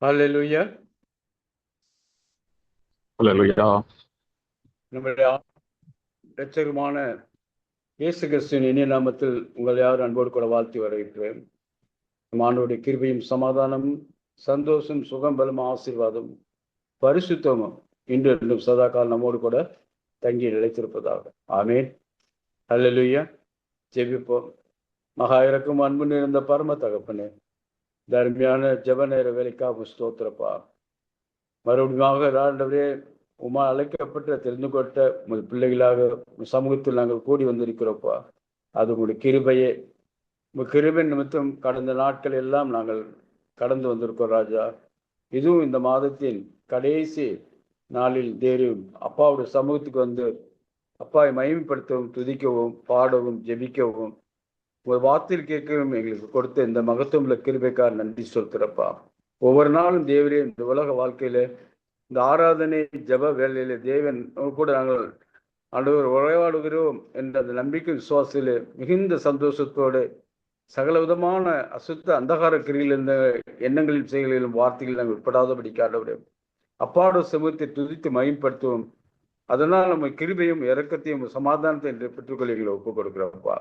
ஹல்லேலூயா. ஹல்லேலூயா. நம்முடைய இரட்சகருமான இயேசு கிறிஸ்துவின் இனிய நாமத்தில் உங்கள் யாரும் அன்போடு கூட வாழ்த்தி வரவேற்கிறேன். ஆண்டவருடைய கிருபையும் சமாதானமும் சந்தோஷம் சுகம் பலம் ஆசீர்வாதம் பரிசுத்தமும் இன்று இன்னும் சதா காலம் நம்மோடு கூட தங்கி நிலைத்திருப்பதாக. ஆமேன். ஹல்லேலூயா. ஜெபிப்போம். மகா இறக்கும் அன்பு நிறைந்த பரம தகப்பனே, தர்மியான ஜெப நேர வேலைக்காக ஸ்தோத்திரப்பா. மறுபடியும் ஆண்டவரே, உமா அழைக்கப்பட்ட தெரிந்து கொட்ட உங்கள் பிள்ளைகளாக சமூகத்தில் நாங்கள் கூடி வந்திருக்கிறோப்பா. அது உங்களுடைய கிருபையே. உங்கள் கிருபை நிமித்தம் கடந்த நாட்கள் எல்லாம் நாங்கள் கடந்து வந்திருக்கோம் ராஜா. இதுவும் இந்த மாதத்தின் கடைசி நாளில் தேரும் அப்பாவுடைய சமூகத்துக்கு வந்து அப்பாவை மகிமைப்படுத்தவும் துதிக்கவும் பாடவும் ஜெபிக்கவும் ஒரு வார்த்தையில் கேட்கவும் எங்களுக்கு கொடுத்த இந்த மகத்துவமுள்ள கிருபைக்கார் நன்றி சொல்கிறப்பா. ஒவ்வொரு நாளும் தேவரே இந்த உலக வாழ்க்கையில இந்த ஆராதனை ஜப வேலையில தேவன் கூட நாங்கள் ஆண்டவர் உரையாடுகிறோம் என்ற அந்த நம்பிக்கை விசுவாசத்திலே மிகுந்த சந்தோஷத்தோடு சகல விதமான அசுத்த அந்தகார கிரியில் இருந்த எண்ணங்களின் செயல்களிலும் வார்த்தைகளில் நாங்கள் உட்படாதபடிக்கு ஆண்டவரே அப்பாவோட சமூகத்தை துதித்து மகிமைப்படுத்துவோம். அதனால் நம்ம கிருபையும் இரக்கத்தையும் சமாதானத்தை என்று பெற்றுக்கொள்ள எங்களை ஒப்புக் கொடுக்கிறோம்ப்பா.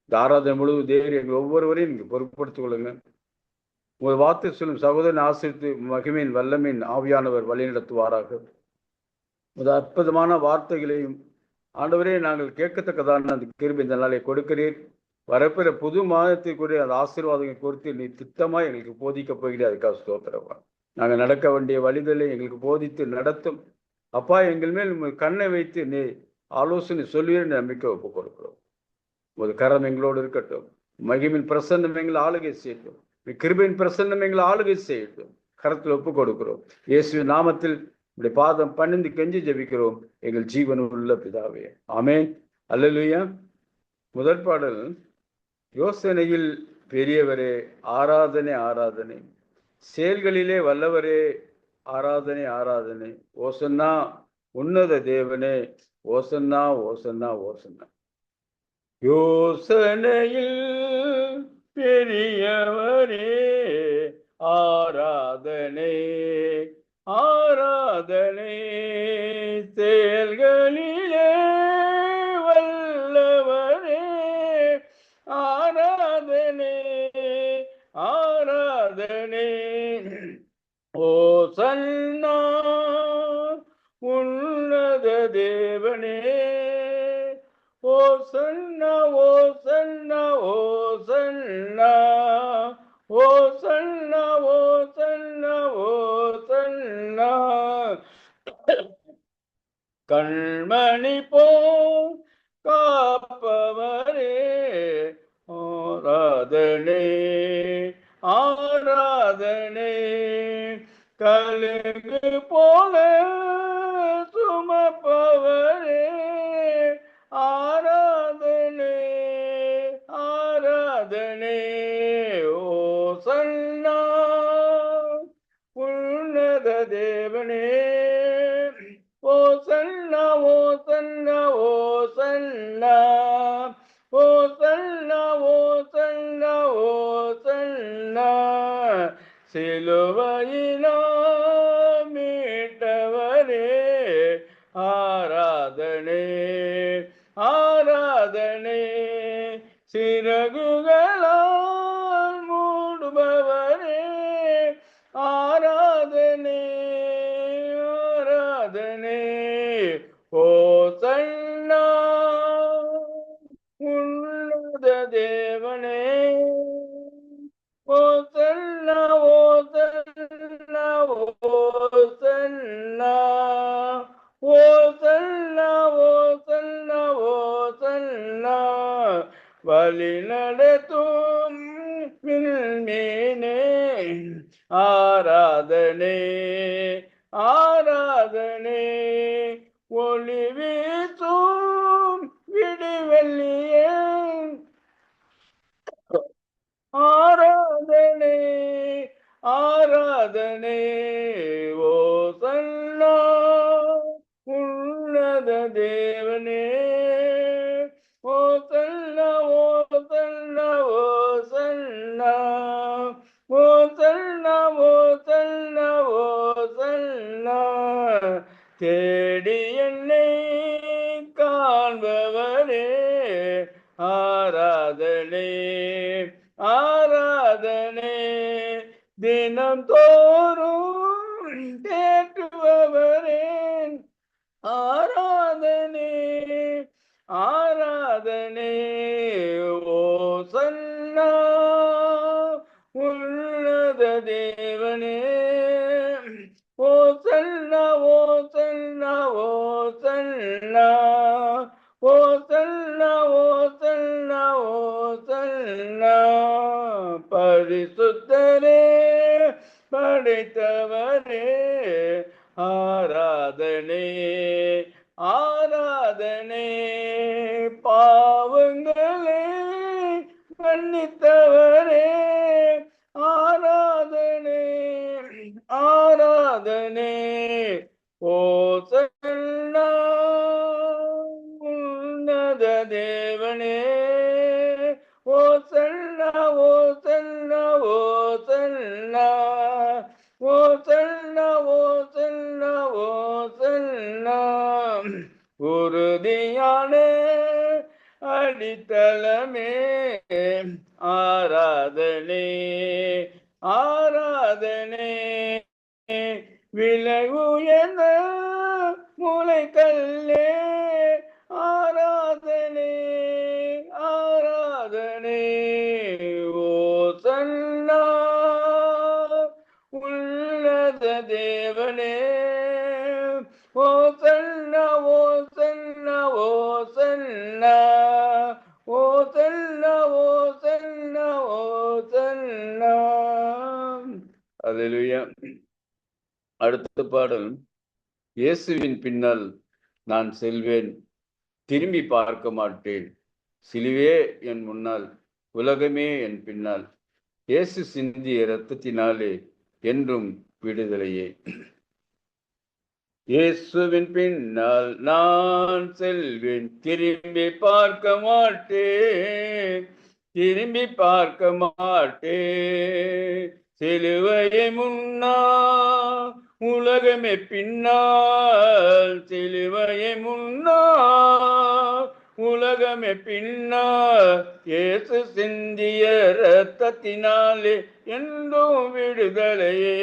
இந்த ஆராதனை முழு தேவரி எங்கள் ஒவ்வொருவரையும் நீங்கள் பொறுப்படுத்திக் கொள்ளுங்க. உங்கள் வார்த்தை சொல்லும் சகோதரன் ஆசிரித்து மகிமையின் வல்லமையின் ஆவியானவர் வழிநடத்துவாராக. ஒரு அற்புதமான வார்த்தைகளையும் ஆண்டவரே நாங்கள் கேட்கத்தக்கதான அந்த கிருபை இந்த நாளை கொடுக்கிறீர். வரப்பெற புது மாதத்திற்குரிய அந்த ஆசீர்வாதங்களை குறித்து நீ திட்டமாக எங்களுக்கு போதிக்க போகிறீர். அதுக்காக ஸ்தோத்திரப்பா. நாங்கள் நடக்க வேண்டிய வழிதலை எங்களுக்கு போதித்து நடத்தும் அப்பா. எங்கள் மேல் கண்ணை வைத்து நீ ஆலோசனை சொல்வீர் நம்பிக்கை ஒப்புக் கொடுக்கிறோம். ஒரு கரம் எங்களோடு இருக்கட்டும். மகிமின் பிரசன்னம் எங்களை ஆளுகை செய்யட்டும். கிருபையின் பிரசன்னம் எங்களை ஆளுகை செய்யட்டும். கரத்தில் ஒப்புக் கொடுக்கிறோம். இயேசுவின் நாமத்தில் இப்படி பாதம் பணிந்து கெஞ்சி ஜெபிக்கிறோம் எங்கள் ஜீவன் உள்ள பிதாவே. ஆமேன். அல்லேலூயா. முதல் பாடல், யோசனையில் பெரியவரே ஆராதனை ஆராதனை, செயல்களிலே வல்லவரே ஆராதனை ஆராதனை, ஓசன்னா உன்னத தேவனே ஓசன்னா ஓசன்னா ஓசன்னா. யோசனையில் பெரியவரே ஆராதனை ஆராதனை, செயல்களிலே வல்லவரே ஆராதனை ஆராதனை, ஓசன்னா உன்னத தேவனே ஓசன்னா ஓசன்னா ஓசன்னா ஓசன்னா ஓசன்னா ஓசன்னா. கண்மணி போல் காப்பவரே ஆராதனை ஆராதனை, கழுகு போல சுமப்பவரே ஆராதனை ஆராதனை, ஓசன்னா உன்னத தேவனே ஓசன்னா ஓசன்னா ஓசன்னா ஓசன்னா ஓசன்னா ஓசன்னா, சிலுவையிலா மீட்டவரே ஆராதனை ஆராதனை, சிறகுகளால் மூடுபவரே ஆராதனை ஆராதனை, ஓசன்னா உன்னத தேவனே ஓசன்னா ஓசன்னா ஓசன்னா ஓசன்னா ஓசன்னா ஓசன்னா, வழி நடத்தும் மீனே ஆராதனை ஆராதனை, ஒளி வீசும் விடிவெள்ளியே ஆராதனை ஆராதனை, ஓசன்னா உன்னத தேவனே ஓசன்னா ஓசன்னா ஓசன்னா ஓசன்னா ஓசன்னா ஓசன்னா தேடி என்னை காண்பவரே ஆராதனை ஆராதனை தினம் தோறும் தேற்றுபவரே ஆராதனை ஆராதனை ஓசன்னா உன்னத தேவனே ஓசன்னா ஓசன்னா ஓசன்னா ஓசன்னா ஓசன்னா ஓசன்னா பரிசுத்தரே படைத்தவரே ஆராதனை ஆராதனை பாவங்களே மன்னித்தவரே ஆராதனை ஆராதனை ஓசன்னா உன்னத தேவனே ஓசன்னா ஓசன்னா ஓசன்னா ஓசன்னா ஓசன்னா ஓசன்னா உறுதியான அடித்தளமே ஆராதனை ஆராதனை விலை உயர்ந்த முளைக்கல்லே ஆராதனை ஆராதனை ஓசன்னா உன்னத தேவனே ஓசன்னா ஓசன்னா ஓசன்னா ஓசன்னா ஓசன்னா ஓசன்னா. அல்லேலூயா. அடுத்த பாடல், இயேசுவின் பின்னால் நான் செல்வேன், திரும்பி பார்க்க மாட்டேன், சிலுவே என் முன்னால், உலகமே என் பின்னால், இயேசு சிந்திய இரத்தத்தினாலே என்றும் விடுதலையே. இயேசுவின் பின்னால் நான் செல்வேன், திரும்பி பார்க்க மாட்டேன், திரும்பி பார்க்க மாட்டேன், சிலுவையை முன்னால், உலகமே பின்னால், சிலுவையை முன்னால், உலகமே பின்னால், இயேசு சிந்திய இரத்தத்தினாலே என்றும் விடுதலையே.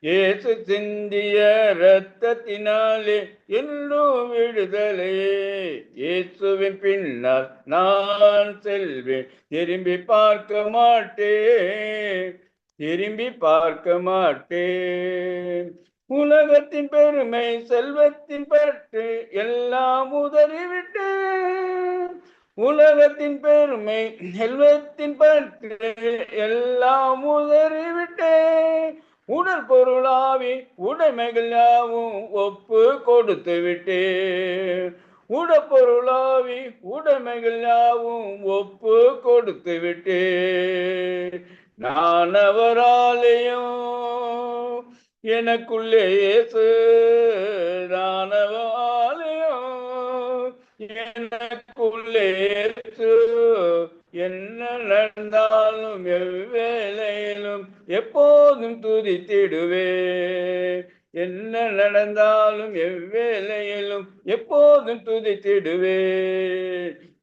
இயேசு சிந்திய இரத்தத்தினாலே என்றும் விடுதலையே. இயேசுவின் பின்னால் நான் செல்வேன், திரும்பி பார்க்க மாட்டேன், திரும்பி பார்க்க மாட்டேன், உலகத்தின் பெருமை செல்வத்தின் பற்று எல்லாம் உதறிவிட்டேன், உலகத்தின் பெருமை செல்வத்தின் பற்று எல்லாம் உதறிவிட்டேன், உடல் பொருளாவி உடைமைகள் யாவும் ஒப்பு கொடுத்து விட்டேன், உடற்பொருளாவி உடைமைகள் யாவும் ஒப்பு கொடுத்து விட்டேன், நான் அவராலயம் எனக்குள்ளே இயேசு, நான் அவராலயம் எனக்குள்ளே இயேசு, என்ன நடந்தாலும் எவ்வேளையிலும் எப்போதும் துதித்திடுவே, என்ன நடந்தாலும் எவ்வேளையிலும் எப்போதும் துதித்திடுவே.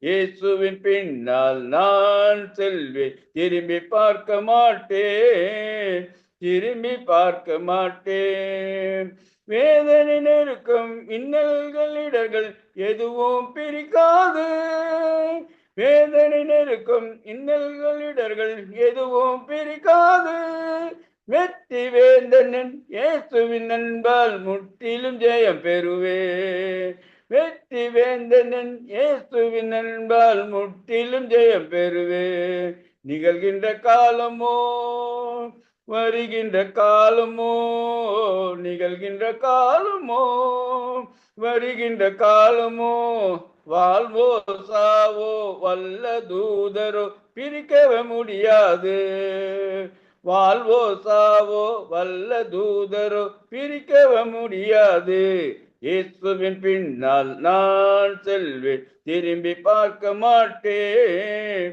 இயேசுவின் பின்னால் நான் செல்வேன், திரும்பி பார்க்க மாட்டேன், திரும்பி பார்க்க மாட்டேன், வேதனை நெருக்கம் இன்னல்கள் இடர்கள் எதுவும் பிரிக்காது, வேதனை நெருக்கம் இன்னல்கள் இடர்கள் எதுவும் பிரிக்காது, வெற்றி வேந்தன் இயேசுவின் அன்பால் முற்றிலும் ஜெயம் பெறுவே, வெற்றி வேந்தன் இயேசுவின் அன்பால் முற்றிலும் ஜெயம் பெறுவே. நிகழ்கின்ற காலமோ வருகின்ற காலமோ, நிகழ்கின்ற காலமோ வருகின்ற காலமோ, வாழ்வோ சாவோ வல்ல தூதரோ பிரிக்கவே முடியாது, வாழ்வோ சாவோ வல்ல தூதரோ பிரிக்கவே முடியாது. இயேசுவின் பின்னால் நான் செல்வேன், திரும்பி பார்க்க மாட்டேன்,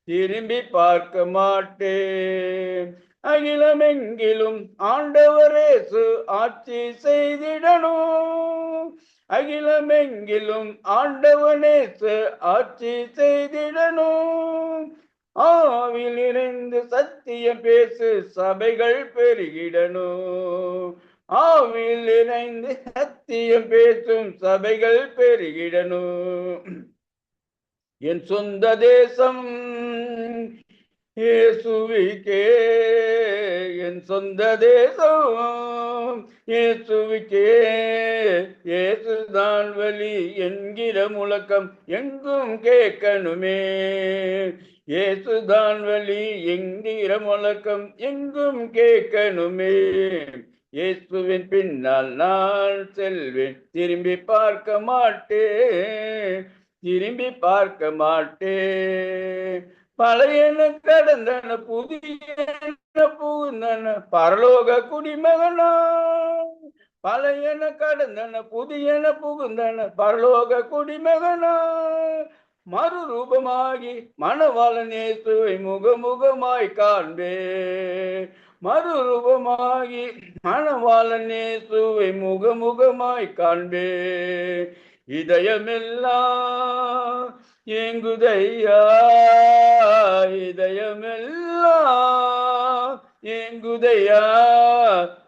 திரும்பி பார்க்க மாட்டேன், அகிலமெங்கிலும் ஆண்டவரேசு ஆட்சி செய்திடணும். அகிலமெங்கிலும் ஆண்டவனேசு ஆட்சி செய்திடணும். ஆவில் இணைந்து சத்தியம் பேசு சபைகள் பெருகிடணும். ஆவில் இணைந்து சத்தியம் பேசும் சபைகள் பெருகிடணும். என் சொந்த தேசம் இயேசுவிக்கே, என் சொந்த தேசம் இயேசுவிக்கே, இயேசுதான் வழி என்கிற முழக்கம் எங்கும் கேட்கணுமே. இயேசுதான் வழி என்கிற முழக்கம் எங்கும் கேட்கணுமே. இயேசுவின் பின்னால் நான் செல்வேன், திரும்பி பார்க்க மாட்டேன், திரும்பி பார்க்க மாட்டேன். பழையன கடந்தன புதியன புகுந்தன பரலோக குடிமகனா. பழையன கடந்தன புதியன புகுந்தன பரலோக குடிமகனா. மறுரூபமாகி மணவாளன் இயேசுவை முகமுகமாய் காண்பே. மறுரூபமாகி மணவாளன் இயேசுவை முகமுகமாய் காண்பே. இதயமெல்லாம் ஏங்குதையா, இதயமெல்லாம் ஏங்குதையா.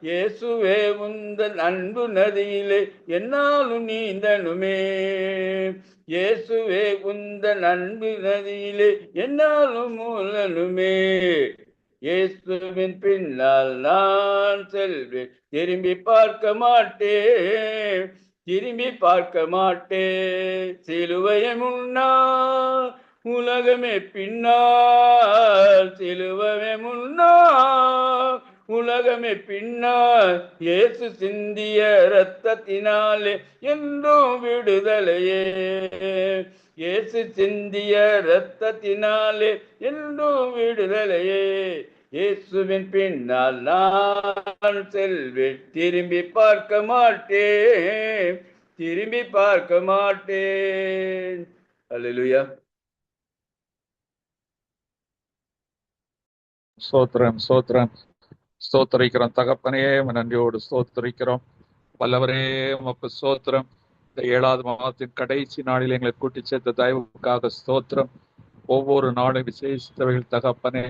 இயேசுவே உந்தன் அன்பு நதியிலே என்னாலும் நீந்தனுமே. இயேசுவே உந்தன் அன்பு நதியிலே என்னாலும் மூலனுமே. இயேசுவின் பின்னால் நான் செல்வேன், திரும்பி பார்க்க மாட்டேன், திரும்பி பார்க்க மாட்டேன். சிலுவையை முன்னா உலகமே பின்னால், சிலுவையை முன்னா உலகமே பின்னால். இயேசு சிந்திய இரத்தத்தினாலே என்றும் விடுதலையே. இயேசு சிந்திய இரத்தத்தினாலே என்றும் விடுதலையே. இயேசுவின் பின்னால் நான் செல்வேன், திரும்பி பார்க்க மாட்டேன், திரும்பி பார்க்க மாட்டேன். அல்லேலூயா. ஸ்தோத்திரம், ஸ்தோத்திரம், ஸ்தோத்திரிக்கிறோம் தகப்பனே, நன்றியோடு ஸ்தோத்திரிக்கிறோம். வல்லவரே உமக்கு ஸ்தோத்திரம். இந்த 7வது மாதத்தின் கடைசி நாளில் எங்களை கூட்டி சேர்த்த தயவுக்காக ஸ்தோத்திரம். ஒவ்வொரு நாளும் விசேஷித்தவைகள் தகப்பனே,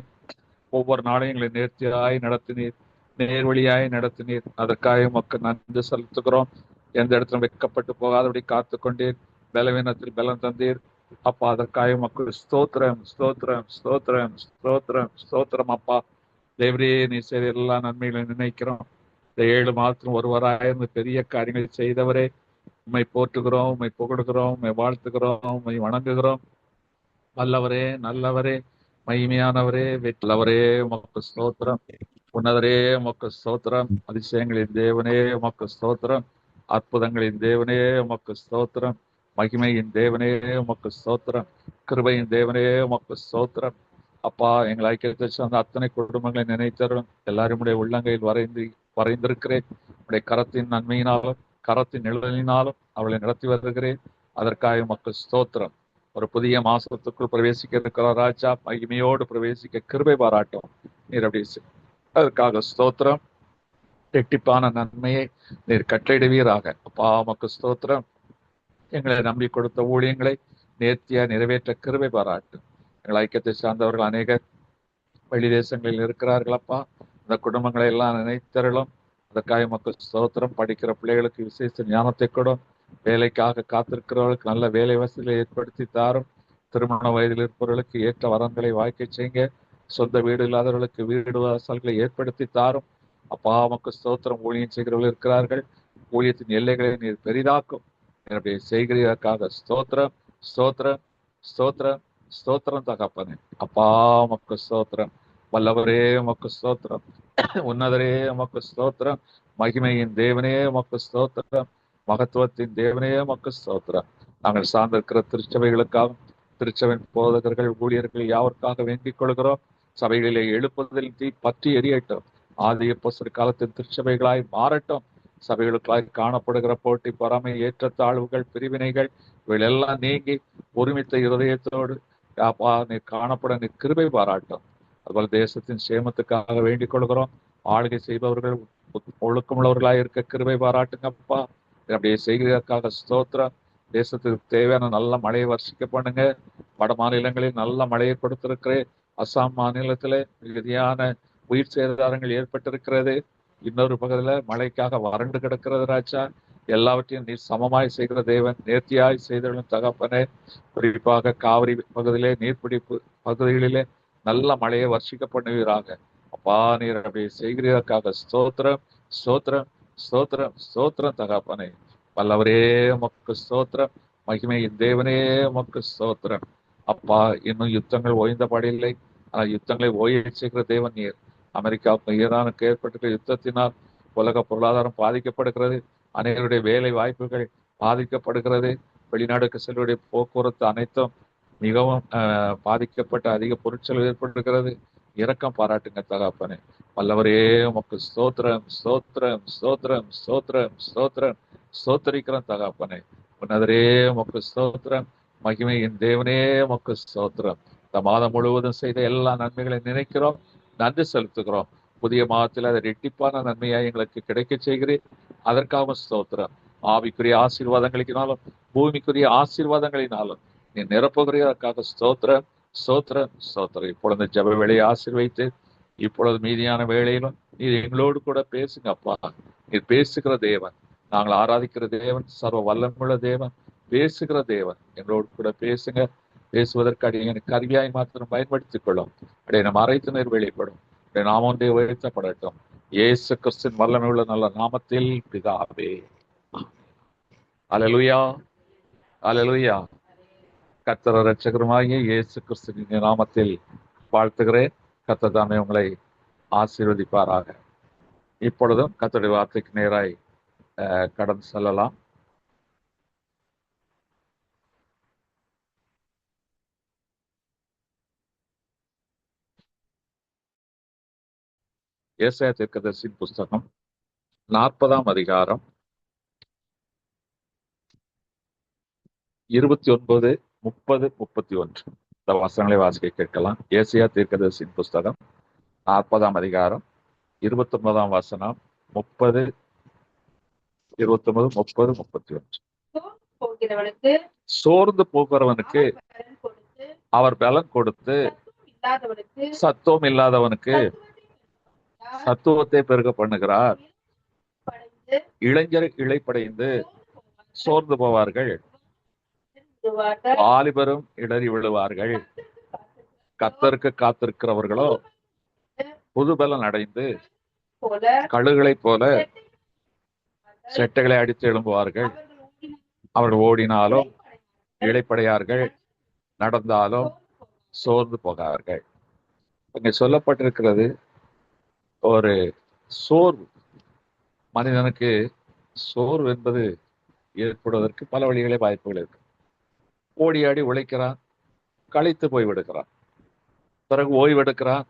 ஒவ்வொரு நாளையும் எங்களை நேர்த்தியாய் நடத்தினீர், நேர்வழியாய் நடத்தினீர். அதற்காக உமக்கு நன்றி செலுத்துகிறோம். எந்த இடத்துல வெட்கப்பட்டு போகாதபடி காத்து கொண்டீர், பலவீனத்தில் பலம் தந்தீர் அப்பா. அதற்காக உமக்கு ஸ்தோத்திரம், ஸ்தோத்திரம், ஸ்தோத்திரம், ஸ்தோத்திரம், ஸ்தோத்திரம் அப்பா. தேவரே, நீ செய்த எல்லா நன்மைகளையும் நினைக்கிறோம். இந்த 7 மாதத்திலும் ஒருவராயிருந்து பெரிய காரியங்களை செய்தவரே, உம்மை போற்றுகிறோம், உம்மை புகழுகிறோம், உம்மை வாழ்த்துகிறோம், உம்மை வணங்குகிறோம். வல்லவரே, நல்லவரே, மகிமையானவரே, வெற்றவரே, உமக்கு ஸ்தோத்திரம். உன்னதரே உமக்கு ஸ்தோத்திரம். அதிசயங்களின் தேவனே உமக்கு ஸ்தோத்திரம். அற்புதங்களின் தேவனே உமக்கு ஸ்தோத்திரம். மகிமையின் தேவனே உமக்கு ஸ்தோத்திரம். கிருபையின் தேவனே உமக்கு ஸ்தோத்திரம். அப்பா, எங்கள் ஐக்கியத்தை சேர்ந்த அத்தனை குடும்பங்களை நினைத்தரும் எல்லாரும் உடைய உள்ளங்கையில் வரைந்திருக்கிறேன். உடைய கரத்தின் நன்மையினாலும் கரத்தின் நிழலினாலும் அவளை நடத்தி வருகிறேன். அதற்காக உமக்கு ஸ்தோத்திரம். ஒரு புதிய மாசத்துக்குள் பிரவேசிக்க இருக்கிற ராஜா, மகிமையோடு பிரவேசிக்க கிருபை பாராட்டும் நீர். அப்படி அதற்காக ஸ்தோத்திரம். எட்டிப்பான நன்மையை நீர் கட்டளையிடுவீராக. அப்பா, உமக்கு ஸ்தோத்திரம். எங்களை நம்பி கொடுத்த ஊழியங்களை நேர்த்தியா நிறைவேற்ற கிருபை பாராட்டும். எங்கள் ஐக்கியத்தை சார்ந்தவர்கள் அநேக வெளி தேசங்களில் இருக்கிறார்களப்பா. அந்த குடும்பங்களை எல்லாம் நினைத்தருளும். அதற்காக உமக்கு ஸ்தோத்திரம். படிக்கிற பிள்ளைகளுக்கு விசேஷ ஞானத்தை கொடும். வேலைக்காக காத்திருக்கிறவர்களுக்கு நல்ல வேலை வசதிகளை ஏற்படுத்தி தாரும். திருமண வயதில் இருப்பவர்களுக்கு ஏற்ற வரன்களை வாய்க்க செய்யுங்க. சொந்த வீடு இல்லாதவர்களுக்கு வீடு வாசல்களை ஏற்படுத்தி தாரும். அப்பா, உமக்கு ஸ்தோத்திரம். ஊழியம் செய்கிறவர்கள் இருக்கிறார்கள். ஊழியத்தின் எல்லைகளை நீர் பெரிதாக்கும். என்னுடைய செய்கிறதற்காக ஸ்தோத்திரம், ஸ்தோத்திரம், ஸ்தோத்திரம், ஸ்தோத்திரம் தகப்பனே. அப்பா, உமக்கு ஸ்தோத்திரம். வல்லவரே உமக்கு ஸ்தோத்திரம். உன்னதரே உமக்கு ஸ்தோத்திரம். மகிமையின் தேவனே உமக்கு ஸ்தோத்திரம். மகத்துவத்தின் தேவனே உமக்கு ஸ்தோத்திரம். நாங்கள் சார்ந்திருக்கிற திருச்சபைகளுக்காகவும் திருச்சபையின் போதகர்கள் ஊழியர்கள் யாவருக்காக வேண்டிக் கொள்கிறோம். சபைகளிலே எழுப்புதல் தீ பற்றி எரியட்டும். ஆதி அப்போஸ்தலர் காலத்தின் திருச்சபைகளாய் மாறட்டும். சபைகளுக்காய் காணப்படுகிற போட்டி, பொறாமை, ஏற்றத்தாழ்வுகள், பிரிவினைகள் இவையெல்லாம் நீங்கி ஒருமித்த இருதயத்தோடு நீ காணப்பட நீ கிருபை பாராட்டும். அதுபோல தேசத்தின் சேமத்துக்காக வேண்டிக் கொள்கிறோம். ஆளுகை செய்பவர்கள் ஒழுக்கமுள்ளவர்களாக இருக்க கிருபை பாராட்டுங்கப்பா. அப்படியே செய்கிறதற்காக ஸ்தோத்திரம். தேசத்துக்கு தேவையான நல்ல மழையை வர்ஷிக்க பண்ணுங்க. வட மாநிலங்களில் நல்ல மழையை கொடுத்திருக்கிறேன். அசாம் மாநிலத்திலே மிகுதியான உயிர் சேதாரங்கள் ஏற்பட்டிருக்கிறது. இன்னொரு பகுதியில் மழைக்காக வறண்டு கிடக்கிறது ராஜா. எல்லாவற்றையும் நீர் சமமாய் செய்கிற தேவன், நேர்த்தியாய் செய்தவர்களும் தகப்பனே. குறிப்பாக காவிரி பகுதியிலே, நீர்பிடிப்பு பகுதிகளிலே நல்ல மழையை வர்ஷிக்க பண்ணுவீராக. அப்பா, நீர் அப்படி செய்கிறதற்காக ஸ்தோத்திரம், ஸ்தோத்திரம், ஸ்தோத்திரம், ஸ்தோத்திரம் தகப்பனே. வல்லவரே உமக்கு ஸ்தோத்திரம். மகிமையின் தேவனே உமக்கு ஸ்தோத்திரம். அப்பா, இன்னும் யுத்தங்கள் ஓய்ந்தபடியில்லை. ஆனால் யுத்தங்களை ஓய செய்கிற தேவன் நீர். அமெரிக்காவுக்கும் ஈரானுக்கு ஏற்பட்ட யுத்தத்தினால் உலக பொருளாதாரம் பாதிக்கப்படுகிறது. அனைவருடைய வேலை வாய்ப்புகள் பாதிக்கப்படுகிறது. வெளிநாடுக்கு செல்வடைய போக்குவரத்து அனைத்தும் மிகவும் பாதிக்கப்பட்ட அதிக பொருட்செலவு ஏற்பட்டிருக்கிறது. இரக்கம் பாராட்டுங்க தகப்பனே. வல்லவரே உமக்கு ஸ்தோத்திரம், ஸ்தோத்திரம், ஸ்தோத்திரம், ஸ்தோத்திரம், ஸ்தோத்திரம், ஸ்தோத்திரிக்கிறோம் தகப்பனே. உன்னதரே உமக்கு ஸ்தோத்திரம். மகிமையின் தேவனே உமக்கு ஸ்தோத்திரம். இந்த மாதம் முழுவதும் செய்த எல்லா நன்மைகளை நினைக்கிறோம், நன்றி செலுத்துகிறோம். புதிய மாதத்தில் அதை ரெட்டிப்பான நன்மையாய் எங்களுக்கு கிடைக்க செய்கிறேன். அதற்காக ஸ்தோத்திரம். ஆவிக்குரிய ஆசீர்வாதங்களினாலும் பூமிக்குரிய ஆசீர்வாதங்களினாலும் நீ நிரப்புகிறதற்காக ஸ்தோத்திரம், ஸ்தோத்திரம், ஸ்தோத்திரம். இப்பொழுது ஜப வேலையை ஆசீர்வைத்து இப்பொழுது மீதியான வேளையிலும் நீர் எங்களோடு கூட பேசுங்க அப்பா. நீர் பேசுகிற தேவன், நாங்கள் ஆராதிக்கிற தேவன், சர்வ வல்லமுள்ள தேவன், பேசுகிற தேவன். எங்களோடு கூட பேசுங்க. பேசுவதற்கு அடியை கருவியாய் மாத்திரம் பயன்படுத்திக் கொள்ளும். அடைய நம் அரைத்து நீர் வெளிப்படும். நாம ஒன்றே உயர்த்தப்படட்டும். இயேசு கிறிஸ்துவின் வல்லமை உள்ள நல்ல நாமத்தில் பிதாவே. அல்லேலூயா, அல்லேலூயா. கர்த்தர் இரட்சகருமாகிய இயேசு கிறிஸ்துவின் நாமத்தில் வாழ்த்துகிறேன். கர்த்தர் தாமே உங்களை ஆசீர்வதிப்பாராக. இப்பொழுதும் கர்த்தருடைய வார்த்தைக்கு நேராய் கடந்து செல்லலாம். ஏசாயா தீர்க்கதரிசியின் புஸ்தகம் 40ஆம் அதிகாரம் 29, 30, 31 இந்த வசனங்களை வாசிக்க கேட்கலாம். ஏசாயா தீர்க்கதரிசியின் புஸ்தகம் 40ஆம் அதிகாரம் 29ஆம் வசனம், 30, 29, 30, 31. சோர்ந்து போகிறவனுக்கு அவர் பலன் கொடுத்து, சத்துவம் இல்லாதவனுக்கு சத்துவத்தை பெருக பண்ணுகிறார். இளைஞர் இளைப்படைந்து சோர்ந்து போவார்கள், வாலிபரும் இடறி விழுவார்கள். கர்த்தருக்கு காத்திருக்கிறவர்களோ புதுபலன் அடைந்து கழுகுகளைப் போல செட்டைகளை அடித்து எழும்புவார்கள். அவர்கள் ஓடினாலும் இளைப்படையார்கள், நடந்தாலும் சோர்ந்து போகார்கள். இங்கே சொல்லப்பட்டிருக்கிறது ஒரு சோர்வு. மனிதனுக்கு சோர்வு என்பது ஏற்படுவதற்கு பல வழிகளே வாய்ப்புகள் இருக்கு. ஓடியாடி உழைக்கிறான், களைத்து போய் விடுகிறான், பிறகு ஓய்வெடுக்கிறான்,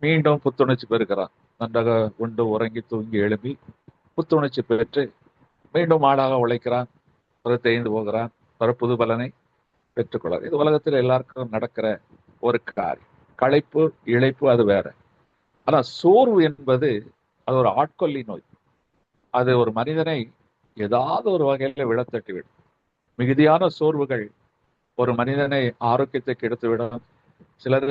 மீண்டும் புத்துணர்ச்சி பெறுகிறான். நன்றாக உண்டு உறங்கி தூங்கி எழுப்பி புத்துணர்ச்சி பெற்று மீண்டும் ஆடாக உழைக்கிறான், பிறகு தேய்ந்து போகிறான், பிறகு புது பலனை பெற்றுக்கொள்ளார். இது உலகத்தில் எல்லாருக்கும் நடக்கிற ஒரு காரியம். களைப்பு இழைப்பு அது வேற. ஆனா சோர்வு என்பது அது ஒரு ஆட்கொல்லி நோய். அது ஒரு மனிதனை ஏதாவது ஒரு வகையில விழத்தட்டிவிடும். மிகுதியான சோர்வுகள் ஒரு மனிதனை ஆரோக்கியத்தை கெடுத்துவிடும். சிலர்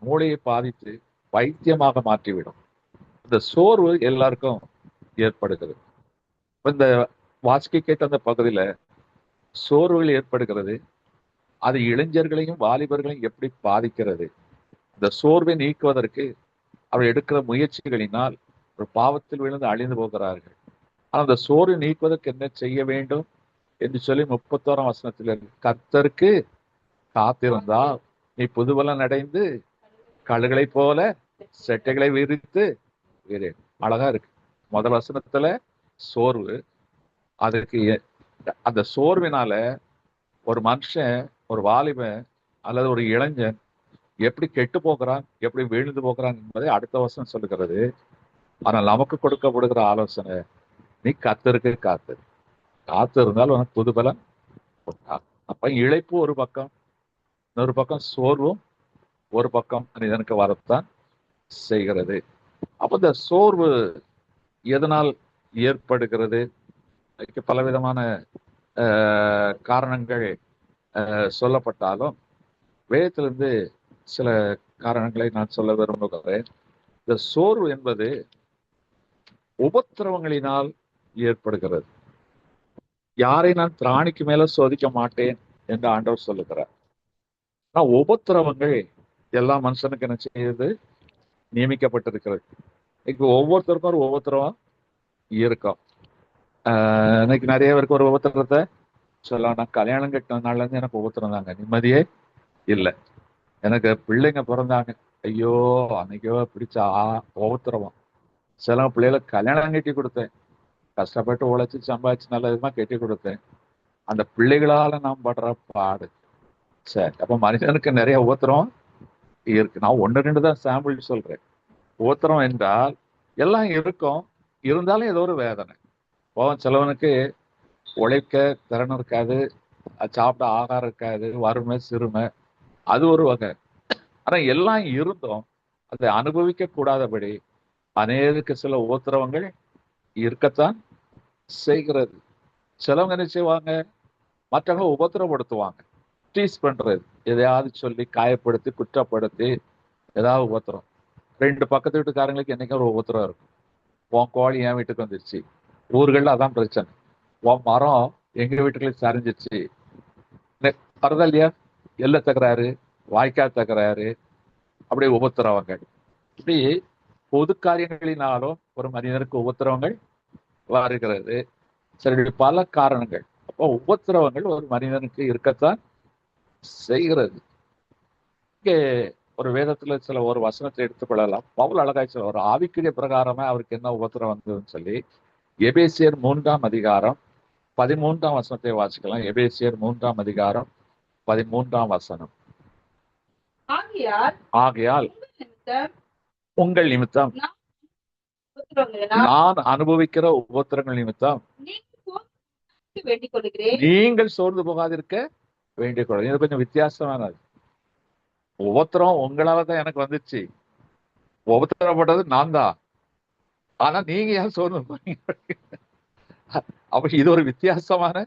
மூளையை பாதித்து வைத்தியமாக மாற்றிவிடும். இந்த சோர்வு எல்லாருக்கும் ஏற்படுகிறது. இந்த வாசிக்க கேட்ட அந்த பகுதியில சோர்வுகள் ஏற்படுகிறது. அது இளைஞர்களையும் வாலிபர்களையும் எப்படி பாதிக்கிறது? இந்த சோர்வை நீக்குவதற்கு அவர் எடுக்கிற முயற்சிகளினால் ஒரு பாவத்தில் விழுந்து அழிந்து போகிறார்கள். ஆனால் அந்த சோர்வை நீக்குவதற்கு என்ன செய்ய வேண்டும் என்று சொல்லி 31ஆம் வசனத்தில் கர்த்தருக்கு காத்திருந்தால் நீ புதுபலன் அடைந்து கழுகுகளை போல செட்டைகளை விரித்து அழகா இருக்கு. முதல் வசனத்துல சோர்வு, அதுக்கு அந்த சோர்வினால ஒரு மனுஷன், ஒரு வாலிபன் அல்லது ஒரு இளைஞன் எப்படி கெட்டு போகிறான், எப்படி வீழ்ந்து போகிறான் என்பதை அடுத்த வசனம் சொல்லுகிறது. ஆனால் நமக்கு கொடுக்கப்படுகிற ஆலோசனை, நீ கர்த்தருக்கு காத்து இருந்தால் உனக்கு புதுபலன். அப்ப இழைப்பு ஒரு பக்கம், இன்னொரு பக்கம் சோர்வும் ஒரு பக்கம் மனிதனுக்கு வரத்தான் செய்கிறது. அப்ப இந்த சோர்வு எதனால் ஏற்படுகிறது? இதுக்கு பலவிதமான காரணங்கள் சொல்லப்பட்டாலும் வேதத்திலிருந்து சில காரணங்களை நான் சொல்ல விரும்புகிறேன். இந்த சோர்வு என்பது உபத்திரவங்களினால் ஏற்படுகிறது. யாரை நான் திராணிக்கு மேல சோதிக்க மாட்டேன் என்று ஆண்டவர் சொல்லுகிறார். ஆனா உபத்திரவங்கள் எல்லா மனுஷனுக்கு என்ன செய்யுது? நியமிக்கப்பட்டிருக்கிறது. இப்போ ஒவ்வொருத்தருக்கும் ஒரு உபத்திரவம் இருக்கும். இன்னைக்கு நிறைய பேருக்கு ஒரு உபத்திரத்தை சொல்லலாம். நான் கல்யாணம் கட்டினதுனால இருந்து எனக்கு உபத்திரம் தாங்க, நிம்மதியே இல்லை. எனக்கு பிள்ளைங்க பிறந்தாங்க, ஐயோ அன்னைக்கோ பிடிச்சா உபத்திரவம். சில பிள்ளைகளை கல்யாணம் கட்டி கொடுத்தேன், கஷ்டப்பட்டு உழைச்சி சம்பாதிச்சு நல்ல விதமா கட்டி கொடுத்தேன். அந்த பிள்ளைகளால நான் படுற பாடு. சரி, அப்ப மனிதனுக்கு நிறைய உபத்திரம் இருக்கு. நான் 1-2 தான் சாம்பிள் சொல்றேன். உபத்திரம் என்றால் எல்லாம் இருக்கும், இருந்தாலும் ஏதோ ஒரு வேதனை. சிலவனுக்கு உழைக்க திறன் இருக்காது, சாப்பிட ஆகாரம் இருக்காது, வறுமை சிறுமை, அது ஒரு வகை. ஆனா எல்லாம் இருந்தும் அதை அனுபவிக்க கூடாதபடி அநேருக்கு சில உபத்திரவங்கள் இருக்கத்தான் செய்கிறது. சிலவங்க என்ன செய்வாங்க? மற்றவங்களை உபத்திரப்படுத்துவாங்க, டீஸ் பண்றது, எதையாவது சொல்லி காயப்படுத்தி குற்றப்படுத்தி ஏதாவது உபத்திரம். 2 பக்கத்து வீட்டுக்காரங்களுக்கு என்னைக்கும் ஒரு உபத்திரம் இருக்கும். உன் கோழி என் வீட்டுக்கு வந்துருச்சு, ஊர்கள்ல அதான் பிரச்சனை. உன் மரம் எங்க வீட்டுக்குள்ள சரிஞ்சிருச்சு, வரதா இல்லையா? எல்லை தகராறு, வாய்க்கால் தகராறு, அப்படியே உபத்திரவங்கள். இப்படி பொது காரியங்களினாலும் ஒரு மனிதனுக்கு உபத்திரவங்கள் வருகிறது. சரி, பல காரணங்கள். அப்போ உபத்திரவங்கள் ஒரு மனிதனுக்கு இருக்கத்தான் செய்கிறது. இங்கே ஒரு வேதத்துல சில ஒரு வசனத்தை எடுத்துக்கொள்ளலாம். பவுல் அழகாய் சொல்ல, ஒரு ஆவிக்குரிய பிரகாரமா அவருக்கு என்ன உபத்திரம் வந்ததுன்னு சொல்லி எபேசியர் 3ஆம் அதிகாரம் 13ஆம் வசனத்தை வாசிக்கலாம். எபேசியர் 3ஆம் அதிகாரம் 13ஆம் வசனம். ஆகையால் உங்கள் நிமித்தம் நான் அனுபவிக்கிற உபத்திரங்கள் நிமித்தம் நீங்கள் சோர்ந்து போகாதிருக்க வேண்டிக் கொள்ளுங்க. இது கொஞ்சம் வித்தியாசமானது. உபத்திரம் உங்களாலதான் எனக்கு வந்துச்சு, உபத்திரப்பட்டது நான் தான், ஆனா நீங்க ஏன் சோர்ந்து போறீங்க? அப்ப இது ஒரு வித்தியாசமான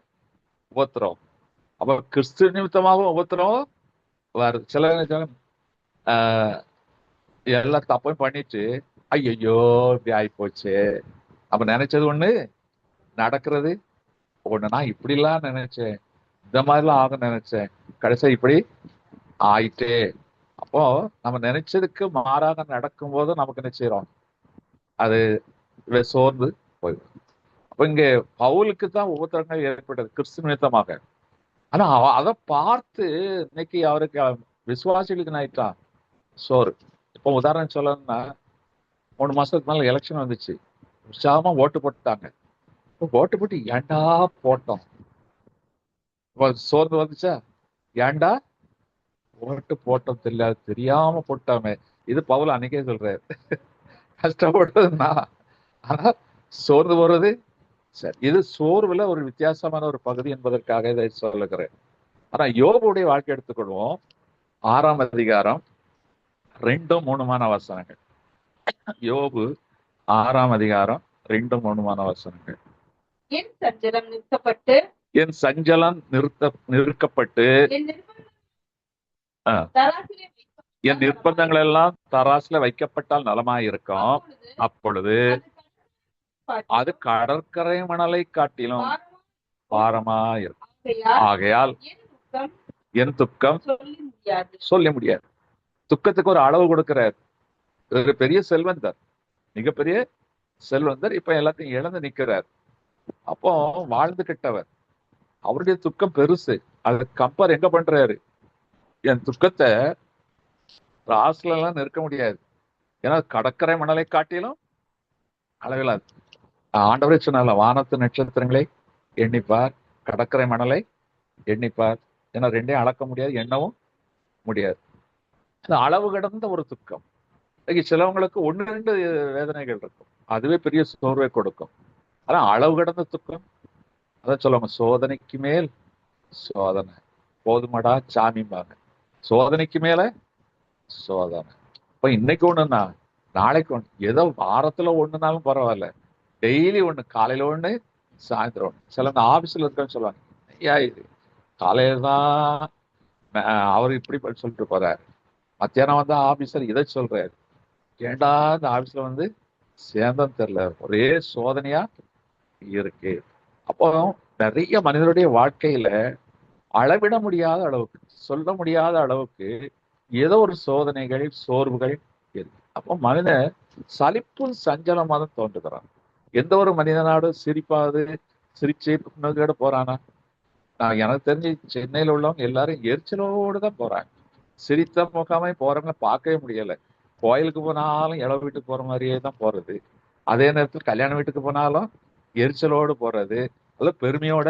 உபத்திரம். அப்ப கிறிஸ்து நிமித்தமாகவும் உபத்திரம் வருது. சில எல்லா தப்பையும் பண்ணிட்டு ஐயோ இப்படி ஆயிப்போச்சு, அப்ப நினைச்சது ஒண்ணு, நடக்கிறது ஒண்ணு. நான் இப்படிலாம் நினைச்சேன், இந்த மாதிரிலாம் ஆக நினைச்சேன், கடைசியா இப்படி ஆயிட்டே. அப்போ நம்ம நினைச்சதுக்கு மாறாக நடக்கும் போது நமக்கு என்ன செய்யறோம்? அது சோர்ந்து போயிடும். அப்ப இங்க பவுலுக்கு தான் உபத்திரங்கள் ஏற்பட்டது கிறிஸ்து நிமித்தமாக. ஆனா அதை பார்த்து இன்னைக்கு அவருக்கு விசுவாசிகளுக்கு ஆயிட்டான் சோறு. இப்போ உதாரணம் சொல்லணும்னா, 3 மாசத்துக்கு மேல எலெக்ஷன் வந்துச்சு, உற்சாகமா ஓட்டு போட்டுட்டாங்க. ஓட்டு போட்டு ஏண்டா போட்டோம், சோர்ந்து வந்துச்சா? ஏண்டா ஓட்டு போட்டோம், தெரியாம போட்டோமே. இது பவுல் அன்னைக்கே சொல்றாரு, கஷ்டப்பட்டதுன்னா. ஆனா சோர்ந்து போறது சரி, இது சோர்வுல ஒரு வித்தியாசமான ஒரு பகுதி என்பதற்காக இதை சொல்லுகிறேன். ஆனா யோபுடைய வாழ்க்கை எடுத்துக்கொள்வோம். 6ஆம் அதிகாரம் 2-3 வசனங்கள். யோபு 6ஆம் அதிகாரம் 2-3 வசனங்கள். என் சஞ்சலம் நிறுத்தப்பட்டு என் நிர்பந்தங்கள் எல்லாம் தராசுல வைக்கப்பட்டால் நலமாயிருக்கும். அப்பொழுது அது கடற்கரை மணலை காட்டிலும் பாரமா இருக்கும். ஆகையால் என் துக்கம் சொல்ல முடியாது. துக்கத்துக்கு ஒரு அளவு கொடுக்கிறார். ஒரு பெரிய செல்வந்தர், மிகப்பெரிய செல்வந்தர், இப்ப எல்லாத்தையும் இழந்து நிற்கிறார். அப்போ வாழ்ந்துகிட்டவர், அவருடைய துக்கம் பெருசு. அது கம்பேர் எங்க பண்றாரு? என் துக்கத்தை ராசுல எல்லாம் நிற்க முடியாது, ஏன்னா கடற்கரை மணலை காட்டிலும் அளவிலாது. ஆண்டவரே சொன்னால, வானத்து நட்சத்திரங்களை எண்ணிப்பார், கடற்கரை மணலை எண்ணிப்பார். ஏன்னா ரெண்டையும் அளக்க முடியாது, எண்ணவும் முடியாது. அளவு கடந்த ஒரு துக்கம். சிலவங்களுக்கு 1-2 வேதனைகள் இருக்கும், அதுவே பெரிய சோர்வை கொடுக்கும். ஆனா அளவு கடந்த துக்கம், அதான் சொல்லுவாங்க, சோதனைக்கு மேல் சோதனை போதுமடா சாமிம்பாங்க. சோதனைக்கு மேல சோதனை. இப்ப இன்னைக்கு ஒண்ணுன்னா நாளைக்கு ஒண்ணு, ஏதோ வாரத்துல ஒண்ணுனாலும் பரவாயில்ல, டெய்லி ஒண்ணு, காலையில ஒண்ணு, சாயந்தரம் ஒண்ணு. சிலவங்க ஆபீஸ்ல இருக்கன்னு சொல்லுவாங்க, ஐயா இது காலையில தான் அவர் இப்படி சொல்லிட்டு போறாரு, மத்தியானம் வந்து ஆபீசர் இதை சொல்றாரு, ஏன்டா இந்த ஆபீஸ்ல வந்து சேர்ந்தம் தெரியல, ஒரே சோதனையா இருக்கு. அப்போ நிறைய மனிதனுடைய வாழ்க்கையில அளவிட முடியாத அளவுக்கு, சொல்ல முடியாத அளவுக்கு ஏதோ ஒரு சோதனைகள், சோர்வுகள் இருக்கு. அப்போ மனிதன் சலிப்பு சஞ்சலமாக தான் தோன்றுகிறான். எந்த ஒரு மனிதனாலும் சிரிப்பாவது, சிரிச்சு புன்னகையோட போறானா? நான் எனக்கு தெரிஞ்சு சென்னையில உள்ளவங்க எல்லாரும் எரிச்சலோடு தான் போறாங்க. சிரித்த முகமே போறவங்க பார்க்கவே முடியல. கோயிலுக்கு போனாலும் இளவு வீட்டுக்கு போற மாதிரியே தான் போறது. அதே நேரத்தில் கல்யாண வீட்டுக்கு போனாலும் எரிச்சலோடு போறது, அல்ல பெருமையோட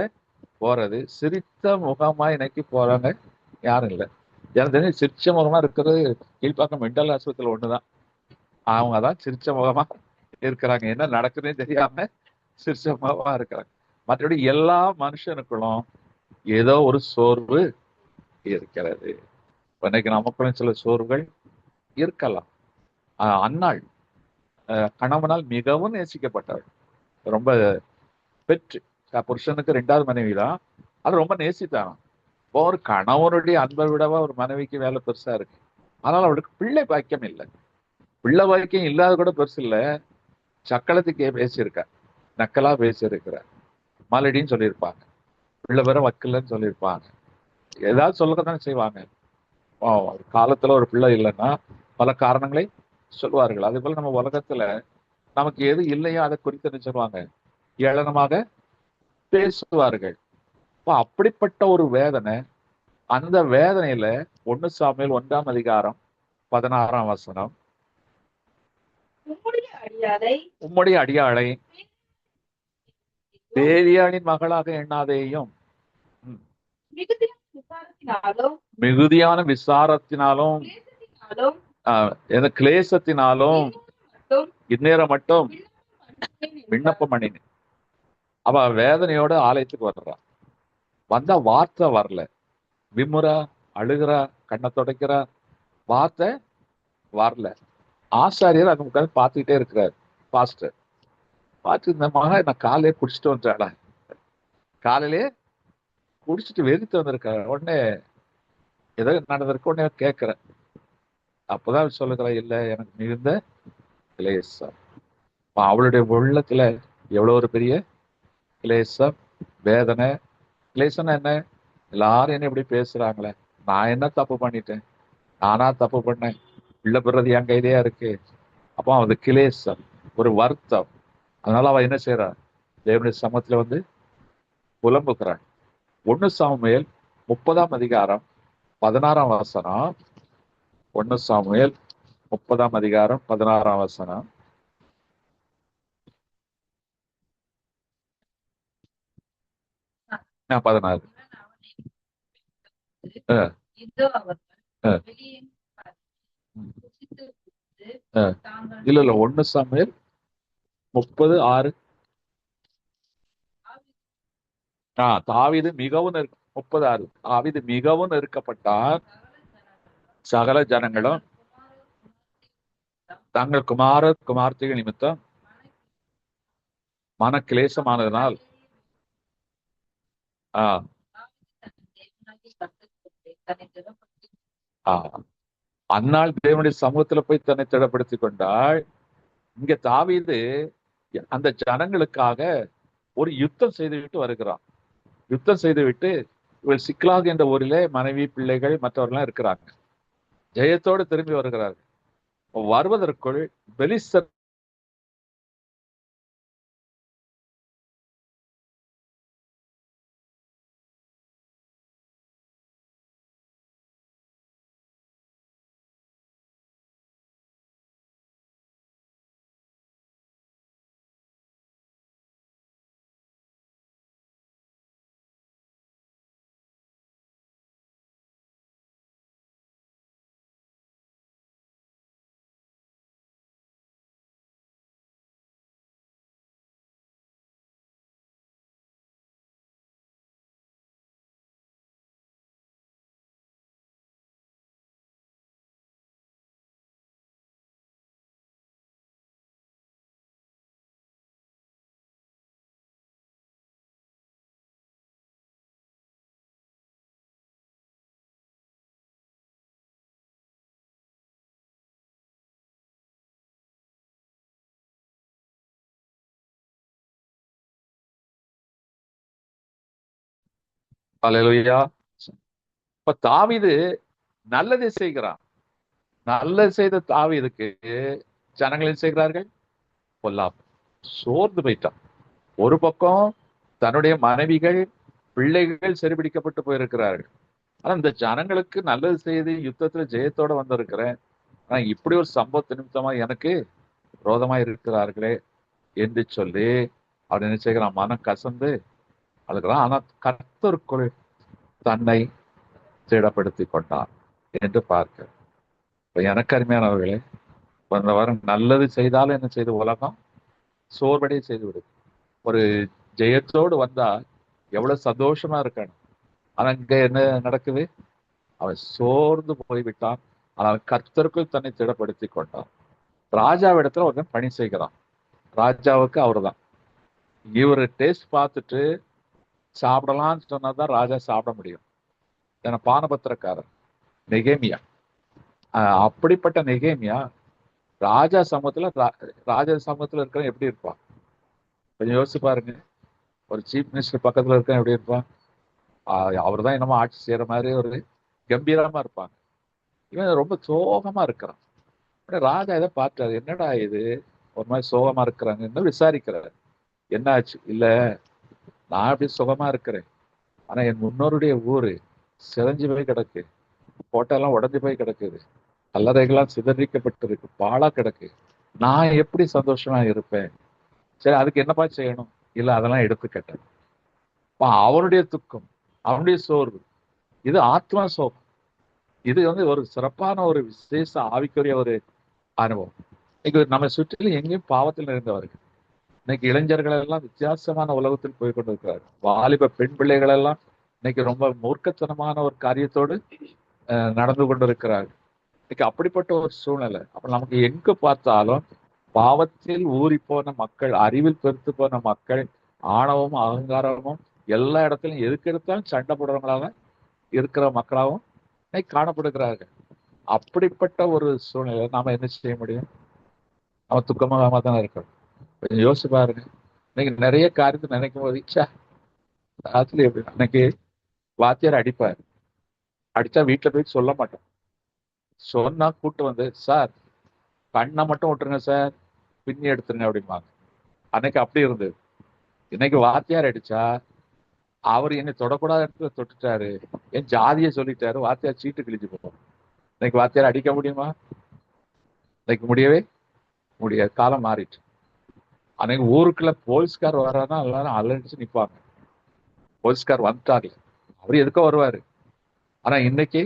போறது. சிரித்த முகமா இன்னைக்கு போறாங்க யாரும் இல்லை. எனக்கு தெரிஞ்சு சிரிச்ச முகமா இருக்கிறது கீழ்ப்பாக்கம் மெண்டல் ஆஸ்பத்திரியில் ஒண்ணுதான். அவங்க தான் சிரிச்ச முகமா இருக்கிறாங்க. என்ன நடக்குதுன்னு தெரியாம சிரிச்ச முகமா இருக்கிறாங்க. மற்றபடி எல்லா மனுஷனுக்களும் ஏதோ ஒரு சோர்வு இருக்கிறது. இன்னைக்கு நமக்குள்ள சில சோர்வுகள் இருக்கலாம். அன்னாள் கணவனால் மிகவும் நேசிக்கப்பட்டாள். ரொம்ப பெற்று, புருஷனுக்கு 2வது மனைவி தான், அது ரொம்ப நேசித்தாங்க. இப்போ ஒரு கணவனுடைய அன்பை விடவா ஒரு மனைவிக்கு வேலை பெருசா இருக்கு. ஆனால் அவளுக்கு பிள்ளை பாக்கியம் இல்லை. பிள்ளை பாக்கியம் இல்லாத கூட பெருசு இல்லை, சக்களத்துக்கே பேசியிருக்க, நக்கலா பேசியிருக்கிற, மாலடின்னு சொல்லியிருப்பாங்க, பிள்ளை பேர வக்கலன்னு சொல்லியிருப்பாங்க, ஏதாவது சொல்லத்தானே செய்வாங்க. ஒரு காலத்துல ஒரு பிள்ளை இல்லைன்னா பல காரணங்களை சொல்வார்கள். அதே போல நம்ம உலகத்துல நமக்கு எது இல்லையோ அதை குறித்து என்ன சொல்லுவாங்க, ஏளனமாக பேசுவார்கள். இப்போ அப்படிப்பட்ட ஒரு வேதனை, அந்த வேதனையில 1 சாமுவேல் 1ஆம் அதிகாரம் 16ஆம் வசனம், உம்முடைய அடியாரை உம்முடைய அடியாளை பேரியாளின் மகளாக எண்ணாதேயும், மிகுதியான விசாரத்தினாலும் மிகுதியான விசாரத்தினாலும் கிளேசத்தினாலும் எந்த கிளேசத்தினாலும் மட்டும் இந்நேரம் மட்டும் விண்ணப்பம் விண்ணப்பம் பண்ணினேன். அவ வேதனையோட ஆலயத்துக்கு வர்றான். வந்தா வார்த்தை வரல, விம்முறா, அழுகிறா, கண்ணை துடைக்கிறா, வார்த்தை வரல. ஆசாரியர் அங்க உட்காந்து பார்த்துக்கிட்டே இருக்கிறார். பாஸ்டர் பார்த்து, இந்த மகா நான் காலையிலே குடிச்சிட்டு வந்துட்டாளா, காலையிலே குடிச்சிட்டு வெறித்து வந்திருக்காரு. உடனே ஏதோ நடந்திருக்கு. உடனே கேட்கிறேன். அப்பதான் சொல்லுகிறேன், இல்லை எனக்கு மிகுந்த கிளேசம். அவளுடைய உள்ளத்துல எவ்வளவு ஒரு பெரிய கிளேசம், வேதனை. கிளேசம்னா என்ன? எல்லாரும் என்ன இப்படி பேசுறாங்களே, நான் என்ன தப்பு பண்ணிட்டேன், நானா தப்பு பண்ணேன், பிள்ளை பெறது என் கையிலேயா இருக்கு. அப்போ அது கிளேசம், ஒரு வருத்தம். அதனால அவ என்ன செய்யறா, தேவனுடைய சமூகத்துல வந்து புலம்புகிறாள். 1 சாமுவேல் 30ஆம் அதிகாரம் 16ஆம் வசனம். 1 சாமுவேல் 30ஆம் அதிகாரம் 16ஆம் வசனம். 16. இதோ அவர்கள் வெளியே புசித்து தாங்கள் இல்ல 1 சாமுவேல் 30:6. தாவீது மிகவும் 30:6. தாவீது மிகவும் நெருக்கப்பட்டார். சகல ஜனங்களும் தங்கள் குமார்த்திகள் நிமித்தம் மன கிளேசமானதனால் அந்நாள் தேவனுடைய சமூகத்துல போய் தன்னை திடப்படுத்திக் கொண்டாள். இங்க தாவீது அந்த ஜனங்களுக்காக ஒரு யுத்தம் செய்துவிட்டு வருகிறான். யுத்தம் செய்துவிட்டு இவள் சிக்லாக் என்ற ஊரிலே மனைவி, பிள்ளைகள், மற்றவர்கள்லாம் இருக்கிறாங்க. ஜெயத்தோடு திரும்பி வருகிறார்கள். வருவதற்குள் பெலிஸ்தர் அல்லேலூயா. இப்ப தாவீது நல்லதை செய்கிறான். நல்லது செய்த தாவீதுக்கு ஜனங்கள் என்ன செய்கிறார்கள்? பொல்லாப்பு. சோர்ந்து போயிட்டான். ஒரு பக்கம் தன்னுடைய மனைவிகள் பிள்ளைகள் சிறைபிடிக்கப்பட்டு போயிருக்கிறார்கள். ஆனா இந்த ஜனங்களுக்கு நல்லது செய்து யுத்தத்துல ஜெயத்தோட வந்திருக்கிறேன், ஆனா இப்படி ஒரு சம்பவத்து நிமித்தமா எனக்கு விரோதமா இருக்கிறார்களே என்று சொல்லி அவன் என்ன செய்கிறான்? மனம் கசந்து அழுகிறான். ஆனா கர்த்தருக்குள் தன்னை திடப்படுத்தி கொண்டான் என்று பார்க்க. இப்ப எனக்கு அருமையானவர்களே, இந்த வாரம் நல்லது செய்தாலும் என்ன செய்து உலகம் சோர்வடைய செய்து விடுது. ஒரு ஜெயத்தோடு வந்தா எவ்வளவு சந்தோஷமா இருக்கணும். ஆனா இங்க என்ன நடக்குது? அவன் சோர்ந்து போய்விட்டான். ஆனால் கர்த்தருக்குள் தன்னை திடப்படுத்தி கொண்டான். ராஜாவிடத்துல ஒருத்தன் பணி செய்கிறான். ராஜாவுக்கு அவர் தான். இவர் டேஸ்ட் பார்த்துட்டு சாப்பிடலாம்னு சொன்னாதான் ராஜா சாப்பிட முடியும். ஏன்னா பானபத்திரக்காரர் நெகேமியா. அப்படிப்பட்ட நெகேமியா ராஜா சமூகத்துல ராஜா சமூகத்துல இருக்கிற எப்படி இருப்பான்? கொஞ்சம் யோசிச்சு பாருங்க. ஒரு சீஃப் மினிஸ்டர் பக்கத்துல இருக்க எப்படி இருப்பான்? அவர் தான் என்னமோ ஆட்சி செய்யற மாதிரி ஒரு கம்பீரமா இருப்பாங்க. இவன் ரொம்ப சோகமா இருக்கிறான். ராஜா இதை பார்த்தாரு, என்னடா இது ஒரு மாதிரி சோகமா இருக்கிறாங்கன்னு விசாரிக்கிறாரு. என்ன ஆச்சு? இல்ல, நான் அப்படி சுகமா இருக்கிறேன், ஆனா என் முன்னோருடைய ஊரு சிதைஞ்சு போய் கிடக்கு, கோட்டையெல்லாம் உடஞ்சு போய் கிடக்குது, கல்லறைகள்லாம் சிதறிக்கப்பட்டிருக்கு, பாழா கிடக்கு, நான் எப்படி சந்தோஷமா இருப்பேன்? சரி, அதுக்கு என்னப்பா செய்யணும்? இல்ல, அதெல்லாம் எடுத்து கேட்டேன். அவனுடைய துக்கம், அவனுடைய சோர்வு, இது ஆத்மா சோகம். இது ஒரு சிறப்பான ஒரு விசேஷ ஆவிக்குரிய ஒரு அனுபவம். இன்னைக்கு நம்ம சுற்றிலும் எங்கேயும் பாவத்தில் நிறைந்தவர்கள். இன்னைக்கு இளைஞர்கள் எல்லாம் வித்தியாசமான உலகத்தில் போய் கொண்டிருக்கிறார்கள். வாலிப பெண் பிள்ளைகள் எல்லாம் இன்னைக்கு ரொம்ப மூர்க்கத்தனமான ஒரு காரியத்தோடு நடந்து கொண்டிருக்கிறார்கள். இன்னைக்கு அப்படிப்பட்ட ஒரு சூழ்நிலை. அப்ப நமக்கு எங்க பார்த்தாலும் பாவத்தில் ஊறி போன மக்கள், அறிவில் பெருத்து போன மக்கள், ஆணவமும் அகங்காரமும் எல்லா இடத்துலையும் எதுக்கு எடுத்தாலும் சண்டை போடுறவங்களாக இருக்கிற மக்களாகவும் இன்னைக்கு காணப்படுகிறார்கள். அப்படிப்பட்ட ஒரு சூழ்நிலை நாம என்ன செய்ய முடியும்? நம்ம துக்கமாக தானே இருக்கிறோம். கொஞ்சம் யோசிச்சு பாருங்க. இன்னைக்கு நிறைய காரியத்தை நினைக்கும் போது அதுல எப்படி அன்னைக்கு வாத்தியார் அடிப்பார், அடிச்சா வீட்டுல போய் சொல்ல மாட்டோம். சொன்னா கூட்டு வந்து, சார் கண்ணை மட்டும் விட்டுருங்க சார், பின்னி எடுத்துருங்க அப்படிம்பாங்க. அன்னைக்கு அப்படி இருந்தது. இன்னைக்கு வாத்தியார் அடிச்சா அவர் என்னை தொடக்கூடாத இடத்துல தொட்டுட்டாரு, என் ஜாதியை சொல்லிட்டாரு, வாத்தியார் சீட்டு கிழிச்சு போகும். இன்னைக்கு வாத்தியார் அடிக்க முடியுமா? இன்னைக்கு முடியவே முடியாது. காலம் மாறிட்டு. அன்னைக்கு ஊருக்குள்ள போலீஸ்கார் வர்றாருன்னா எல்லாரும் அலடிச்சு நிற்பாங்க. போலீஸ்கார் வந்துட்டாரு, அவர் எதுக்கோ வருவாரு. ஆனா இன்னைக்கு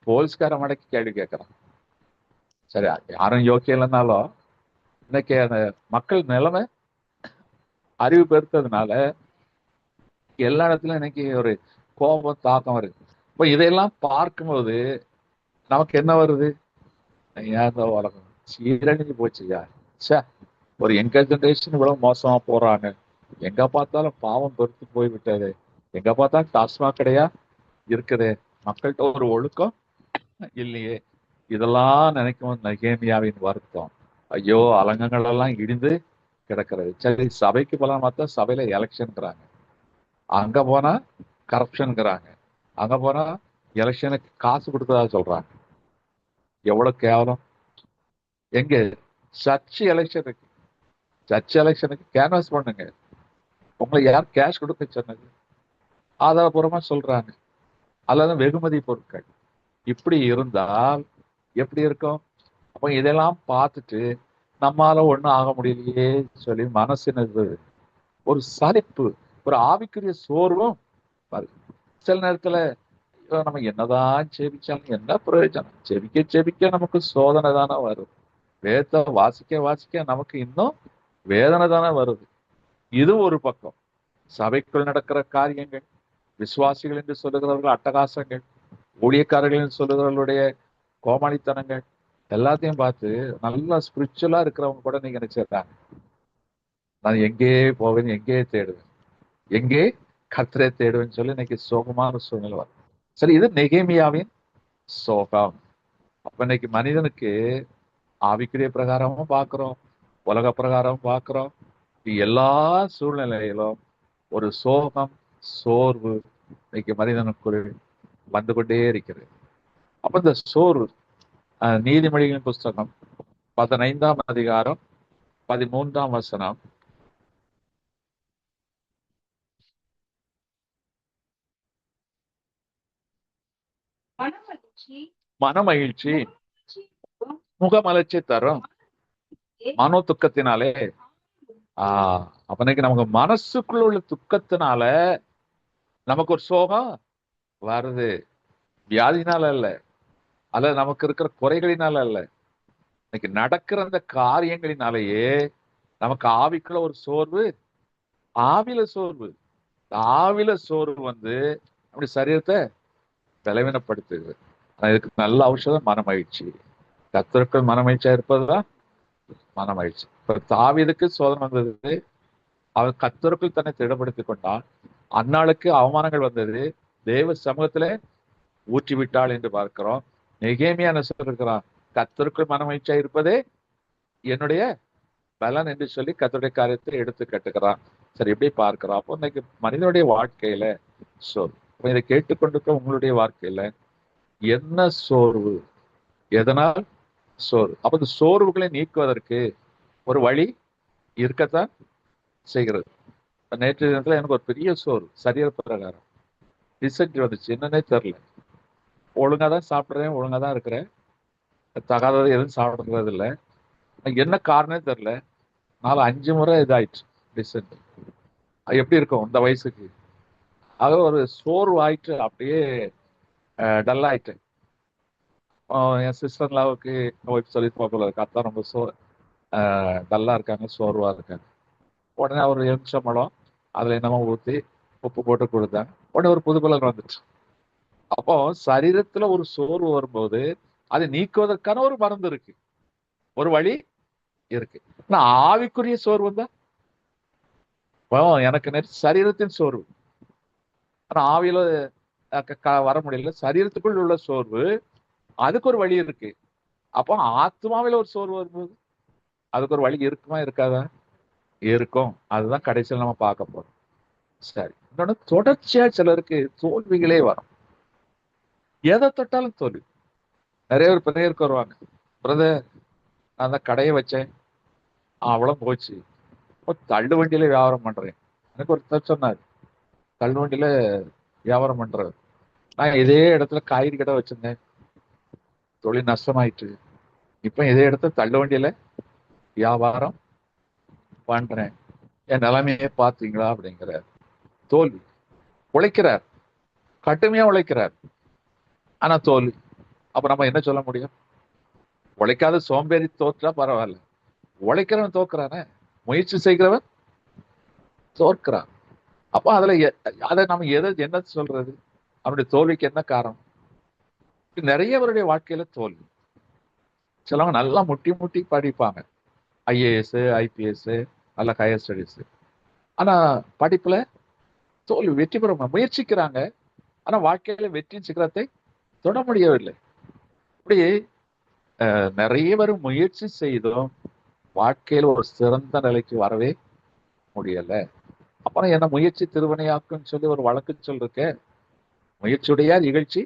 போலீஸ்கார மடக்கி கேள்வி கேட்கறான். சரி, யாரும் யோக்கியம் இல்லைன்னாலும் இன்னைக்கு அந்த மக்கள் நிலைமை அறிவு பெருத்ததுனால எல்லா இடத்துலயும் இன்னைக்கு ஒரு கோபம் தாக்கம் வருது. இப்போ இதையெல்லாம் பார்க்கும்போது நமக்கு என்ன வருது? ஏன் உலகம் சீரழிஞ்சு போச்சுயா, சே, ஒரு எங்க ஜென்ரேஷன் இவ்வளவு மோசமா போறாங்க, எங்க பார்த்தாலும் பாவம் பெருத்து போய்விட்டது, எங்க பார்த்தாலும் டாஸ்மாக் கடையா இருக்குது, மக்கள்கிட்ட ஒரு ஒழுக்கம் இல்லையே. இதெல்லாம் நினைக்கும் நெகேமியாவின் வருத்தம். ஐயோ, அலங்கங்கள் எல்லாம் இடிந்து கிடக்கிறது. சரி, சபைக்கு போலாம் பார்த்தா சபையில எலெக்ஷன்ங்கிறாங்க, அங்க போனா கரப்ஷன்ங்கிறாங்க, அங்க போனா எலெக்ஷனுக்கு காசு கொடுத்ததா சொல்றாங்க. எவ்வளவு கேவலம்! எங்க சர்ச் எலெக்ஷனுக்கு கேன்வாஸ் பண்ணுங்க, உங்களை யார் கேஷ் கொடுக்க சொன்னது? ஆதாரபூர்வமா சொல்றாங்க. அல்லது வெகுமதி பொருட்கள். இப்படி இருந்தால் எப்படி இருக்கும்? அப்ப இதெல்லாம் பார்த்துட்டு நம்மால ஒண்ணும் ஆக முடியலையே சொல்லி மனசினது ஒரு சலிப்பு, ஒரு ஆவிக்குரிய சோர்வும் வருது. சில நேரத்துல நம்ம என்னதான் ஜெபிச்சாலும் என்ன பிரயோஜனம்? ஜெபிக்க நமக்கு சோதனை தானே வரும். வேதத்தை வாசிக்க நமக்கு இன்னும் வேதனை தானே வருது. இது ஒரு பக்கம். சபைக்குள் நடக்கிற காரியங்கள், விசுவாசிகள் என்று சொல்லுகிறவர்கள் அட்டகாசங்கள், ஊழியக்காரர்கள் என்று சொல்லுகிறவர்களுடைய கோமாளித்தனங்கள் எல்லாத்தையும் பார்த்து நல்லா ஸ்பிரிச்சுவலா இருக்கிறவங்க கூட நீங்க நினைச்சிருக்காங்க, நான் எங்கே போவேன், எங்கே தேடுவேன், எங்கே கர்த்தரை தேடுவேன்னு சொல்லி இன்னைக்கு சோகமான சூழ்நிலை வரும். சரி, இது நெகேமியாவின் சோகம். அப்ப இன்னைக்கு மனிதனுக்கு ஆவிக்குரிய பிரகாரமும் பார்க்கிறோம், உலக பிரகாரமும் பார்க்கிறோம். எல்லா சூழ்நிலையிலும் ஒரு சோகம், சோர்வு இன்னைக்கு மனிதனுக்குள் வந்து கொண்டே இருக்கிறது. அப்ப இந்த சோர்வு நீதிமொழிகளின் புஸ்தகம் 15ஆம் அதிகாரம் 13ஆம் வசனம். மனமகிழ்ச்சி முகமலர்ச்சி தரும், மனோ துக்கத்தினாலே அப்ப நமக்கு மனசுக்குள்ள உள்ள துக்கத்தினால நமக்கு ஒரு சோகம் வருது. வியாதினால அல்ல, அல்ல நமக்கு இருக்கிற குறைகளினால அல்ல, இன்னைக்கு நடக்கிற அந்த காரியங்களினாலேயே நமக்கு ஆவிக்குள்ள ஒரு சோர்வு, ஆவில சோர்வு. ஆவில சோர்வு வந்து அப்படி சரீரத்தை பலவீனப்படுத்துது. இதுக்கு நல்ல ஔஷதம் மனமகிழ்ச்சி. கர்த்தருக்குள் மனமகிழ்ச்சியா இருப்பதுதான் மனமகிழ்ச்சி. இப்ப தாவீதுக்கு சோதனை வந்தது, அவன் கர்த்தருக்குள் தன்னை திடப்படுத்திக் கொண்டான். அந்நாளுக்கு அவமானங்கள் வந்தது, தேவ சமூகத்துல ஊற்றி விட்டாள் என்று பார்க்கிறோம். நெகேமியா என்ன சொல்லிருக்கிறான்? கர்த்தருக்குள் மனமகிழ்ச்சியா இருப்பதே என்னுடைய பலன் என்று சொல்லி கர்த்தருடைய காரியத்தை எடுத்து கட்டுக்கிறான். சரி, எப்படி பார்க்கிறோம்? அப்போ இன்னைக்கு மனிதனுடைய வாழ்க்கையில சோர்வு, இதை கேட்டுக்கொண்டிருக்க உங்களுடைய வாழ்க்கையில என்ன சோர்வு, எதனால் சோர்வு? அப்ப இந்த சோர்வுகளை நீக்குவதற்கு ஒரு வழி இருக்கத்தான் செய்கிறது. நேற்று தினத்துல எனக்கு ஒரு பெரிய சோர்வு, சரீர பிரகாரம் டிசென்ட்ரி வந்துச்சு. என்னன்னே தெரியல. ஒழுங்கா தான் சாப்பிட்றேன், ஒழுங்கா தான் இருக்கிறேன், தகாதது எதுவும் சாப்பிடுறது இல்லை. என்ன காரணமே தெரியல. 4-5 முறை இதாயிடுச்சு டிசென்ட்ரி. எப்படி இருக்கும் இந்த வயசுக்கு? ஆக ஒரு சோர்வு ஆயிட்டு அப்படியே டல் ஆயிட்டேன். என் சிஸ்டர்லாவுக்கு ஒய்ஃப் சொல்லி போகல, அத்தான் ரொம்ப டல்லா இருக்காங்க, சோர்வா இருக்காங்க. உடனே ஒரு எலுமிச்சம்பழம் அதுல என்னமோ ஊற்றி உப்பு போட்டு கொடுத்தாங்க. உடனே ஒரு புது பலன் வந்துச்சு. அப்போ சரீரத்துல ஒரு சோர்வு வரும்போது அதை நீக்குவதற்கான ஒரு மருந்து இருக்கு, ஒரு வழி இருக்கு. ஆனா ஆவிக்குரிய சோர்வு தான் எனக்கு நேற்று சரீரத்தின் சோர்வு, ஆனா ஆவியில வர முடியல. சரீரத்துக்குள் உள்ள சோர்வு, அதுக்கு ஒரு வழி இருக்கு. அப்போ ஆத்மாவில ஒரு சோர்வு வரும்போது அதுக்கு ஒரு வழி இருக்குமா இருக்காதா? இருக்கும். அதுதான் கடைசியில் நம்ம பார்க்க போறோம். சரி, இன்னொன்னு, தொடர்ச்சியா சிலருக்கு தோல்விகளே வரும். எதை தொட்டாலும் தோல்வி. நிறைய பேர் பிரதேருக்கு வருவாங்க, பிரதர் நான் அந்த கடையை வச்சேன், அவ்வளவு போச்சு, தள்ளு வண்டியில வியாபாரம் பண்றேன். எனக்கு ஒருத்தர் சொன்னார், தள்ளு வண்டியில வியாபாரம் பண்றது. நான் இதே இடத்துல காய்கறி கடை வச்சிருந்தேன், தொழில் நஷ்டமாயிட்டு, இப்ப இதே இடத்துல தள்ளு வண்டியில வியாபாரம் பண்றேன், என் நிலைமையே பார்த்தீங்களா அப்படிங்கிற தோல்வி. உழைக்கிறார், கடுமையா உழைக்கிறார், ஆனா தோல்வி. அப்ப நம்ம என்ன சொல்ல முடியும்? உழைக்காத சோம்பேறி தோற்றா பரவாயில்ல, உழைக்கிறவன் தோக்குறானே, முயற்சி செய்கிறவன் தோற்கிறான். அப்ப அதுல அதை நம்ம என்ன சொல்றது? அவனுடைய தோல்விக்கு என்ன காரணம்? நிறைய பேருடைய வாழ்க்கையில தோல்வி. சிலவங்க நல்லா முட்டி முட்டி படிப்பாங்க, IAS IPS நல்ல ஹையர் ஸ்டடிஸ், ஆனா படிப்புல தோல்வி. வெற்றி பெற முயற்சிக்கிறாங்க, ஆனா வாழ்க்கையில வெற்றியின் சிகரத்தை தொட முடியவில்லை. இப்படி நிறைய பேர் முயற்சி செய்தும் வாழ்க்கையில ஒரு சிறந்த நிலைக்கு வரவே முடியல. அப்புறம் என்ன, முயற்சி திருவினையாக்குன்னு சொல்லி ஒரு வழக்கு சொல்லிருக்க. முயற்சியுடையார் இகழ்ச்சி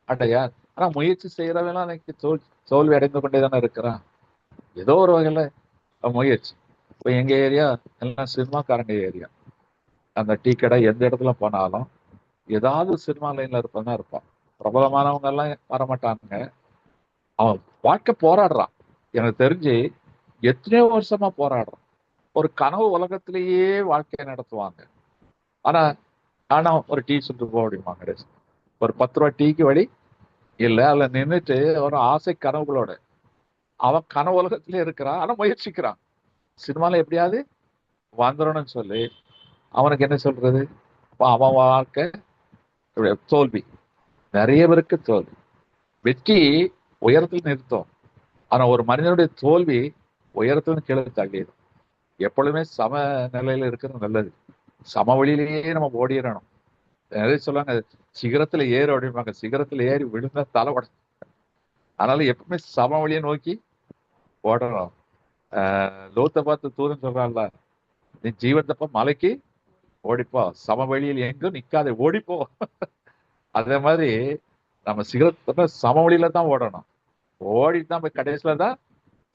அடையார். ஆனா முயற்சி செய்யறவெல்லாம் எனக்கு தோல்வி அடைந்து கொண்டே தானே இருக்கிறான். ஏதோ ஒரு வகையில முயற்சி. இப்போ எங்க ஏரியா எல்லாம் சினிமாக்காரங்க ஏரியா. அந்த டீ கடை எந்த இடத்துல போனாலும் ஏதாவது சினிமா லைன்ல இருப்பதான் இருப்பான். பிரபலமானவங்க எல்லாம் வரமாட்டாங்க. அவன் வாழ்க்கை போராடுறான். எனக்கு தெரிஞ்சு எத்தனையோ வருஷமா போராடுறான். ஒரு கனவு உலகத்திலேயே வாழ்க்கையை நடத்துவாங்க. ஆனா ஒரு டீ சுட்டு போக முடியுமாங்க? ஒரு 10 ரூபா டீக்கு வழி இல்லை. அதுல நின்றுட்டு ஒரு ஆசை கனவுகளோட அவன் கனவு உலகத்திலே இருக்கிறான், ஆனா முயற்சிக்கிறான். சினிமால எப்படியாவது வந்துடணும்னு சொல்லி அவனுக்கு என்ன சொல்றது? அவன் வாழ்க்கை தோல்வி. நிறைய பேருக்கு தோல்வி. வெற்றி உயரத்தில் நிறுத்தும், ஆனா ஒரு மனிதனுடைய தோல்வி உயரத்துல கீழே தள்ளிடும். எப்பொழுதுமே சம நிலையில இருக்கிறது நல்லது. சமவெளியிலேயே நம்ம ஓடிடணும். நிறைய சொல்லுவாங்க, சிகரத்துல ஏறு அப்படிம்பாங்க. சிகரத்துல ஏறி விழுந்தா தலை உட. அதனால எப்பவுமே சமவெளியை நோக்கி ஓடணும். லோத்தை பார்த்து தூரம் சொல்றான்ல, நீ ஜீவன் தப்ப மலைக்கு ஓடிப்போ, சமவெளியில் எங்கும் நிக்காதே, ஓடிப்போ. அதே மாதிரி நம்ம சிகரத்தை சமவெளியில தான் ஓடணும். ஓடிட்டு தான் போய் கடைசியில தான்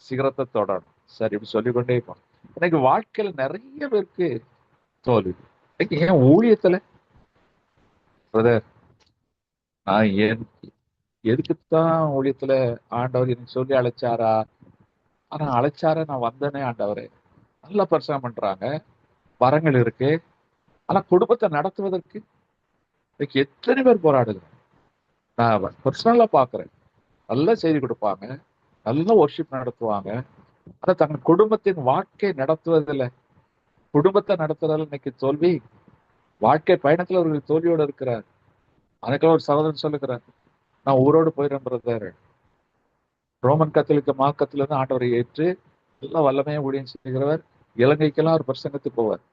சிகரத்தை தொடரும். சரி, இப்படி சொல்லிக்கொண்டே இருப்போம். எனக்கு வாழ்க்கையில நிறைய பேருக்கு தோல்வி. இன்னைக்கு ஏன் ஊழியத்துல பிரதர், நான் எதுக்குத்தான் ஊழியத்துல ஆண்டவர் எனக்கு சொல்லி அழைச்சாரா? ஆனா அழைச்சார நான் வந்தேனே ஆண்டவரே. நல்லா பரிசனம் பண்றாங்க, வரங்கள் இருக்கு. ஆனா குடும்பத்தை நடத்துவதற்கு இன்னைக்கு எத்தனை பேர் போராடுங்க. நான் பர்சனலா பாக்குறேன். நல்லா செய்தி கொடுப்பாங்க, நல்ல ஒர்ஷிப் நடத்துவாங்க. ஆனா தங்கள் குடும்பத்தின் வாழ்க்கை நடத்துவதில்லை. குடும்பத்தை நடத்துறதுல இன்னைக்கு தோல்வி. வாழ்க்கை பயணத்துல ஒரு தோல்வியோட இருக்கிறார். அதுக்கெல்லாம் ஒரு சகோதரன் சொல்லுகிறார், நான் ஊரோடு போயிடுறேன் பிரதர். ரோமன் கத்தோலிக்க மார்க்கத்துல இருந்து ஆண்டவரை ஏற்று எல்லாம் வல்லமையா ஊழியம் செய்கிறவர். இலங்கைக்கெல்லாம் ஒரு பிரசங்கத்துக்கு போவார்.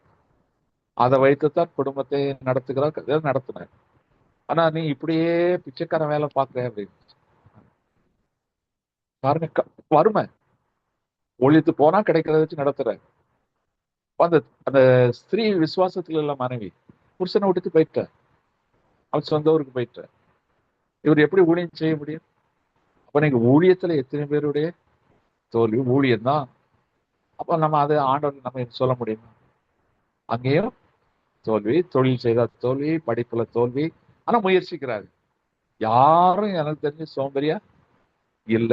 அதை வைத்துத்தான் குடும்பத்தை நடத்துகிறார், நடத்தினார். ஆனா நீ இப்படியே பிச்சைக்கார வேலை பார்க்கற அப்படின்னு பாருங்க. வறுமை ஒழித்து போனா கிடைக்கிறத வச்சு நடத்துற அந்த அந்த ஸ்திரீ விசுவாசத்துல உள்ள மனைவி புருஷனை விட்டுட்டு போயிட்ட, அவன் சொந்த ஊருக்கு போயிட்ட. இவர் எப்படி ஊழியம் செய்ய முடியும்? அப்ப நீங்க ஊழியத்துல எத்தனை பேருடைய தோல்வி ஊழியம் தான். அப்ப நம்ம அதை ஆண்டவர் நம்ம சொல்ல முடியுமா? அங்கேயும் தோல்வி, தொழில் செய்த தோல்வி, படிப்புல தோல்வி. ஆனா முயற்சிக்கிறாரு. யாரும் எனக்கு தெரிஞ்சு சோம்பேறியா இல்ல,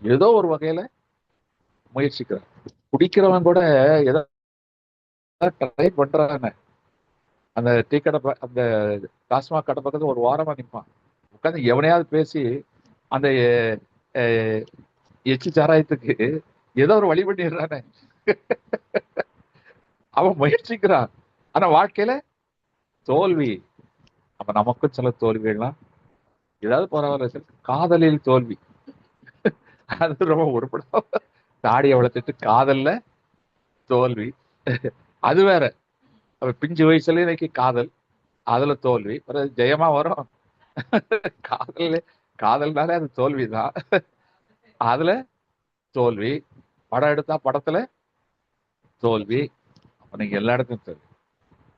ஏதோ ஒரு வகையில முயற்சிக்கிறார். குடிக்கிறவன் கூட ஏதோ ட்ரை பண்றாங்க. அந்த டீ கடை அந்த டாஸ்மாக் கடை பக்கத்துல ஒரு வாரமா நிற்பான், உட்காந்து எவனையாவது பேசி அந்த எச்சு சாராயத்துக்கு ஏதோ ஒரு வழி பண்ணிடுறானே. அவன் முயற்சிக்கிறான், ஆனா வாழ்க்கையில தோல்வி. அப்ப நமக்கும் சில தோல்விகள்லாம் ஏதாவது பரவாயில்ல. காதலில் தோல்வி, அது ரொம்ப உருப்படும். தாடியை வளர்த்துட்டு காதல்ல தோல்வி, அது வேற. அப்ப பிஞ்சு வயசுல இன்னைக்கு காதல், அதுல தோல்வி, ஜெயமா வரும். காதல்னாலே அது தோல்விதான். அதுல தோல்வி, படம் எடுத்தா படத்துல தோல்வி. அப்ப நீங்க எல்லா இடத்துக்கும் தோல்வி.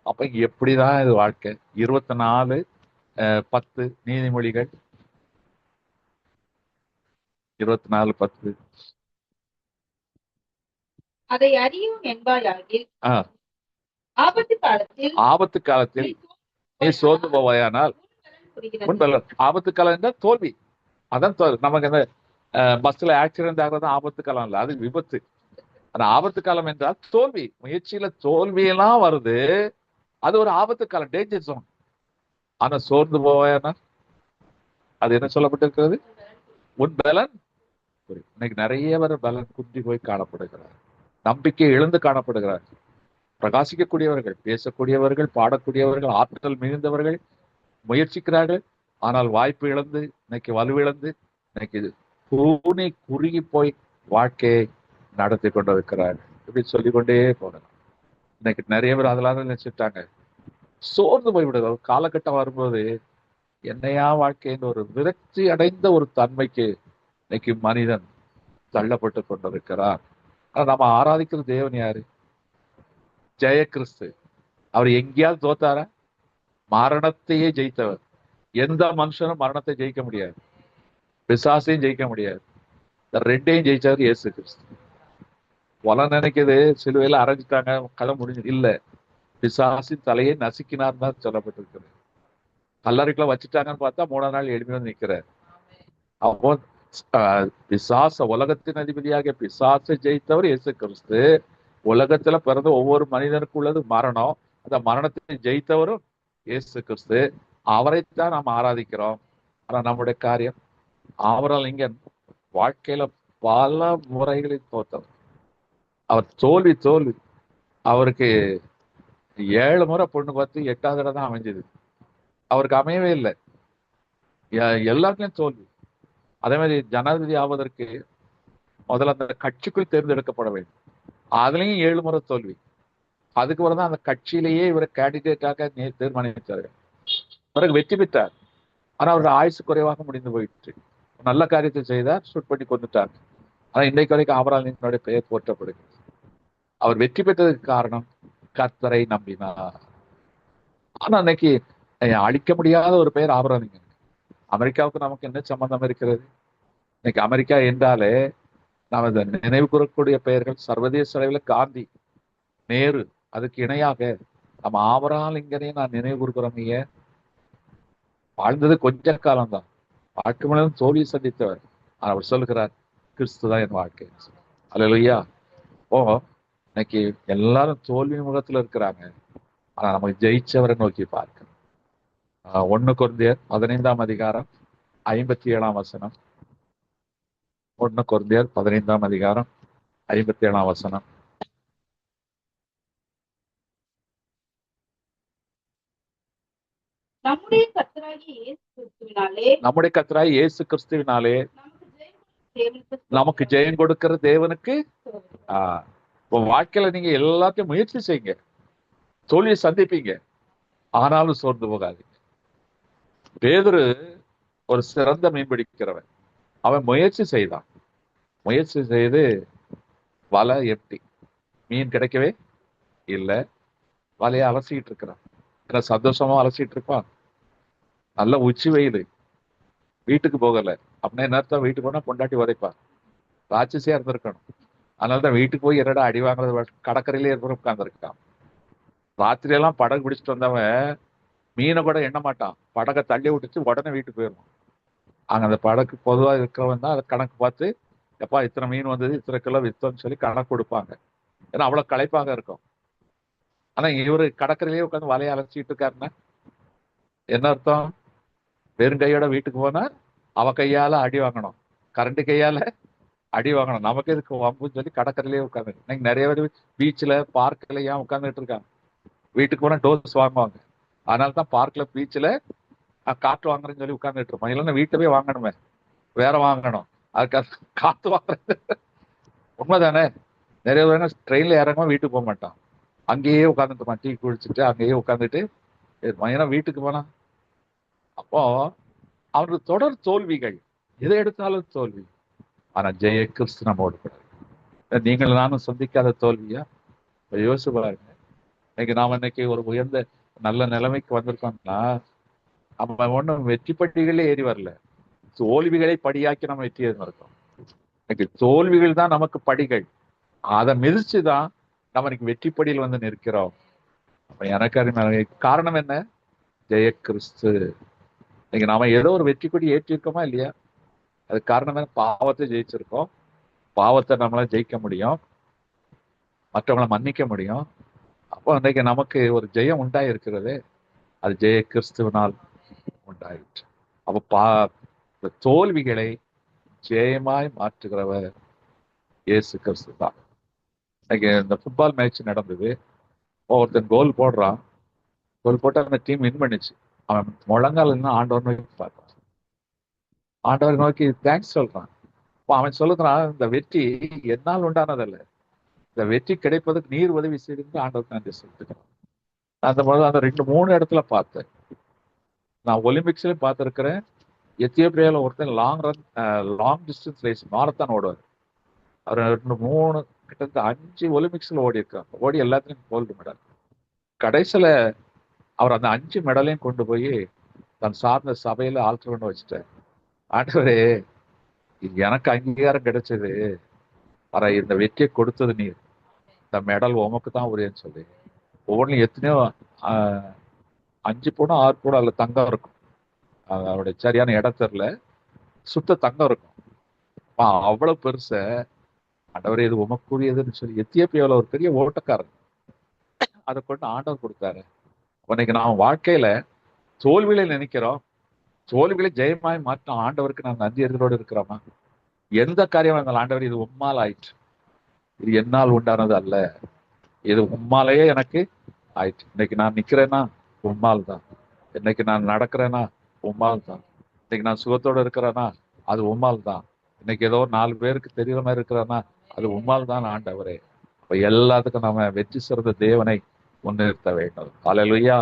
அப்ப எப்படிதான் இது வாழ்க்கை? 24:10 நீதிமொழிகள் 24:10. அதை அறியும் என்பாயாகில் ஆபத்து காலத்தில் நீ சோர்ந்து போவாயானால் ஆபத்து காலம் என்றால் தோல்வி. அதான் நமக்கு அந்த பஸ்ல ஆக்சிடென்ட் ஆகிறது ஆபத்து காலம் இல்ல, அது விபத்து. ஆனா ஆபத்து காலம் என்றால் தோல்வி. முயற்சியில தோல்வியெல்லாம் வருது, அது ஒரு ஆபத்து காலம், டேஞ்சர் ஜோன். ஆனா சோர்ந்து போவாயானா அது என்ன சொல்லப்பட்டிருக்கிறது? உன் பலன். இன்னைக்கு நிறைய பேர் பலன் குந்தி போய் காணப்படுகிறார், நம்பிக்கை இழந்து காணப்படுகிறார். பிரகாசிக்கக்கூடியவர்கள், பேசக்கூடியவர்கள், பாடக்கூடியவர்கள், ஆற்றல் மிகுந்தவர்கள் முயற்சிக்கிறார்கள். ஆனால் வாய்ப்பு இழந்து, இன்னைக்கு வலுவிழந்து, இன்னைக்கு பூனை குறுகி போய் வாழ்க்கையை நடத்தி கொண்டிருக்கிறார். இப்படி சொல்லிக்கொண்டே போனோம். இன்னைக்கு நிறைய பேர் அதெல்லாம் நினைச்சுட்டாங்க, சோர்ந்து போய்விடுது. ஒரு காலகட்டம் வரும்போது என்னையா வாழ்க்கைன்னு ஒரு விரக்தி அடைந்த ஒரு தன்மைக்கு இன்னைக்கு மனிதன் தள்ளப்பட்டு கொண்டிருக்கிறார். ஆனா நம்ம ஆராதிக்கிற தேவன் யாரு? ஜெய கிறிஸ்து. அவர் எங்கேயாவது தோத்தாரா? மரணத்தையே ஜெயித்தவர். எந்த மனுஷனும் மரணத்தை ஜெயிக்க முடியாது, பிசாசையும் ஜெயிக்க முடியாது. இந்த ரெண்டையும் ஜெயிச்சவர் இயேசு கிறிஸ்து. உலகம் நினைக்குது சிலுவையில அரைஞ்சிட்டாங்க, கதை முடிஞ்சது. இல்ல, பிசாசின் தலையை நசுக்கினார் தான் சொல்லப்பட்டிருக்கிறது. கல்லறைக்குள்ள வச்சுட்டாங்கன்னு பார்த்தா 3ஆம் நாள் எழுப்பி வந்து நிற்கிறார். அப்போ பிசாச, உலகத்தின் அதிபதியாக பிசாசை ஜெயித்தவர் இயேசு கிறிஸ்து. உலகத்துல பிறந்த ஒவ்வொரு மனிதனுக்கு உள்ளது மரணம், அந்த மரணத்தை ஜெயித்தவரும் இயேசு கிறிஸ்து. அவரைத்தான் நாம் ஆராதிக்கிறோம். ஆனா நம்முடைய காரியம், அவரால் இங்க வாழ்க்கையில பல முறைகளில் தோத்தவர். அவர் தோல்வி. அவருக்கு 7 முறை பொண்ணு பார்த்து 8வது தடவை தான் அமைஞ்சது. அவருக்கு அமையவே இல்லை, எல்லாத்துலயும் தோல்வி. அதே மாதிரி ஜனாதிபதி ஆவதற்கு முதல்ல அந்த கட்சிக்குள் தேர்ந்தெடுக்கப்பட வேண்டும், அதுலயும் 7 முறை தோல்வி. அதுக்கு பிறகுதான் அந்த கட்சியிலேயே இவரை கேண்டிடேட்டாக தீர்மானித்தார்கள். பிறகு வெற்றி பெற்றார். ஆனா அவருடைய ஆயுசு குறைவாக முடிந்து போயிடுச்சு. நல்ல காரியத்தை செய்தார், ஷூட் பண்ணி கொண்டுட்டார். ஆனா இன்றைக்கு வரைக்கும் ஆபிரகாமினுடைய பெயர் போற்றப்படுகிறது. அவர் வெற்றி பெற்றதுக்கு காரணம் கர்த்தரை நம்பினார். ஆனா இன்னைக்கு அழிக்க முடியாத ஒரு பெயர் ஆபிரகாம். அமெரிக்காவுக்கு நமக்கு என்ன சம்பந்தம் இருக்கிறது? இன்னைக்கு அமெரிக்கா என்றாலே நாம் இதை நினைவு கூறக்கூடிய பெயர்கள் சர்வதேச அளவில் காந்தி, நேரு, அதுக்கு இணையாக நம்ம ஆபரகாம் லிங்கனையும் நான் நினைவு கூறுகிறோம். வாழ்ந்தது கொஞ்ச காலம்தான், வாழ்க்கை முழுவதும் தோல்வியை சந்தித்தவர். அவர் சொல்லுகிறார், கிறிஸ்து தான் என் வாழ்க்கை. அல்லேலூயா. ஓ, இன்னைக்கு எல்லாரும் தோல்வி முகத்துல இருக்கிறாங்க. ஆனா நமக்கு ஜெயிச்சவரை நோக்கி பார்க்க 1 கொரிந்தியர் 15ஆம் அதிகாரம் 57ஆம் வசனம். 1 கொரிந்தியர் 15ஆம் அதிகாரம் 57ஆம் வசனம். நம்முடைய கர்த்தராகிய இயேசு கிறிஸ்துவினாலே நம்முடைய கர்த்தராகிய இயேசு கிறிஸ்துவினாலே நமக்கு ஜெயம் கொடுக்கிற தேவனுக்கு வாழ்க்கையில நீங்க எல்லாத்தையும் முயற்சி செய்யுங்க. தோல்வியை சந்திப்பீங்க, ஆனாலும் சோர்ந்து போகாதீங்க. பேதுரு ஒரு சிறந்த மீன்பிடிக்கிறவன். அவன் முயற்சி செய்தான். முயற்சி செய்து வலை எட்டி, மீன் கிடைக்கவே இல்லை. வலையை அலசிட்டு இருக்கிறான். ஏன்னா சந்தோஷமா அலசிட்டு இருப்பான். நல்ல உச்சி வெயில், வீட்டுக்கு போகல அப்படின்னா என்ன வீட்டுக்கு போனா பொண்டாட்டி உதைப்பான். ராட்சசியா இருந்திருக்கணும். அதனாலதான் வீட்டுக்கு போய் என்னடா அடி வாங்குறது, கடற்கரையிலே இருக்கிற உட்கார்ந்துருக்கான். ராத்திரி எல்லாம் படகு பிடிச்சிட்டு வந்தவன் மீனை கூட எண்ண மாட்டான். படகை தள்ளி விட்டுச்சு, உடனே வீட்டுக்கு போயிடுவான். அங்க அந்த படகு பொதுவாக இருக்கிறவன் தான் அதை கணக்கு பார்த்து, எப்பா இத்தனை மீன் வந்தது, இத்தனை கிலோ வித்தோன்னு சொல்லி கணக்கு கொடுப்பாங்க. ஏன்னா அவ்வளவு களைப்பாக இருக்கும். ஆனா இவரு கடற்கரையிலேயே உட்காந்து வலையை அலசிட்டு இருக்காருன்னா என்ன அர்த்தம்? வெறும் கையோட வீட்டுக்கு போனா அவ கையால அடி வாங்கணும், கரண்ட் கையால அடி வாங்கணும். நமக்கு எதுக்கு வம்புன்னு சொல்லி கடற்கரையிலேயே உட்காந்து. இன்னைக்கு நிறைய பேர் பீச்சில் பார்க்கில் ஏன் உட்காந்துட்டு இருக்காங்க? வீட்டுக்கு போனா டோஸ் வாங்குவாங்க. அதனாலதான் பார்க்ல பீச்சில் காற்று வாங்குறேன்னு சொல்லி உட்காந்துட்டு இருப்போம். இல்லைன்னா வீட்டை போய் வாங்கணுமே, வேற வாங்கணும். அதுக்கு காத்து வாங்குறது உண்மைதானே? நிறைய பேர் ட்ரெயின்ல இறங்காம வீட்டுக்கு போக மாட்டான், அங்கேயே உட்காந்துட்டு இருப்பான். டீ குடிச்சிட்டு அங்கேயே உட்காந்துட்டு ஏன்னா வீட்டுக்கு போனா. அப்போ அவனுக்கு தொடர் தோல்விகள், எதை எடுத்தாலும் தோல்வி. ஆனா ஜெய கிறிஸ்து நம்மோடு கூட. நீங்கள் நானும் சந்திக்காத தோல்வியா? யோசிச்சு பாருங்க. இன்னைக்கு நாம இன்னைக்கு ஒரு உயர்ந்த நல்ல நிலைமைக்கு வந்திருக்கோம்னா நம்ம ஒன்றும் வெற்றி பட்டிகளே ஏறி வரல, தோல்விகளை படியாக்கி நம்ம வெற்றி இருக்கோம். இன்னைக்கு தோல்விகள் தான் நமக்கு படிகள். அதை மிதிச்சுதான் நம்ம இன்னைக்கு வெற்றி படியில் வந்து நிற்கிறோம். எனக்கு காரணம் என்ன? ஜெய கிறிஸ்து. இன்னைக்கு நாம ஏதோ ஒரு வெற்றி கொடி ஏற்றிருக்கோமா இல்லையா? அது காரணம் என்ன? பாவத்தை ஜெயிச்சிருக்கோம். பாவத்தை நம்மளால ஜெயிக்க முடியும், மற்றவங்களை மன்னிக்க முடியும். அப்போ இன்னைக்கு நமக்கு ஒரு ஜெயம் உண்டாயிருக்கிறது. அது ஜெய கிறிஸ்துவனால் உண்டாயிற்று. அப்ப தோல்விகளை ஜெயமாய் மாற்றுகிறவர் இயேசு கிறிஸ்து தான். இன்னைக்கு இந்த ஃபுட்பால் மேட்ச் நடந்தது. ஒருத்தன் கோல் போடுறான். கோல் போட்டு அந்த டீம் வின் பண்ணிச்சு. அவன் முழங்கால் இன்னும் ஆண்டவர் நோக்கி பார்த்தான். ஆண்டவர் நோக்கி தேங்க்ஸ் சொல்றான். இப்போ அவன் சொல்லுறான், இந்த வெற்றி என்னால் உண்டானதல்ல, இந்த வெற்றி கிடைப்பதுக்கு நீர் உதவி செய்து ஆண்டவருக்கு நன்றி சொல்லிட்டுக்கிறான். அந்த மாதிரி அந்த 2-3 இடத்துல பார்த்தேன். நான் ஒலிம்பிக்ஸ்லயும் பார்த்துருக்கிறேன். எத்தியோப்பியாவில் ஒருத்தன் லாங் டிஸ்டன்ஸ் ரேஸ் மாரத்தான் ஓடுவார். அவர் 2-3 கிட்டத்தட்ட 5 ஒலிம்பிக்ஸ்ல ஓடி இருக்கார். ஓடி எல்லாத்துலையும் கோல்டு மெடல். கடைசியில அவர் அந்த 5 மெடலையும் கொண்டு போய் தன் சார்ந்த சபையில ஆல்டர் கொண்டு வச்சுட்டார். ஆண்டவரே, எனக்கு அங்கீகாரம் கிடைச்சது, வர இந்த வெற்றியை கொடுத்தது நீர், இந்த மெடல் உமக்கு தான் உரியன்னு சொல்லி ஒவ்வொன்றும் எத்தனையோ 5 பவுனோ 6 பவுனோ அதில் தங்கம் இருக்கும். அவருடைய சரியான இடத்துல சுத்த தங்கம் இருக்கும். அவ்வளவு பெருச ஆண்டவரே இது உமக்குரியதுன்னு சொல்லி எத்தியோப்பியாவில் ஒரு பெரிய ஓட்டக்காரன் அதை கொண்டு ஆண்டவர் கொடுத்தாரு. இன்னைக்கு நாம் வாழ்க்கையில தோல்வியில நினைக்கிறோம், தோல்வியில ஜெயமாய் மாற்றம் ஆண்டவருக்கு நாம் நன்றியர்களோடு இருக்கிறோமா? எந்த காரியம் இருந்தாலும் ஆண்டவர் இது உம்மால் ஆயிற்று, இது என்னால் உண்டானது அல்ல, இது உம்மாலேயே எனக்கு ஆயிற்று. இன்னைக்கு நான் நிக்கிறேன்னா உம்மால் தான், இன்னைக்கு நான் நடக்கிறேன்னா உம்மால் தான், இன்னைக்கு நான் சுகத்தோடு இருக்கிறேன்னா அது உம்மால் தான், இன்னைக்கு ஏதோ 4 பேருக்கு தெரிகிற மாதிரி இருக்கிறேன்னா அது உம்மால் தான் ஆண்டவரே. அப்ப எல்லாத்துக்கும் நாம வெற்றி சிறந்த தேவனை முன்னிறுத்த வேண்டும். அல்லேலூயா.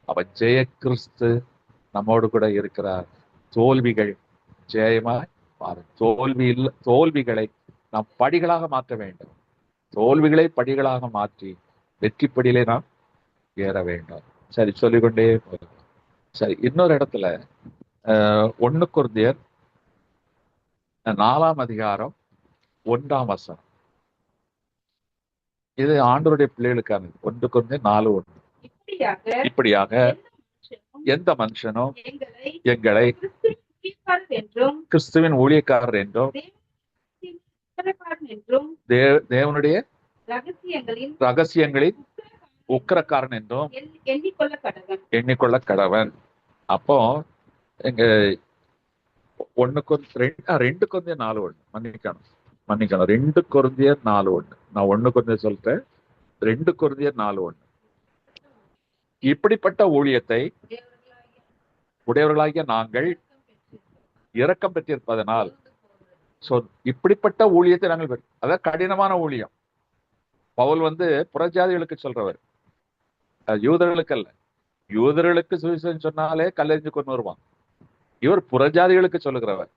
அப்ப ஜெய கிறிஸ்து நம்மோடு கூட இருக்கிறார். தோல்விகள் ஜெயமாய் மாறும். தோல்விகளை நாம் படிகளாக மாற்ற வேண்டும். தோல்விகளை படிகளாக மாற்றி வெற்றி படியிலே நாம் ஏற வேண்டும். சரி, சொல்லிக்கொண்டே போகலாம். சரி, இன்னொரு இடத்துல 1 கொரிந்தியர் 4ஆம் அதிகாரம் 1ஆம் வசனம். இது ஆண்டவருடைய பிள்ளைகளுக்கானது. 1 கொரிந்தியர் 4:1. இப்படியாக எந்த மனுஷனும் எங்களை கிறிஸ்துவின் ஊழியக்காரர் என்றும் தேவனுடைய ரகசியங்களின் உக்கிரக்காரன் என்றும் எண்ணிக்கொள்ள கடவன். அப்போ எங்க 2 கொரிந்தியர் 4:1. மன்னிக்கணும் 2 கொரிந்தியர் 4:1. நான் 1 கொரிந்தியர் சொல்லிட்டேன். 2 கொரிந்தியர் 4:1. இப்படிப்பட்ட ஊழியத்தை உடையவர்களாகிய நாங்கள் இரக்கம் பெற்றிருப்பதனால், இப்படிப்பட்ட ஊழியத்தை நாங்கள் அதாவது கடினமான ஊழியம். பவுல் புறஜாதிகளுக்கு சொல்றவர், யூதர்களுக்கு அல்ல. யூதர்களுக்கு சுவிசேஷம் சொன்னாலே கல்லெறிஞ்சு கொண்டு வருவான். இவர் புறஜாதிகளுக்கு சொல்லுகிறவர்.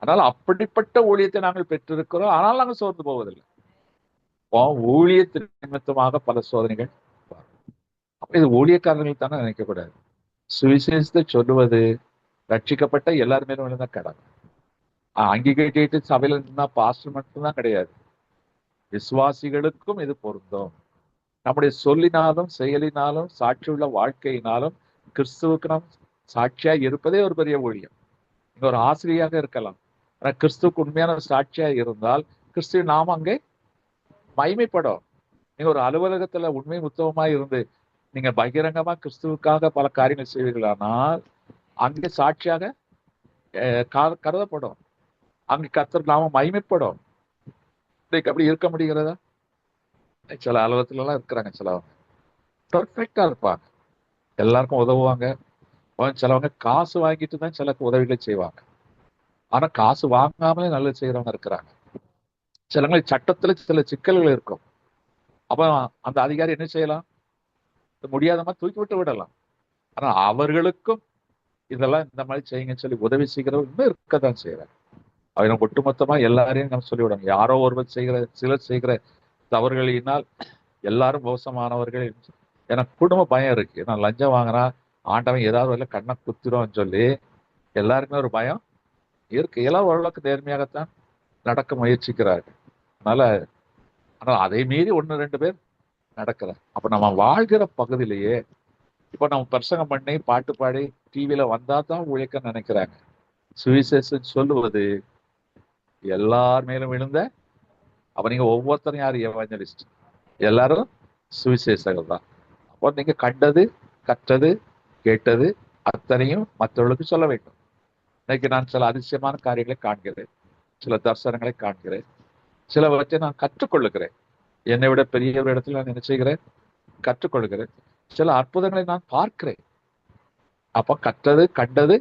அதனால அப்படிப்பட்ட ஊழியத்தை நாங்கள் பெற்றிருக்கிறோம். ஆனால் நாங்கள் சோர்ந்து போவதில்லை. ஊழியத்தின் நிமித்தமாக பல சோதனைகள். அப்ப இது ஊழியக்காரர்கள் தானே நினைக்க கூடாது. சுவிசேஷத்தை சொல்லுவது ரட்சிக்கப்பட்ட எல்லாருமே விழுந்த கடமை. அங்கீகரிட்டு சபையில இருந்தா பாஸ்டர் மட்டும்தான் கிடையாது, விசுவாசிகளுக்கும் இது பொருந்தும். நம்முடைய சொல்லினாலும் செயலினாலும் சாட்சியுள்ள வாழ்க்கையினாலும் கிறிஸ்துவுக்கு நாம் சாட்சியா இருப்பதே ஒரு பெரிய ஊழியம். நீங்க ஒரு ஆசிரியராக இருக்கலாம், ஆனா கிறிஸ்துவுக்கு உண்மையான சாட்சியா இருந்தால் கிறிஸ்துவ நாம அங்கே மகிமைப்படும். நீங்க ஒரு அலுவலகத்துல உண்மை உத்தவமா இருந்து நீங்க பகிரங்கமா கிறிஸ்துவுக்காக பல காரியங்கள் செய்வீர்களானால் அங்கே சாட்சியாக கருதப்படும். அங்கே கர்த்தர் நாம மகிமைப்படும். அப்படி இருக்க முடிகிறதா? சில அலுவலகத்துல எல்லாம் இருக்கிறாங்க, சிலவங்க பர்ஃபெக்டா இருப்பாங்க, எல்லாருக்கும் உதவுவாங்க. சிலவங்க காசு வாங்கிட்டு தான் சில உதவிகளை செய்வாங்க. ஆனா காசு வாங்காமலே நல்லது செய்யறவங்க இருக்கிறாங்க. சிலவங்க சட்டத்துல சில சிக்கல்கள் இருக்கும். அப்ப அந்த அதிகாரி என்ன செய்யலாம்? முடியாத மாதிரி தூக்கி விட்டு விடலாம். ஆனா அவர்களுக்கும் இதெல்லாம் இந்த மாதிரி செய்யுங்கன்னு சொல்லி உதவி செய்கிறவங்க இன்னும் இருக்கதான் செய்யறாங்க. அவங்க ஒட்டுமொத்தமா எல்லாரையும் நம்ம சொல்லிவிடணும். யாரோ ஒருவர் சிலர் செய்கிற தவறுகளினால் எல்லாரும் மோசமானவர்கள். எனக்கு குடும்ப பயம் இருக்கு. நான் லஞ்சம் வாங்கினா ஆண்டவன் ஏதாவது வரல கண்ணை குத்திரும் சொல்லி எல்லாருக்குமே ஒரு பயம் இருக்கு. எல்லாம் ஓரளவுக்கு நேர்மையாகத்தான் நடக்க முயற்சிக்கிறார்கள். ஆனால் அதை மீறி 1-2 பேர் நடக்கல. அப்ப நம்ம வாழ்கிற பகுதியிலேயே இப்ப நம்ம பிரசங்கம் பண்ணி பாட்டு பாடி டிவியில வந்தா தான் உழைக்க நினைக்கிறாங்க. சுவிசேஷம் சொல்லுவது எல்லார் மேலும் விழுந்த அப்ப நீங்க ஒவ்வொருத்தரும் யாரு எவாஞ்சலிஸ்ட்? எல்லாரும் சுவிசேஷகர் தான். அப்போ நீங்க கண்டது, கற்றது, கேட்டது அத்தனையும் மற்றவர்களுக்கு சொல்ல வேண்டும். இன்னைக்கு நான் சில அதிசயமான காரியங்களை காண்கிறேன், சில தரிசனங்களை காண்கிறேன், சிலவற்றை நான் கற்றுக்கொள்ளுகிறேன். என்னை விட பெரிய ஒரு இடத்துல நான் என்ன செய்கிறேன்? கற்றுக்கொள்கிறேன். சில அற்புதங்களை நான் பார்க்கிறேன். அப்ப கற்றது, கண்டது,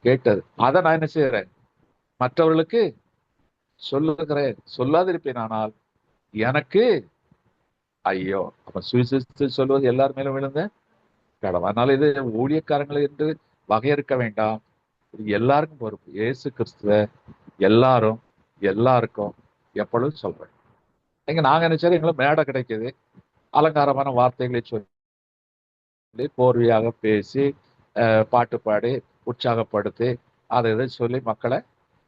கேட்டது அதை நான் என்ன செய்யறேன்? மற்றவர்களுக்கு சொல்லுகிறேன். சொல்லாதிருப்பேன். ஆனால் எனக்கு ஐயோ, அப்ப சுவிசேஷத்தை சொல்வது எல்லார் மேலும் விழுந்த கடமை. அதனால இது ஊழியக்காரங்களை என்று வகையறுக்க வேண்டாம். இது எல்லாருக்கும் பொறுப்பு. இயேசு கிறிஸ்துவ எல்லாருக்கும் எப்பொழுதும் சொல்றேன். நீங்க நாங்க நினைச்சாலும் எங்களுக்கு மேடை கிடைக்குது, அலங்காரமான வார்த்தைகளை சொல்லி போர்வையாக பேசி பாட்டு பாடி உற்சாகப்படுத்தி அதை இதை சொல்லி மக்களை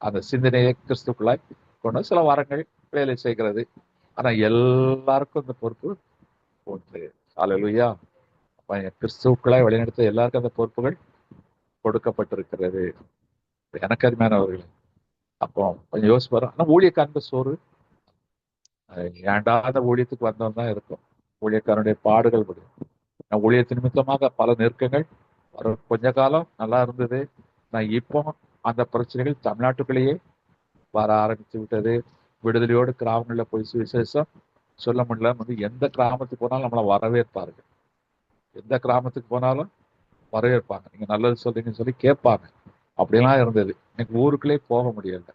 அந்த சிந்தனையை கிறிஸ்துக்குள்ளாய் கொண்டு சில வாரங்கள் வேலை செய்கிறது. ஆனா எல்லாருக்கும் இந்த பொறுப்பு ஒன்று. அல்லேலூயா. கிறிஸ்துவுக்குள்ளாய் வழிநடத்த எல்லாருக்கும் அந்த பொறுப்புகள் கொடுக்கப்பட்டிருக்கிறது. எனக்கு அருமையானவர்களே, அப்போ கொஞ்சம் யோசிச்சு பாரு. ஆனா ஊழியக்காரன் சோறு ஏண்டாத ஊழியத்துக்கு வந்தவன் தான் இருக்கும். ஊழியக்காரனுடைய பாடுகள் முடியும். ஊழியத்தின் நிமித்தமாக பல நெருக்கங்கள் கொஞ்ச காலம் நல்லா இருந்தது. நான் இப்போ அந்த பிரச்சனைகள் தமிழ்நாட்டுக்குள்ளேயே வர ஆரம்பித்து விட்டது. விடுதலையோடு கிராமங்களில் போய் சுவிசேஷம் சொல்ல முடியல. எந்த கிராமத்துக்கு போனாலும் நம்மளை வரவேற்பார்கள். எந்த கிராமத்துக்கு போனாலும் வரவேற்பாங்க. நீங்க நல்லது சொல்றீங்கன்னு சொல்லி கேட்பாங்க. அப்படிலாம் இருந்தது. இன்னைக்கு ஊருக்குள்ளே போக முடியல.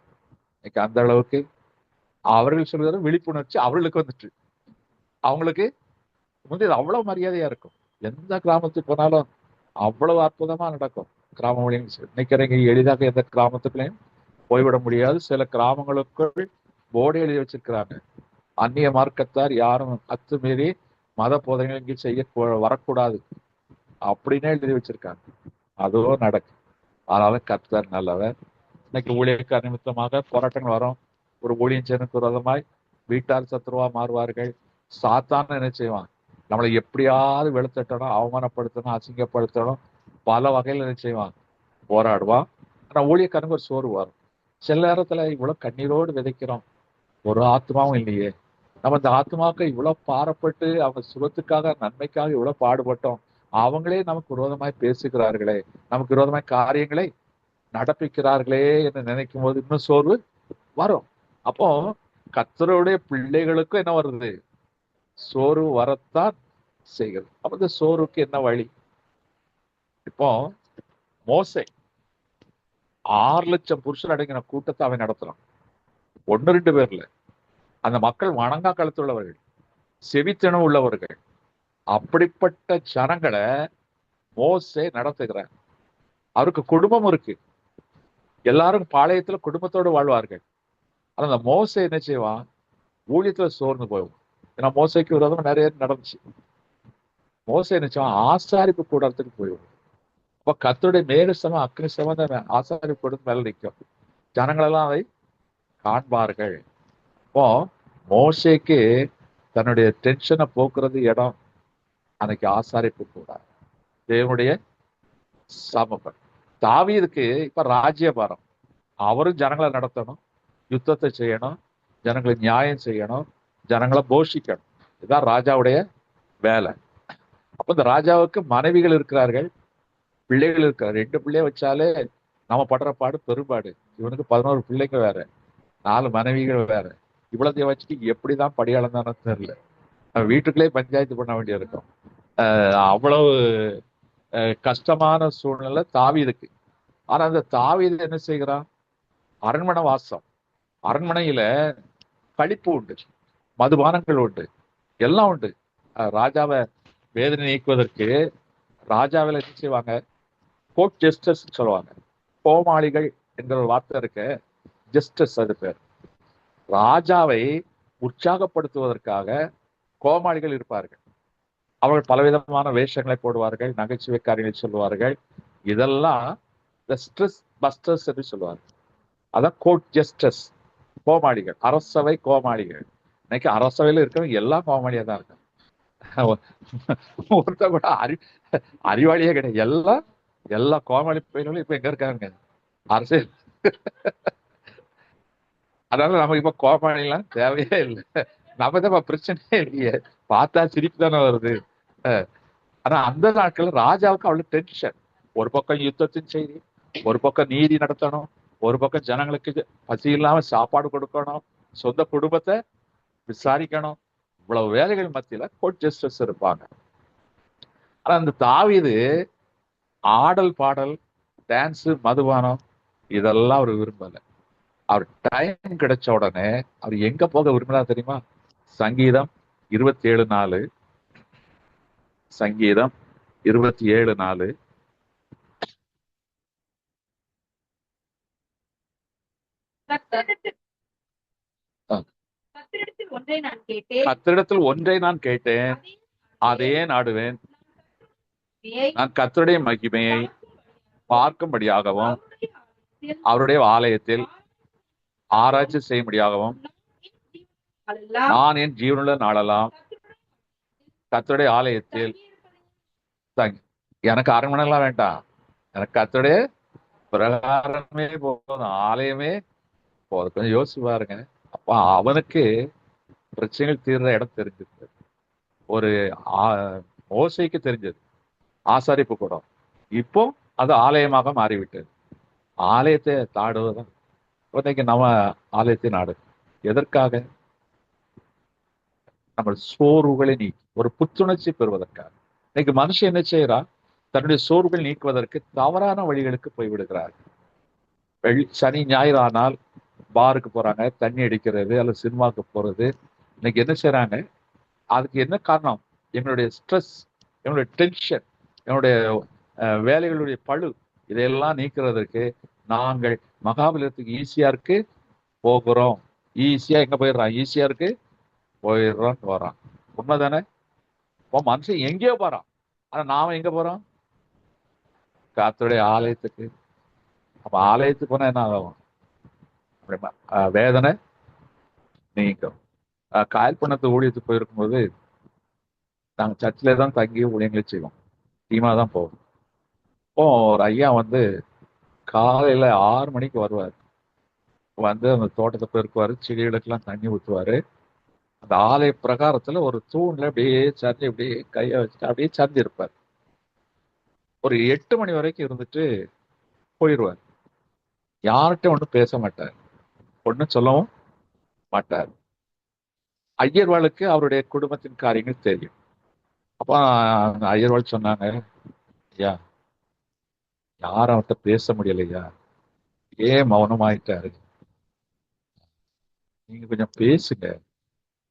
இன்னைக்கு அந்த அளவுக்கு அவர்கள் சொல்கிற விழிப்புணர்ச்சி அவர்களுக்கு வந்துட்டு அவங்களுக்கு இது அவ்வளவு மரியாதையா இருக்கும். எந்த கிராமத்துக்கு போனாலும் அவ்வளவு அற்புதமா நடக்கும். கிராம மொழிகள் நினைக்கிறீங்க எளிதாக எந்த கிராமத்துக்குள்ளேயும் போய்விட முடியாது. சில கிராமங்களுக்குள் போர்டு எழுதி வச்சிருக்கிறாங்க, அந்நிய மார்க்கத்தார் யாரும் அத்துமீறி மத போதனைகள் இங்கே செய்ய வரக்கூடாது. அப்படின்னு எழுதி வச்சிருக்காங்க. அதுவும் நடக்கும். அதனால கர்த்தர் நல்லவர். இன்னைக்கு ஊழியக்கார நிமித்தமாக போராட்டங்கள் வரும். ஒரு ஊழியஞ்சனுக்கு விரோதமாய் வீட்டார் சத்துருவா மாறுவார்கள். சாத்தான் என்ன செய்வான்? நம்மளை எப்படியாவது வெளுத்தட்டணும், அவமானப்படுத்தணும், அசிங்கப்படுத்தணும், பல வகையில் என்ன செய்வான்? போராடுவான். ஆனா ஊழியக்காரனுக்கு ஒரு சோர்வு வரும். சில நேரத்துல இவ்வளவு கண்ணீரோடு விதைக்கிறோம், ஒரு ஆத்மாவும் இல்லையே. நம்ம இந்த ஆத்மாவுக்கு இவ்வளவு பாரப்பட்டு அவங்க சுகத்துக்காக நன்மைக்காக இவ்வளவு பாடுபட்டோம், அவங்களே நமக்கு விரோதமாய் பேசுகிறார்களே, நமக்கு விரோதமாய் காரியங்களை நடப்பிக்கிறார்களே என்று நினைக்கும் போது இன்னும் சோர்வு வரும். அப்போ கர்த்தருடைய பிள்ளைகளுக்கும் என்ன வருது? சோர்வு வரத்தான் செய்கிறது. அப்ப இந்த சோர்வுக்கு என்ன வழி? இப்போ மோசே 6,00,000 புருஷர் அடங்கின கூட்டத்தை அவன் நடத்துறான். 1-2 பேர்ல. அந்த மக்கள் வணங்கா கழுத்துள்ளவர்கள், செவித்திணம் உள்ளவர்கள். அப்படிப்பட்ட ஜனங்களை மோசே நடத்துகிறார். அவருக்கு குடும்பம் இருக்கு. எல்லாரும் பாளையத்துல குடும்பத்தோடு வாழ்வார்கள். ஆனா அந்த மோசே என்ன செய்வான்? ஊழியத்துல சோர்ந்து போகும். ஏன்னா மோசைக்கு விரோதமா நிறைய நடந்துச்சு. மோசே என்ன செய்வான்? ஆசாரிப்பு கூடத்துக்கு போயிடும். அப்ப கர்த்தருடைய மேகசமா அக்னி சமந்த ஆசாரிப்பு கூடத்து மேல நிற்கும். ஜனங்களெல்லாம் அதை காண்பார்கள். இப்போ மோசேக்கு தன்னுடைய டென்ஷனை போக்குறது இடம் அன்னைக்கு ஆசாரிப்பு கூட, தேவனுடைய சமூகம். தாவீதுக்கு இப்ப ராஜ்யபாரம். அவரும் ஜனங்களை நடத்தணும், யுத்தத்தை செய்யணும், ஜனங்களை நியாயம் செய்யணும், ஜனங்களை போஷிக்கணும். இதுதான் ராஜாவுடைய வேலை. அப்ப இந்த ராஜாவுக்கு மனைவிகள் இருக்கிறார்கள், பிள்ளைகள் இருக்கிறார். 2 பிள்ளைய வச்சாலே நம்ம படுற பாடு பெரும்பாடு. இவனுக்கு 11 பிள்ளைங்க வேற, 4 மனைவிகள் வேற. இவ்வளத்தையும் வச்சுட்டு எப்படிதான் படியாளந்தானோ தெரியல. வீட்டுக்குள்ளே பஞ்சாயத்து பண்ண வேண்டிய இருக்கும். அவ்வளவு கஷ்டமான சூழ்நிலை தாவீதுக்கு. ஆனா அந்த தாவீது என்ன செய்கிறான்? அரண்மனை வாசம். அரண்மனையில களிப்பு உண்டு, மதுபானங்கள் உண்டு, எல்லாம் உண்டு. ராஜாவை வேதனை நீக்குவதற்கு ராஜாவில் என்ன செய்வாங்க? கோர்ட் ஜஸ்டிஸ் சொல்லுவாங்க. கோமாளிகள் என்கிற ஒரு வார்த்தை இருக்க, ஜஸ்டிஸ் அது பேர். ராஜாவை உற்சாகப்படுத்துவதற்காக கோமாளிகள் இருப்பார்கள். அவர்கள் பலவிதமான வேஷங்களை போடுவார்கள், நகைச்சுவை காரியங்களை சொல்லுவார்கள். இதெல்லாம் த ஸ்ட்ரெஸ் பஸ்டர்ஸ் என்று சொல்லுவார்கள். அதான் கோர்ட் ஜஸ்டிஸ், கோமாளிகள், அரசவை கோமாளிகள். இன்னைக்கு அரசவையில இருக்கிறவங்க எல்லாம் கோமாளியா தான் இருக்காங்க. ஒருத்த கூட அறிவாளியே கிடையாது. எல்லா கோமாளி பயிர்களும் இப்ப எங்க இருக்காங்க? அரசியல். அதனால நமக்கு இப்ப கோமாளி எல்லாம் தேவையே இல்லை. நம்ம தான் பிரச்சனையே இல்லையே. பார்த்தா சிரிப்பு தானே வருது. ஆனா அந்த நாட்கள் ராஜாவுக்கு அவ்வளவு டென்ஷன். ஒரு பக்கம் யுத்தத்தின் செய்தி, ஒரு பக்கம் நீதி நடத்தணும், ஒரு பக்கம் ஜனங்களுக்கு பசி இல்லாம சாப்பாடு கொடுக்கணும், சொந்த குடும்பத்தை விசாரிக்கணும். இவ்வளவு வேலைகள் மத்தியில கோர்ட் ஜஸ்டிஸ் இருப்பாங்க. ஆனா அந்த தாவீது ஆடல் பாடல், டான்ஸ், மதுபானம் இதெல்லாம் அவர் விரும்பல. அவர் டைம் கிடைச்ச உடனே அவர் எங்க போக விரும்பினார் தெரியுமா? சங்கீதம் 27:4. சங்கீதம் 27:4. கர்த்தரிடத்தில் ஒன்றை நான் கேட்டேன், அதையே நாடுவேன். நான் கர்த்தருடைய மகிமையை பார்க்கும்படியாகவும் அவருடைய ஆலயத்தில் ஆராய்ச்சி செய்யும்படியாகவும் நான் என் ஜீவனுள்ள நாளெல்லாம் கர்த்தருடைய ஆலயத்தில் எனக்கு அரண்மனைலாம் வேண்டாம், எனக்கு கர்த்தருடைய பிரகாரமே போதும், ஆலயமே போதும். கொஞ்சம் யோசிச்சு பாருங்க. அப்ப அவனுக்கு பிரச்சனைகள் தீர்ற இடம் தெரிஞ்சது. ஒரு மோசைக்கு தெரிஞ்சது ஆசாரிப்பு கூடம். இப்போ அது ஆலயமாக மாறிவிட்டது. ஆலயத்தை தாடுவதுதான் இன்னைக்கு நம்ம ஆலயத்தை நாடு. எதற்காக? நம்ம சோர்வுகளை நீக்கி ஒரு புத்துணர்ச்சி பெறுவதற்காக. இன்னைக்கு மனுஷன் என்ன செய்யறா? தன்னுடைய சோர்வுகள் நீக்குவதற்கு தவறான வழிகளுக்கு போய்விடுகிறார். சனி ஞாயிறு ஆனால் பாருக்கு போறாங்க, தண்ணி அடிக்கிறது அல்லது சினிமாவுக்கு போறது. இன்னைக்கு என்ன செய்யறாங்க? அதுக்கு என்ன காரணம்? எங்களுடைய ஸ்ட்ரெஸ், எங்களுடைய டென்ஷன், என்னுடைய வேலைகளுடைய பழு, இதையெல்லாம் நீக்கிறதுக்கு நாங்கள் மகாபலிபுரத்துக்கு ஈஸியாருக்கு போகிறோம். ஈஸியா எங்க போயிடுறான்? ஈஸியாருக்கு போயிடுறோம் வரான். உண்மைதானே? இப்போ மனுஷன் எங்கேயோ போறான். ஆனா நாம எங்க போறோம்? கர்த்தருடைய ஆலயத்துக்கு. அப்ப ஆலயத்துக்கு போனா என்ன ஆகும்? அப்படிமா, வேதனை நீங்கும். காயல்பண்ணத்து ஊழியத்துக்கு போயிருக்கும்போது நாங்க சர்ச்சிலே தான் தங்கி ஊழியங்களை செய்வோம். டீமா தான் போவோம். இப்போ ஒரு ஐயா வந்து காலையில 6 மணிக்கு வருவார். வந்து அந்த தோட்டத்தை பெருக்குவாரு, செடிகளுக்கெல்லாம் தண்ணி ஊற்றுவாரு. அந்த ஆலய பிரகாரத்துல ஒரு தூண்ல அப்படியே சரிஞ்சு அப்படியே கையை வச்சுட்டு அப்படியே சரிஞ்சு இருப்பார். ஒரு 8 மணி வரைக்கும் இருந்துட்டு போயிடுவார். யார்கிட்ட ஒன்றும் பேச மாட்டார், ஒன்றும் சொல்லவும் மாட்டார். ஐயர்வாளுக்கு அவருடைய குடும்பத்தின் காரியங்கள் தெரியும். அப்ப அந்த ஐயர்வாள் சொன்னாங்க, ஐயா யாரும் அவர்கிட்ட பேச முடியலையா, ஏன் மௌனமாயிட்டாரு, நீங்க கொஞ்சம் பேசுங்க,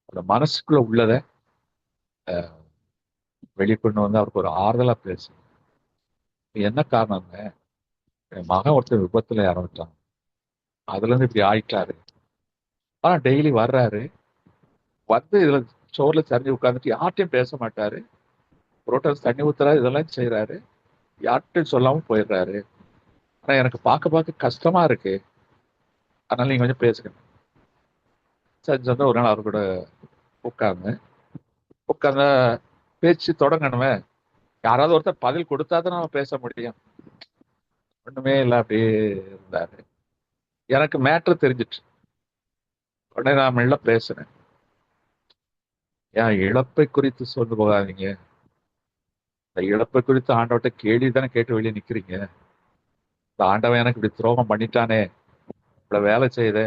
அந்த மனசுக்குள்ள உள்ளதை வெளிக்கொண்டு வந்து அவருக்கு ஒரு ஆறுதலா பேசுங்க. என்ன காரணம்ங்க, என் மகன் ஒருத்தர் விபத்துல இறந்துட்டான், அதுல இருந்து இப்படி ஆயிட்டாரு. ஆனா டெய்லி வர்றாரு, வந்து இதுல சோர்ல சரிஞ்சு உட்காந்துட்டு யார்ட்டையும் பேச மாட்டாரு, புரோட்டன்ஸ் தண்ணி ஊத்துறாரு, இதெல்லாம் செய்யறாரு, யார்கிட்டையும் சொல்லாம போயிடுறாரு. ஆனா எனக்கு பார்க்க பார்க்க கஷ்டமா இருக்கு, அதனால நீங்க கொஞ்சம் பேசுங்க. சரி வந்து ஒரு நாள் அவர் கூட உட்கார்ந்து உட்கார்ந்த பேச்சு தொடங்கணுமே, யாராவது ஒருத்தர் பதில் கொடுத்தா தான் நம்ம பேச முடியும். ஒண்ணுமே இல்லை, அப்படியே இருந்தாரு. எனக்கு மேட்ரு தெரிஞ்சிட்டு உடனே நான் மெல்ல பேசுனேன். ஏன் இழப்பை குறித்து சொல்லு போகாதீங்க, இந்த இழப்பை குறித்து ஆண்டவர்கிட்ட கேள்வி தானே கேட்டு வெளியே நிக்கிறீங்க. இந்த ஆண்டவன் எனக்கு இப்படி துரோகம் பண்ணிட்டானே, இவ்வளவு வேலை செய்யுதே,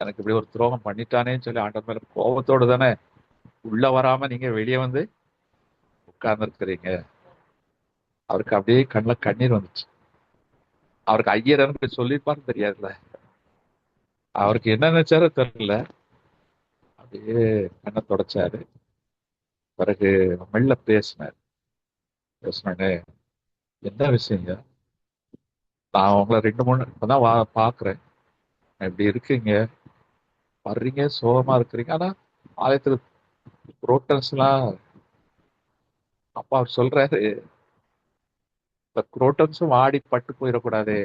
எனக்கு இப்படி ஒரு துரோகம் பண்ணிட்டானேன்னு சொல்லி ஆண்டவர் மேல கோபத்தோடு தானே உள்ள வராம நீங்க வெளியே வந்து உட்கார்ந்து இருக்கிறீங்க. அவருக்கு அப்படியே கண்ணில் கண்ணீர் வந்துச்சு. அவருக்கு ஐயரன்னு சொல்லியிருப்பான்னு தெரியாதுல்ல, அவருக்கு என்ன நினைச்சாரோ தெரியல, அப்படியே கண்ணை தொடச்சாரு. பிறகு மெல்ல பேசினார். பேசினே, என்ன விஷயங்க, நான் உங்களை 2 3 இப்பதான் பாக்குறேன், இப்படி இருக்கீங்க, வர்றீங்க, சோகமா இருக்கிறீங்க, ஆனா ஆலயத்துல குரோட்டன்ஸ் எல்லாம், அப்பா அவர் சொல்றாரு, இந்த குரோட்டன்ஸும் வாடி பட்டு போயிடக்கூடாது,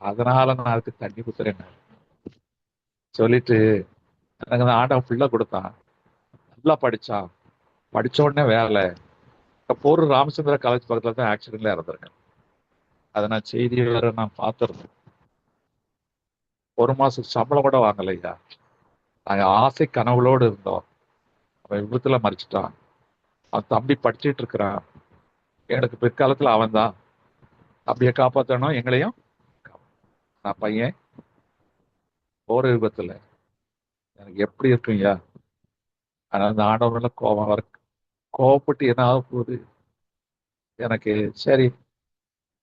அதனால நான் அதுக்கு தண்ணி குத்துறேன் சொல்லிட்டு எனக்கு அந்த ஆண்டவன் ஃபுல்லா கொடுத்தான். நல்லா படிச்சான், படிச்ச உடனே வேலை. போர் ராமச்சந்திர காலேஜ் பக்கத்துல தான் ஆக்சிடென்ட்ல இறந்துருக்கேன். அதை நான் செய்தி வேற நான் பார்த்துருந்தேன். 1 மாசம் சம்பளம் கூட வாங்கலையா, நாங்க ஆசை கனவுளோடு இருந்தோம். அவன் விபத்துல மறிச்சிட்டான். அவன் தம்பி படிச்சுட்டு இருக்கிறான். எனக்கு பிற்காலத்துல அவன் தான் அப்படியே காப்பாற்றணும் எங்களையும். நான் பையன் போற விபத்துல எனக்கு எப்படி இருக்குங்கய்யா. ஆனா அந்த ஆண்டவனால கோபம் வர, கோவப்பட்டு என்ன ஆக போகுது எனக்கு, சரி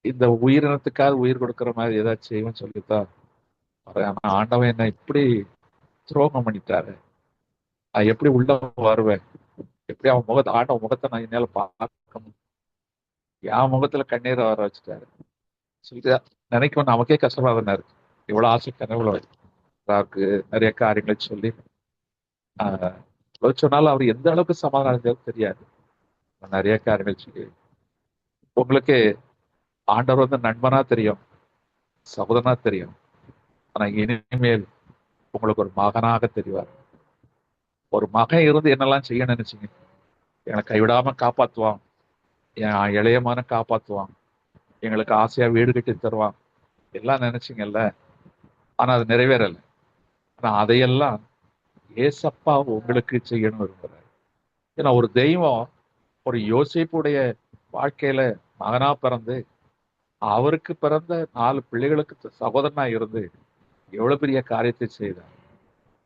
இந்த உயிரினத்துக்காக உயிர் கொடுக்குற மாதிரி ஏதாச்சும் செய்வேன்னு சொல்லித்தான் வரேன். ஆனா ஆண்டவன் என்ன இப்படி துரோகம் பண்ணிட்டாரு, நான் எப்படி உள்ள வருவேன், எப்படி அவன் முகத்தை, ஆண்டவன் முகத்தை நான் என்னால பார்க்கணும், என் முகத்துல கண்ணீரை வர வச்சுட்டாரு சொல்லிட்டு நினைக்கும் நமக்கே கஷ்டமா தானே இருக்கு. இவ்வளவு ஆசை கனவுல அவருக்கு நிறைய காரியங்களை சொல்லி சொன்னாலும் அவர் எந்த அளவுக்கு சமாதானம் தெரியாது. நிறைய காரியங்கள் சொல்லி உங்களுக்கு ஆண்டவர் வந்து நண்பனா தெரியும், சகோதரனா தெரியும், ஆனா இனிமேல் உங்களுக்கு ஒரு மகனாக தெரிவார். ஒரு மகன் இருந்து என்னெல்லாம் செய்ய நினைச்சீங்க, என்னை கைவிடாம காப்பாத்துவான், என் இளையமான காப்பாத்துவான், எங்களுக்கு ஆசையா வீடு கட்டி தருவான், எல்லாம் நினைச்சீங்கல்ல. ஆனா அது நிறைவேறலை. ஆனா அதையெல்லாம் ஏசப்பா உங்களுக்கு செய்யணும் விரும்புறாரு. ஏன்னா ஒரு தெய்வம் ஒரு யோசேப்புடைய வாழ்க்கையில மகனா பிறந்து அவருக்கு பிறந்த 4 பிள்ளைகளுக்கு சகோதரனா இருந்து எவ்வளவு பெரிய காரியத்தை செய்தார்.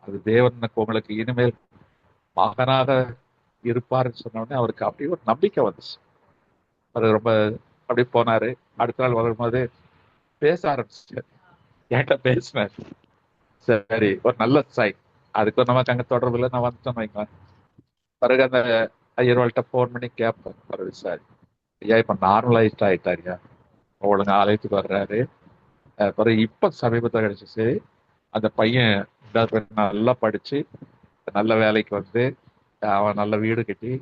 அது தேவனுக்கு உங்களுக்கு இனிமேல் மகனாக இருப்பாருன்னு சொன்ன உடனே அவருக்கு அப்படியே ஒரு நம்பிக்கை வந்துச்சு. அது ரொம்ப அப்படி போனாரு. அடுத்த நாள் வரும்போது பேச ஆரம்பிச்சாரு, என்கிட்ட பேசினார். சரி, ஒரு நல்ல சைன். அதுக்கு நமக்கு அங்க தொடர்பு இல்லை, நான் வந்துட்டோம் வைங்களேன். பிறகு அந்த ஐயர்வாள்கிட்ட போன் பண்ணி கேட்பேன், பிறகு சாரி ஐயா இப்ப நார்மலைஸ்ட் ஆயிட்டாருயா, ஒழுங்கா ஆலயத்துக்கு வர்றாரு. பிறகு இப்ப சமீபத்தில் கிடைச்சிச்சு, அந்த பையன் நல்லா படிச்சு நல்ல வேலைக்கு வந்து அவன் நல்ல வீடு கட்டி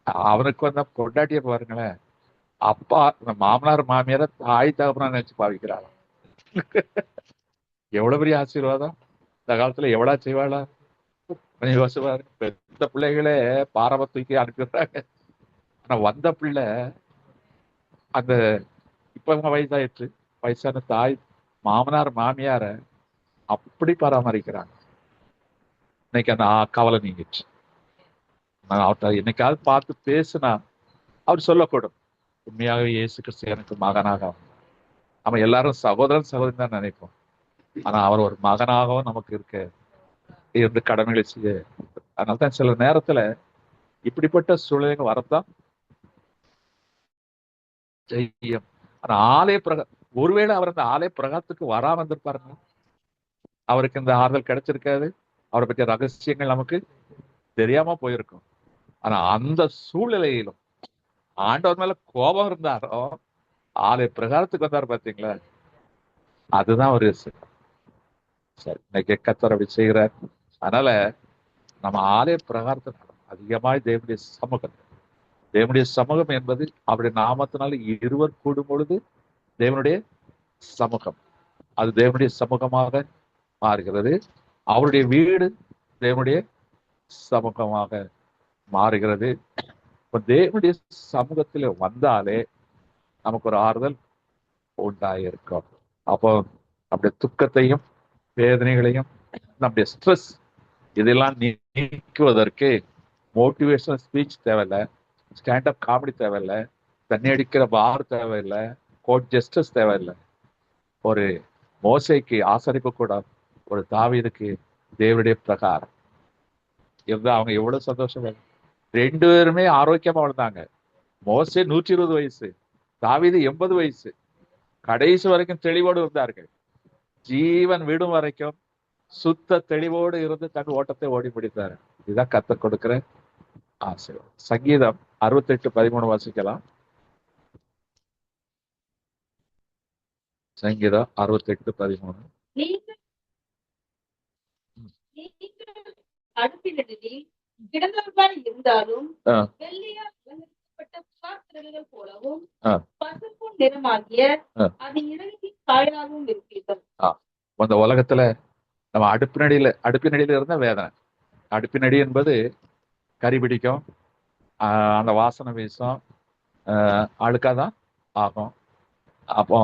அவனுக்கு வந்த பொண்டாட்டிய பாருங்களேன், அப்பா இந்த மாமனார் மாமியார தாய் தகப்பனா நினைச்சு பாவிக்கிறாள். எவ்வளவு பெரிய ஆசீர்வாதம்! இந்த காலத்துல எவ்வளவு செய்வாளா? கொஞ்சம் யோசிச்சு பாருங்க. பெத்த பிள்ளைகளே பாரம தூக்கி அனுப்பிடுறாங்க. ஆனா வந்த பிள்ளை அந்த இப்ப வயசாயிடுச்சு, வயசான தாய் மாமனார் மாமியார அப்படி பராமரிக்கிறாங்க. இன்னைக்கு அந்த கவலை நீங்கிச்சு. நான் அவர்கிட்ட என்னைக்காவது பார்த்து பேசுனா அவர் சொல்லக்கூடும், உண்மையாகவே இயேசு கிறிஸ்து எனக்கு மகனாக. நம்ம எல்லாரும் சகோதரன் சகோதரன் தான் நினைப்போம். ஆனா அவர் ஒரு மகனாகவும் நமக்கு இருந்து கடமைகளை செய்ய. அதனால்தான் சில நேரத்துல இப்படிப்பட்ட சூழ்நிலைகள் வரத்தான் செய்யும். ஆனா ஒருவேளை அவர் அந்த ஆலய பிரகாரத்துக்கு வராம இருந்திருப்பாருங்க, அவருக்கு இந்த ஆறுதல் கிடைச்சிருக்காது, அவரை பற்றிய ரகசியங்கள் நமக்கு தெரியாம போயிருக்கும். ஆனா அந்த சூழ்நிலையிலும் ஆண்டவர் மேல கோபம் இருந்தாரோ ஆலய பிரகாரத்துக்கு வந்தாரு பாத்தீங்களா, அதுதான் ஒரு சரி. இன்னைக்கு கர்த்தர் அப்படி செய்கிறார். அதனால நம்ம ஆலய பிரகாரத்தை அதிகமாய் தேவனுடைய சமூகம் என்பது அவருடைய நாமத்தினால இருவர் கூடும் பொழுது தேவனுடைய சமூகம், அது தேவனுடைய சமூகமாக மாறுகிறது. அவருடைய வீடு தேவனுடைய சமூகமாக மாறுகிறது. இப்ப தேவனுடைய சமூகத்துல வந்தாலே நமக்கு ஒரு ஆறுதல் உண்டாயிருக்கும். அப்போ நம்முடைய துக்கத்தையும் வேதனைகளையும் நம்முடைய ஸ்ட்ரெஸ் இதெல்லாம் நீக்குவதற்கு மோட்டிவேஷனல் ஸ்பீச் தேவையில்லை, ஸ்டாண்டப் காமெடி தேவையில்லை, தண்ணி அடிக்கிற பார் தேவையில்லை, கோர்ட் ஜஸ்டிஸ் தேவையில்லை. ஒரு மோசைக்கு ஆசரிப்பு கூட, ஒரு தாவீதுக்கு தேவனுடைய பிரகாரம் இருந்தா அவங்க எவ்வளவு சந்தோஷம். ரெண்டு பேருமே ஆரோக்கியமா வளர்ந்தாங்க. மோசே 120 வயசு, தாவீது 80 வயசு. கடைசி வரைக்கும் தெளிவோடு இருந்தார்கள். ஜீவன் விடும் வரைக்கும் சுத்த தெளிவோடு இருந்து தன் ஓட்டத்தை ஓடி பிடித்தார். இதுதான் கர்த்தர் கொடுக்கிற ஆசீர்வாதம். சங்கீதம் 68:13 வாசிக்கலாம். சங்கீதம் 68:13. நீங்கள் அடுப்பினிடத்தில் கிடந்தவர்களாய் இருந்தாலும் வெள்ளையால் அலங்கரிக்கப்பட்ட பாத்திரங்கள் போலவும் பசுப்பு நிறமாகிய அது இறங்கி காயாகவும் இருப்பீர்கள். அந்த உலகத்துல நம்ம அடுப்பினடியில இருந்த வேதனை, அடுப்பினடி என்பது கறி பிடிக்கும், அந்த வாசனை வீசும், அழுக்காதான் ஆகும். அப்போ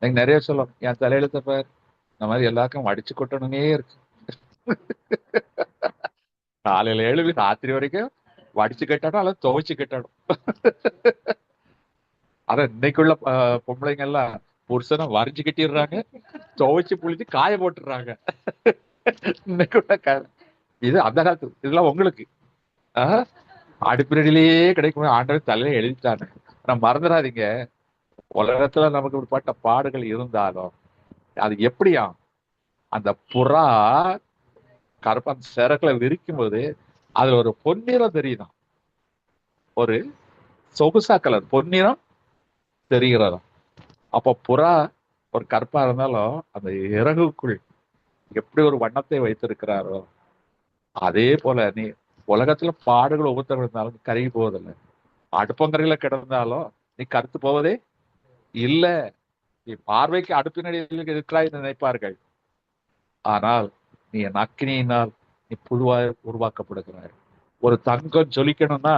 நீங்க நிறைய சொல்லும், என் தலையில தப்பார் இந்த மாதிரி எல்லாருக்கும் அடிச்சு கொட்டணுமே இருக்கு. காலையில எழுதி ராத்திரி வரைக்கும் வடிச்சு கட்டணும் அல்லது துவைச்சு கட்டணும். அத இன்னைக்குள்ள பொம்பளைங்க எல்லாம் புருஷனை வரைஞ்சு கட்டிடுறாங்க, துவைச்சு புளிச்சு காய போட்டுடுறாங்க. இன்னைக்குள்ள இது அந்த காலத்து இதெல்லாம் உங்களுக்கு அடுப்பினடியிலேயே கிடைக்கும். ஆண்டவன் தலையில எழுதிட்டாங்க. ஆனா மறந்துடாதீங்க, உலகத்துல நமக்கு இப்படிப்பட்ட பாடுகள் இருந்தாலும் அது எப்படியா அந்த புறா கருப்பான் சிறகுல விரிக்கும் போது அதுல ஒரு பொன்னிறம் தெரியுதான், ஒரு சொகுசா கலர் பொன்னிறம் தெரிகிறதா. அப்போ புறா ஒரு கருப்பா இருந்தாலும் அந்த இறகுக்குள் எப்படி ஒரு வண்ணத்தை வைத்திருக்கிறாரோ அதே போல நீ உலகத்துல பாடுகள் உபத்திரங்கள் இருந்தாலும் கருகி போவதில்லை. அடுப்பங்கரையில கிடந்தாலும் நீ கருத்து போவதே இல்லை. நீ பார்வைக்கு அடுப்பினடியில் இருக்கிறாய் நினைப்பார்கள், ஆனால் நீ என் அக்கினியினால் நீ புழுவாய் உருவாக்கப்படுகிறாய். ஒரு தங்கம் ஜொலிக்கணும்னா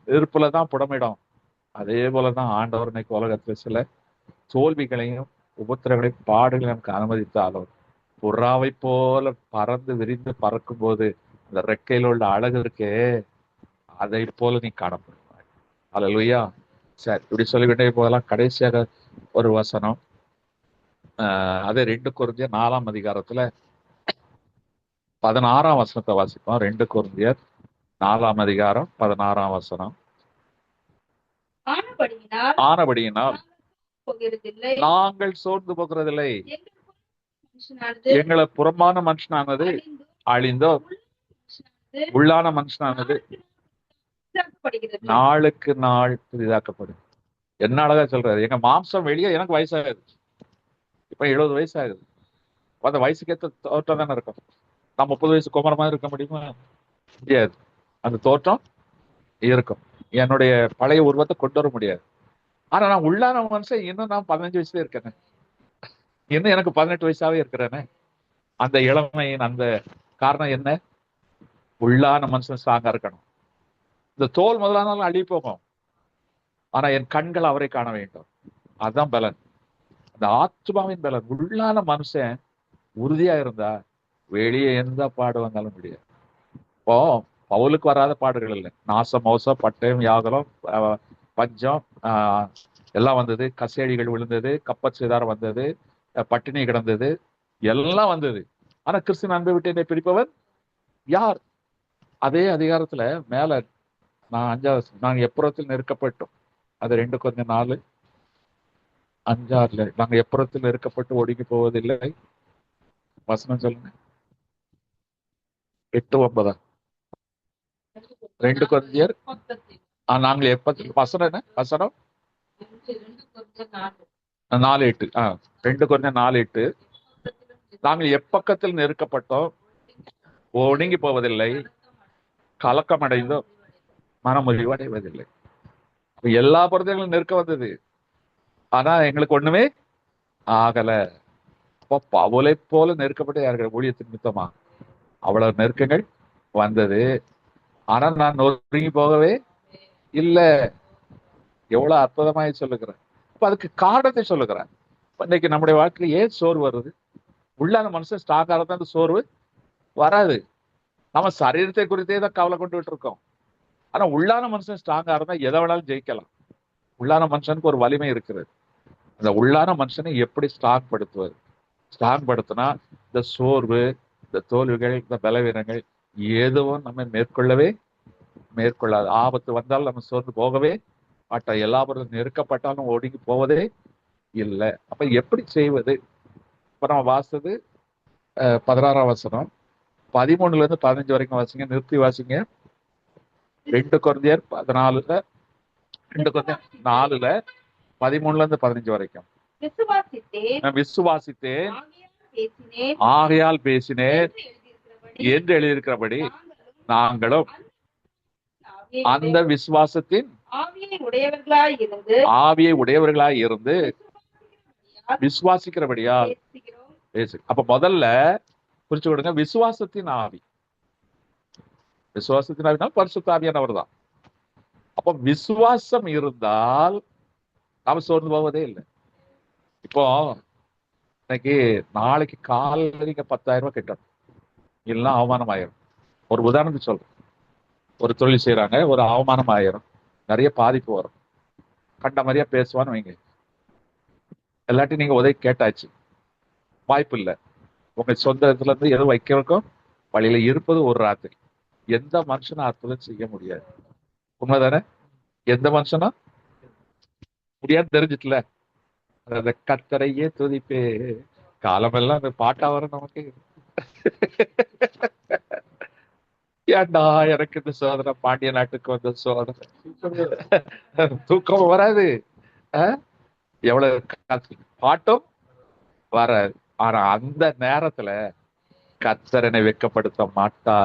நெருப்புலதான் புடமிடும். அதே போலதான் ஆண்டவர் இன்னைக்கு உலகத்துல சில தோல்விகளையும் உபத்திரங்களையும் பாடுகளையும் நமக்கு அனுமதித்தாலும் புறாவை போல பறந்து விரிந்து பறக்கும் போது அந்த ரெக்கையில உள்ள அழகு இருக்கே அதை போல நீ காணப்படுவாய். அல்லேலூயா. சரி, இப்படி சொல்லிக்கிட்டே போதெல்லாம் கடைசியாக ஒரு வசனம், அதே 2 கொரிந்தியர் 4ஆம் அதிகாரத்துல 16ஆம் வசனத்தை வாசிப்போம். 2 கொரிந்தியர் 4ஆம் அதிகாரம் 16ஆம் வசனம். ஆனபடியினால் நாங்கள் சோர்ந்து போகிறதில்லை, எங்களை புறம்பான மனுஷனானது அழிந்தோ உள்ளான மனுஷனானது நாளுக்கு நாள் புதிதாக்கப்படும். என்ன அழகா சொல்றாரு, எங்க மாம்சம் வெளியே எனக்கு வயசாகுது, இப்ப 70 வயசு ஆகுது. அந்த வயசுக்கு ஏற்ற தோற்றம் தானே இருக்கும். நான் 30 வயசு குமரமா இருக்க முடியுமா? முடியாது. அந்த தோற்றம் இருக்கும். என்னுடைய பழைய உருவத்தை கொண்டு வர முடியாது. ஆனா நான் உள்ளான மனுஷன் இன்னும் நான் 15 வயசுல இருக்கேனே, இன்னும் எனக்கு 18 வயசாவே இருக்கிறேனே. அந்த இளமையின் அந்த காரணம் என்ன? உள்ளான மனுஷன் ஸ்ட்ராங்கா இருக்கணும். இந்த தோல் முதலானாலும் அழி போகும், ஆனா என் கண்கள் அவரை காண வேண்டும். அதுதான் பலன், அந்த ஆத்மாவின் பலன். உள்ளான மனுஷன் உறுதியா இருந்தா வெளியே எந்த பாடு வந்தாலும் முடியாது. இப்போ பவுலுக்கு வராத பாடுகள் இல்லை. நாசம், மோசம், பட்டயம், யாகலம், பஞ்சம் எல்லாம் வந்தது. கசேடிகள் விழுந்தது, கப்பற் சேதாரம் வந்தது, பட்டினி கிடந்தது, எல்லாம் வந்தது. ஆனா கிறிஸ்துவின் அன்பை விட்டு என்னை பிரிப்பவர் யார்? அதே அதிகாரத்துல மேல நான் 5வது, நாங்க எப்புறத்தில் நெருக்கப்பட்டோம், அது 2 Corinthians 4:5-6, நாங்க எப்புறத்தில் நெருக்கப்பட்டு ஒடுங்கி போவதில்லை. வசனம் சொல்லுங்க. 8:9. 2 Corinthians நாங்கள் எப்ப வசனம் என்ன வசனம்? 4:8. 2 Corinthians 4:8. நாங்கள் எப்பக்கத்தில் நெருக்கப்பட்டோம் ஒடுங்கி போவதில்லை, கலக்கமடைந்தோம் மனமுறிவடைவதில்லை. எல்லா பொருத்தைகளும் நெருக்க வந்தது, ஆனா எங்களுக்கு ஒண்ணுமே ஆகல. அப்போ பவுலை போல நெருக்கப்பட்ட யார்கள்? ஊழியத்தின் நிமித்தமா அவ்வளவு நெருக்கங்கள் வந்தது, ஆனா நான் நொறுங்கி போகவே இல்லை. எவ்வளவு அற்புதமாய் சொல்லுகிறேன். இப்ப அதுக்கு காரணத்தை சொல்லுகிறேன். இன்னைக்கு நம்முடைய வாழ்க்கையில் ஏன் சோர்வு வருது? உள்ளான மனுஷன் ஸ்ட்ராங்கா இருந்தா அந்த சோர்வு வராது. நம்ம சரீரத்தை குறித்தே தான் கவலை கொண்டுட்டு இருக்கோம். ஆனா உள்ளான மனுஷன் ஸ்ட்ராங்கா இருந்தா எதை வேணாலும் ஜெயிக்கலாம். உள்ளான மனுஷனுக்கு ஒரு வலிமை இருக்கிறது. அந்த உள்ளான மனுஷனை எப்படி ஸ்ட்ராங் படுத்துவது? ஸ்ட்ராங் படுத்தினா இந்த சோர்வு, இந்த தோல்விகள், இந்த பலவீனங்கள் எதுவும் நம்ம மேற்கொள்ளாது. ஆபத்து வந்தால் நம்ம சோர்ந்து போகவே மாட்டோம். எல்லா பொருளும் நெருக்கப்பட்டாலும் ஒடுங்கி போவதே இல்லை. அப்ப எப்படி செய்வது? இப்ப நம்ம வாசித்தது 16ஆம் வசனம். 13-15 வரைக்கும் வாசிங்க, நிறுத்தி வாசிங்க. 2 Corinthians 14 13-15 வரைக்கும். விசுவாசித்தேன், ஆகையால் பேசினேன் என்று எழுதியிருக்கிறபடி நாங்களும் அந்த விசுவாசத்தின் ஆவியை உடையவர்களாய் இருந்து விசுவாசிக்கிறபடியா பேசு. அப்ப முதல்ல குறிச்சு கொடுங்க, விசுவாசத்தின் ஆவி. விசுவாசத்தின் ஆவினால் பரிசுத்த ஆவியானவர் தான். அப்ப விசுவாசம் இருந்தால் நாம சோர்ந்து போவதே இல்லை. இப்போ இன்னைக்கு நாளைக்கு காலையில் நீங்க 10,000 ரூபாய் கட்டணும், இல்லைன்னா அவமானம் ஆயிரும். ஒரு உதாரணத்துக்கு சொல்றேன். ஒரு தொழில் செய்யறாங்க, ஒரு அவமானம் ஆயிரும், நிறைய பாதிப்பு வரும். கண்ட மாதிரியா பேசுவான்னு வைங்க, எல்லாத்தையும் நீங்க உதவி கேட்டாச்சு, வாய்ப்பு இல்லை. உங்க சொந்த இடத்துல இருந்து எதுவும் வைக்கிறதுக்கும் வழியில இருப்பது ஒரு ராத்திரி. எந்த மனுஷனும் அற்புதம் செய்ய முடியாது. உண்மைதானே? எந்த மனுஷனும் முடியாது, தெரிஞ்சிட்டுல. அந்த கத்தரையே துதிப்பே காலமெல்லாம் அந்த பாட்டா வரும் நமக்கு. ஏன்டா எனக்கு இந்த சோதனை, பாண்டிய நாட்டுக்கு வந்த சோதனை, தூக்கம் வராது, எவ்வளவு பாட்டும் வராது. ஆனா அந்த நேரத்துல கர்த்தரனை வெட்கப்படுத்த மாட்டா.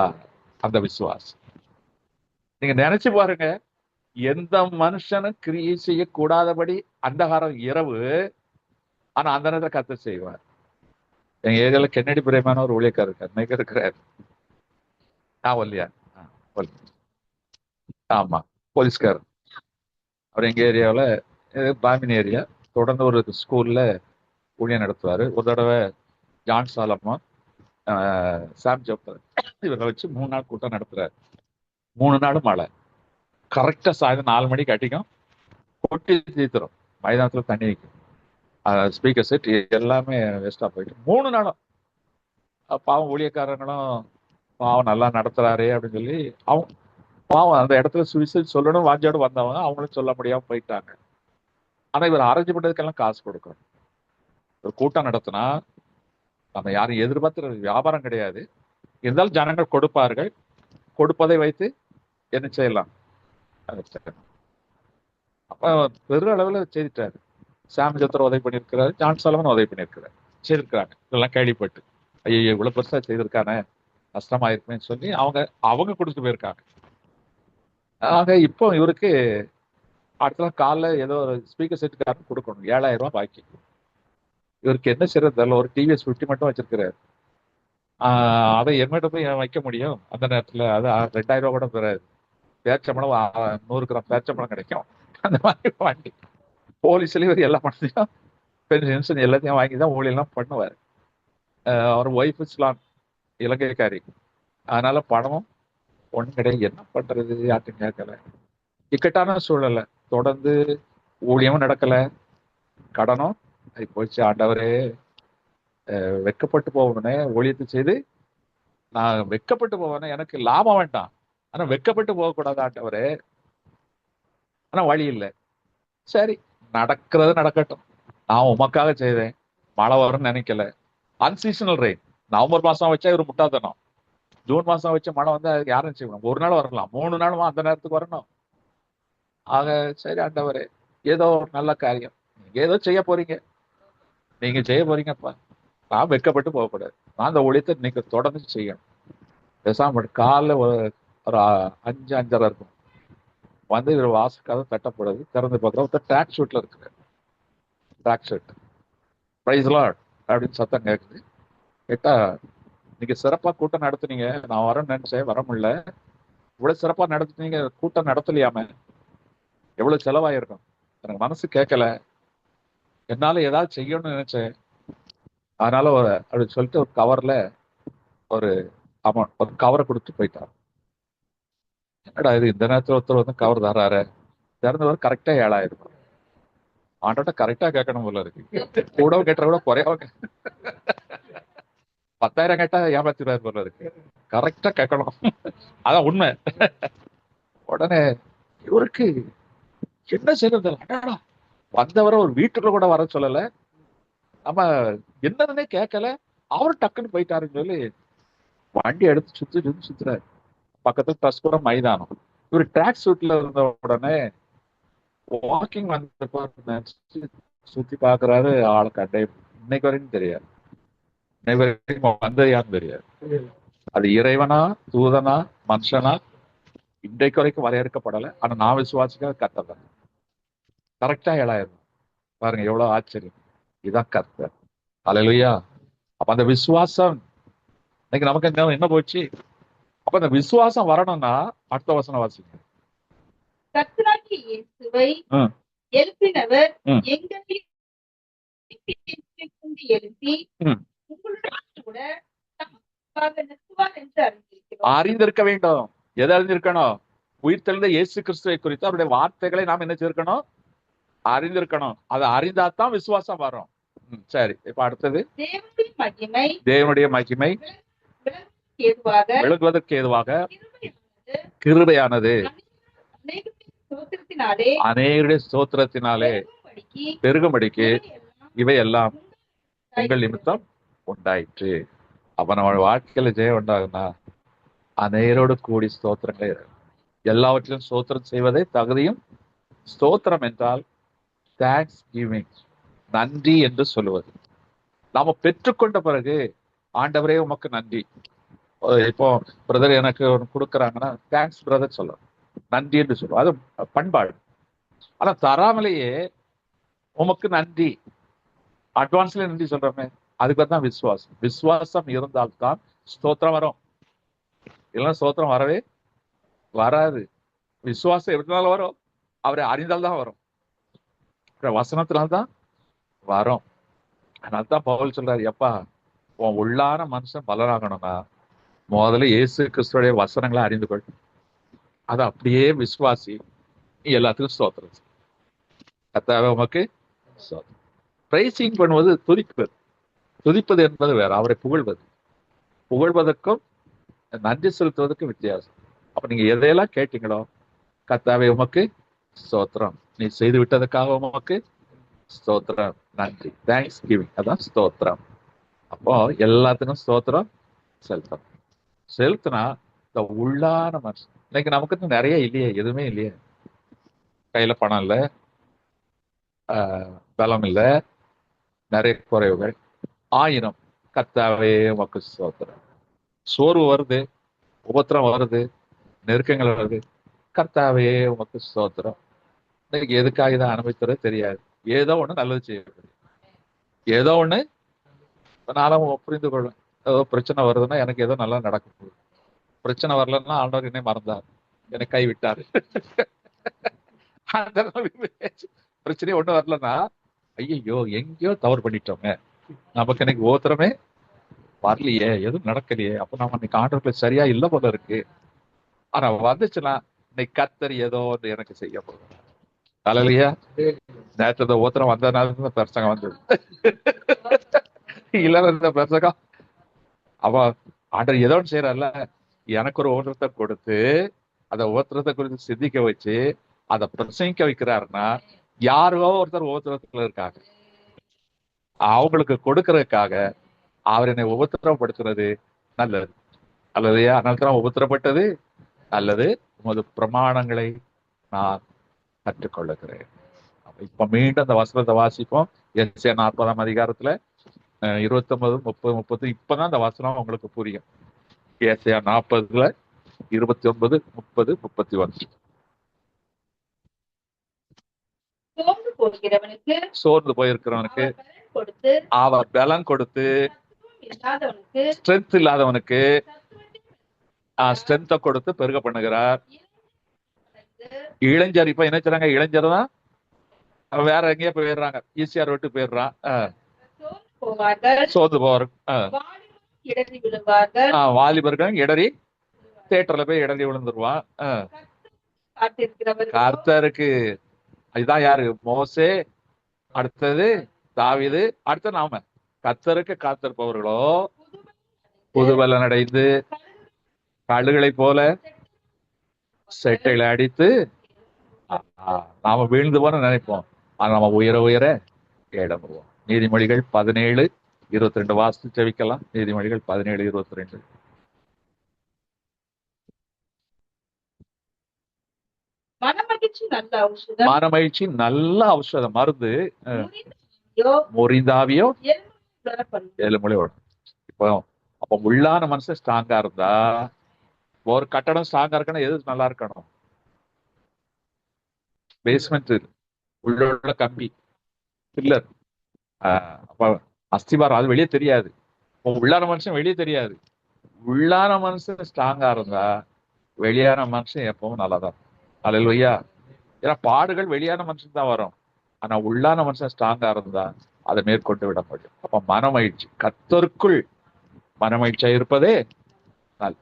அந்த விசுவாசம் நீங்க நினைச்சு பாருங்க. எந்த மனுஷனும் கிரியை செய்யக்கூடாதபடி அந்தகாரம் இரவு, ஆனா அந்த நேரத்துல கர்த்தர் செய்வார். எங்க ஏரியால கென்னடி பிரேமான ஒரு ஊழியக்காரர் இருக்கார், இன்னைக்கு இருக்கிறார். இல்லையா? ஆமா, போலீஸ்காரர். அவர் எங்க ஏரியாவில் பாமின் ஏரியா, தொடர்ந்து ஒரு ஸ்கூல்ல ஊழியம் நடத்துவாரு. ஒரு தடவை ஜான் சாலமன், சாம் ஜோப்பர் இவரை வச்சு 3 நாள் கூட்டம் நடத்துறாரு. 3 நாளும் மழை. கரெக்டா சாயந்தரம் 4 மணிக்கு அடிக்கும், கொட்டி தீத்துரும். மைதானத்துல தண்ணி வைக்கும், ஸ்பீக்கர் செட் எல்லாமே வேஸ்டா போயிட்டு 3 நாளும். பாவம் ஊழியக்காரங்களும் பாவம் நல்லா நடத்துறாரே அப்படின்னு சொல்லி அவங்க பாவம் அந்த இடத்துல சுவிசேஷம் சொல்லணும் வாஞ்சோடு வந்தவங்க அவங்களும் சொல்ல முடியாம போயிட்டாங்க. ஆனா இவர் அரேஞ்ச் பண்றதுக்கெல்லாம் காசு கொடுக்கணும். ஒரு கூட்டம் நடத்தினா நம்ம யாரும் எதிர்பார்த்து வியாபாரம் கிடையாது, இருந்தாலும் ஜனங்கள் கொடுப்பார்கள். கொடுப்பதை வைத்து என்ன செய்யலாம்? அப்ப பெரு அளவுல செய்துட்டாரு. சாம் ஜோத்தர் உதவி பண்ணியிருக்கிறாரு, ஜான் சாலமன் உதவி பண்ணியிருக்கிறாரு, செய்திருக்கிறாங்க. இதெல்லாம் கேள்விப்பட்டு ஐயோ இவ்வளவு பெருசா செய்திருக்கானே, நஷ்டமாயிருக்குன்னு சொல்லி அவங்க கொடுத்துட்டு போயிருக்காங்க. ஆக இப்போ இவருக்கு அடுத்த நாள் காலைல ஏதோ ஒரு ஸ்பீக்கர் செட்டுக்காரன் கொடுக்கணும், 7,000 ரூபாய் பாக்கி. இவருக்கு என்ன செய்யறது தெரியல. ஒரு டிவிஎஸ் 50 மட்டும் வச்சிருக்கிறாரு. அதை எங்கிட்ட போய் வைக்க முடியும் அந்த நேரத்துல? அது 2,000 ரூபாய் கூட பெறாது. பேச்சம்பளம் 100 கிராம் பேச்சம்பளம் கிடைக்கும். அந்த மாதிரி வண்டி போலீஸ்லயும் இவர் எல்லா பணத்தையும் பென்ஷன் எல்லாத்தையும் வாங்கி தான் ஊழியெல்லாம் பண்ணுவார். அவர் ஒய்ஃப் இஸ்லாம் இலங்கைக்காரி, அதனால பணமும் ஒன்றும் கிடையாது. என்ன பண்றது, யார்ட்டும் கேட்கல. இக்கட்டான சூழல்ல தொடர்ந்து ஊழியமும் நடக்கல, கடனும் அது போச்சு. ஆண்டவரே, வெட்கப்பட்டு போகணும்னே ஊழியத்தை செய்து நான் வெட்கப்பட்டு போவேனே, எனக்கு லாபம் வேண்டாம், ஆனா வெட்கப்பட்டு போகக்கூடாது ஆண்டவரே. ஆனா வழி இல்லை. சரி, நடக்கிறது நடக்கட்டும், நான் உமக்காக செய்தேன். மழை வரும்னு நினைக்கல. Unseasonal rain. நவம்பர் மாசம் வச்சா இவர் முட்டாதனம். ஜூன் மாசம் வச்ச மழை வந்து அதுக்கு யாரும் செய்யணும்? ஒரு நாள் வரலாம், 3 நாளும் அந்த நேரத்துக்கு வரணும். ஆக சரி ஆண்டவரே, ஏதோ ஒரு நல்ல காரியம் நீங்க ஏதோ செய்ய போறீங்க, நீங்க செய்ய போறீங்கப்பா. நான் வெட்கப்பட்டு போகக்கூடாது. நான் அந்த ஊழியத்தை நீங்க தொடர்ந்து செய்யணும். பேசாம காலைல ஒரு 5, 5:30 இருக்கும். வந்து இவர் வாசக்காக தட்டப்படுது. திறந்து பார்க்குற ஒருத்தர் ட்ராக் ஷூட்ல இருக்கிறார். Track shoot. பிரைஸ் லார்ட் அப்படின்னு சத்தம் கேட்குது. கேட்டா, நீங்க சிறப்பா கூட்டம் நடத்துனீங்க, நான் வரேன்னு நினைச்சேன், வர முடியல. இவ்வளவு சிறப்பா நடத்துனீங்க, கூட்டம் நடத்தலையாம? எவ்வளவு செலவாயிருக்கும், எனக்கு மனசு கேட்கல. என்னால ஏதாவது செய்யணும்னு நினைச்சேன். அதனால அப்படின்னு சொல்லிட்டு ஒரு கவர்ல ஒரு அமௌண்ட், ஒரு கவரை கொடுத்து போயிட்டார். என்னடா இது, இந்த நேரத்துல ஒருத்தர் வந்து கவர் தர்றாரு. திறந்தவர் கரெக்டா 7,000 ரூபாய். ஆண்டோட்ட கரெக்டா கேட்கணும் போல இருக்கு. கூடவும் கேட்ட கூட குறையாவும் 10,000 கேட்டா ஏமாத்திடுவார் போல இருக்கு. கரெக்டா கேட்கணும், அதான் உண்மை. உடனே இவருக்கு என்ன செய்யறது, வந்தவரை ஒரு வீட்டுக்குள்ள கூட வர சொல்லல, நம்ம என்னதுன்னே கேட்கல, அவரு டக்குன்னு போயிட்டாருன்னு சொல்லி வண்டி எடுத்து சுத்துறாரு. பக்கத்துல பஸ்புரம் மைதானம். இவர் ட்ராக் சூட்ல இருந்த உடனே வாக்கிங் வந்து சுத்தி பாக்குறாரு. ஆளை கண்டே இன்னைக்கு வரைக்கும் தெரியாது. இன்னைக்கு வரைக்கும் வந்தது யாருன்னு தெரியாது. அது இறைவனா, தூதனா, மனுஷனா, இன்றைக்கு வரைக்கும் வரையறுக்கப்படலை. ஆனா நான் விசுவாசிக்க கர்த்தர் கரெக்டா 7,000. பாருங்க எவ்வளவு ஆச்சரியம். இதான் கர்த்தர். அல்லேலூயா. அப்ப அந்த விசுவாசம் இன்னைக்கு நமக்கு என்ன போச்சு? அப்ப அந்த விசுவாசம் வரணும்னா அடுத்த வசனம் வாசிங்க. கர்த்தராகிய இயேசுவை எழுப்பினவர் எங்களை எழுப்பி உங்களுடன் கூட நிறுத்துவார் என்று அறிந்திருக்க வேண்டும். எதை அறிந்திருக்கணும்? உயிர்த்தெழுந்த இயேசு கிறிஸ்துவை குறித்து அவருடைய வார்த்தைகளை நாம் என்ன செய்திருக்கணும்? அறிந்திருக்கணும். அதை அறிந்தாதான் விசுவாசம் வரும். சரி, இப்ப அடுத்தது தேவனுடைய மகிமை விளங்குவதற்கு ஏதுவாக கிருபையானது அநேகருடைய ஸ்தோத்திரத்தினாலே பெருகும்படிக்கு இவை எல்லாம் உங்கள் நிமித்தம் உண்டாயிற்று. அப்ப நம்ம வாழ்க்கையில ஜெயம் உண்டாகுனா அநேகரோடு கூடி ஸ்தோத்திரங்களே. எல்லாவற்றிலும் ஸ்தோத்திரம் செய்வதே தகுதியும். ஸ்தோத்திரம் என்றால் தேங்க்ஸ் கிவிங், நன்றி என்று சொல்லுவது. நாம பெற்றுக்கொண்ட பிறகு ஆண்டவரே உமக்கு நன்றி. இப்போ பிரதர் எனக்கு கொடுக்குறாங்கன்னா தேங்க்ஸ் பிரதர் சொல்லணும், நன்றி என்று சொல்லுவோம். அது பண்பாடு. ஆனா தராமலேயே உமக்கு நன்றி, அட்வான்ஸ்ல நன்றி சொல்றோமே, அதுக்கு தான் விசுவாசம். விசுவாசம் இருந்தால்தான் ஸ்தோத்திரம் வரும். இல்லைன்னா ஸ்தோத்திரம் வரவே வராது. விசுவாசம் எப்படினாலும் வரும், அவரை அறிந்தால்தான் வரும், வசனத்தினால்தான் வரும். அதனால்தான் பவுல் சொல்றாரு, எப்பா உன் உள்ளான மனுஷன் பலனாகணும்னா முதல்ல இயேசு கிறிஸ்துடைய வசனங்களை அறிந்து கொள், அதை அப்படியே விசுவாசி, எல்லாத்துக்கும் ஸ்தோத்திரம். கர்த்தாவே உமக்கு ஸ்தோத்திரம். பிரைசிங் பண்ணுவது துதிப்பது. துதிப்பது என்பது வேற, அவரை புகழ்வது. புகழ்வதற்கும் நன்றி செலுத்துவதற்கும் வித்தியாசம். அப்ப நீங்க எதையெல்லாம் கேட்டீங்களோ, கர்த்தாவே உமக்கு ஸ்தோத்திரம், நீ செய்து விட்டதுக்காக உமக்கு ஸ்தோத்திரம், நன்றி, தேங்க்ஸ் கிவிங், அதான் ஸ்தோத்திரம். அப்போ எல்லாத்துக்கும் ஸ்தோத்திரம் செலுத்தணும். செலுத்தினா இந்த உள்ளான மனுஷன். இன்னைக்கு நமக்கு நிறைய இல்லையே, எதுவுமே இல்லையே. கையில பணம் இல்லை, பலம் இல்லை, நிறைய குறைவுகள். ஆயிரம் கர்த்தாவே உமக்கு ஸ்தோத்திரம். சோர்வு வருது, உபத்திரம் வருது, நெருக்கங்கள் வருது, கர்த்தாவே உமக்கு ஸ்தோத்திரம். இன்னைக்கு எதுக்காக இதை அனுபவித்ததோ தெரியாது. ஏதோ ஒண்ணு நல்லது செய்யப்படுது. ஏதோ ஒண்ணு நானும் புரிந்து கொள்வேன். ஏதோ பிரச்சனை வருதுன்னா எனக்கு ஏதோ நல்லா நடக்க போகுது. பிரச்சனை வரலன்னா ஆண்டவர் என்னை மறந்தார், என்னை கைவிட்டாரு. அந்த பிரச்சனையே ஒண்ணு வரலன்னா ஐயோ எங்கேயோ தவறு பண்ணிட்டோமே, நமக்கு எனக்கு ஓத்திரமே வரலையே, எதுவும் நடக்கலையே, அப்ப நம்ம இன்னைக்கு ஆண்டவர்களை சரியா இல்ல போல இருக்கு. ஆனா வந்துச்சுன்னா இன்னைக்கு கர்த்தர் ஏதோ ஒன்று எனக்கு செய்ய போறோம். தலையிலையா நேற்று இந்த ஓத்திரம் வந்ததுனால இந்த பிரசங்கம் வந்தது. இல்ல இந்த பிரசங்கம் அவ ஆண்டவர் ஏதோ ஒன்று செய்யறல்ல, எனக்கு ஒரு ஓத்திரத்தை கொடுத்து அந்த ஓத்திரத்தை குறித்து சிந்திக்க வச்சு அதை பிரசங்கிக்க வைக்கிறாருன்னா யாரோ ஒருத்தர் ஓத்திரத்துல இருக்காங்க, அவங்களுக்கு கொடுக்கறதுக்காக அவர் என்னை உபத்திரப்படுத்துறது நல்லது அல்லதையா. அதனால தான் உபத்திரப்பட்டது நல்லது, உமது பிரமாணங்களை நான் கற்றுக்கொள்ளுகிறேன். இப்ப மீண்டும் அந்த வசனத்தை வாசிப்போம். எஸ்ஏ 40ஆம் அதிகாரத்துல 29, 30, 30 இப்பதான் அந்த வசனம் உங்களுக்கு புரியும். எஸ்ஏ 40ல 29, 30, 31. சோர்ந்து போயிருக்கிறவனுக்கு அவர் பலன் கொடுத்து, ஸ்ட்ரென்த் இல்லாதவனுக்கு ஸ்ட்ரென்த்தை கொடுத்து பெருக பண்ணுகிறார். இளைஞர் இப்ப என்ன செய்றாங்க, இளைஞர் தான் வேற எங்கேயோ போயிடுறாங்க, ஈஸியார் விட்டு போயிடுறான், சோர்ந்து போவார். வாலிபர்கள் இடறி தியேட்டர்ல போய் இடறி விழுந்துருவான். கர்த்தருக்கு இதுதான் யாரு, மோசே, அடுத்தது தாவீது, அடுத்த நாம. கர்த்தருக்கு காத்திருப்பவர்களோ புதுபலன் அடைந்து கழுகளை போல செட்டையில அடித்து, நாம வீழ்ந்து போன நினைப்போம், ஆனா நம்ம உயர உயர ஏடமுருவோம். நீதிமொழிகள் 17:22 வாசித்து செவிக்கலாம். நீதிமொழிகள் 17:22. மனமகிழ்ச்சி நல்ல ஔஷதம், மருந்து. முறிந்தாவியோ எலும்புல ஓடும். இப்போ அப்ப உள்ளான மனுஷன் ஸ்ட்ராங்கா இருந்தா, ஒரு கட்டடம் ஸ்ட்ராங்கா இருக்கணும், எது நல்லா இருக்கணும், பேஸ்மெண்ட் உள்ள கம்பி பில்லர், அப்ப அஸ்திபாரம் அது வெளியே தெரியாது. உள்ளான மனுஷன் வெளியே தெரியாது. உள்ளான மனுஷன் ஸ்ட்ராங்கா இருந்தா வெளியான மனுஷன் எப்பவும் நல்லாதான். அல்லேலூயா. ஏன்னா பாடுகள் வெளியான மனுஷன் தான் வரும், ஆனா உள்ளான மனுஷன் ஸ்ட்ராங்கா இருந்தா அதை மேற்கொண்டு விட முடியும். அப்ப மனமகிழ்ச்சி, கர்த்தருக்குள் மனமகிழ்ச்சியா இருப்பதே நல்ல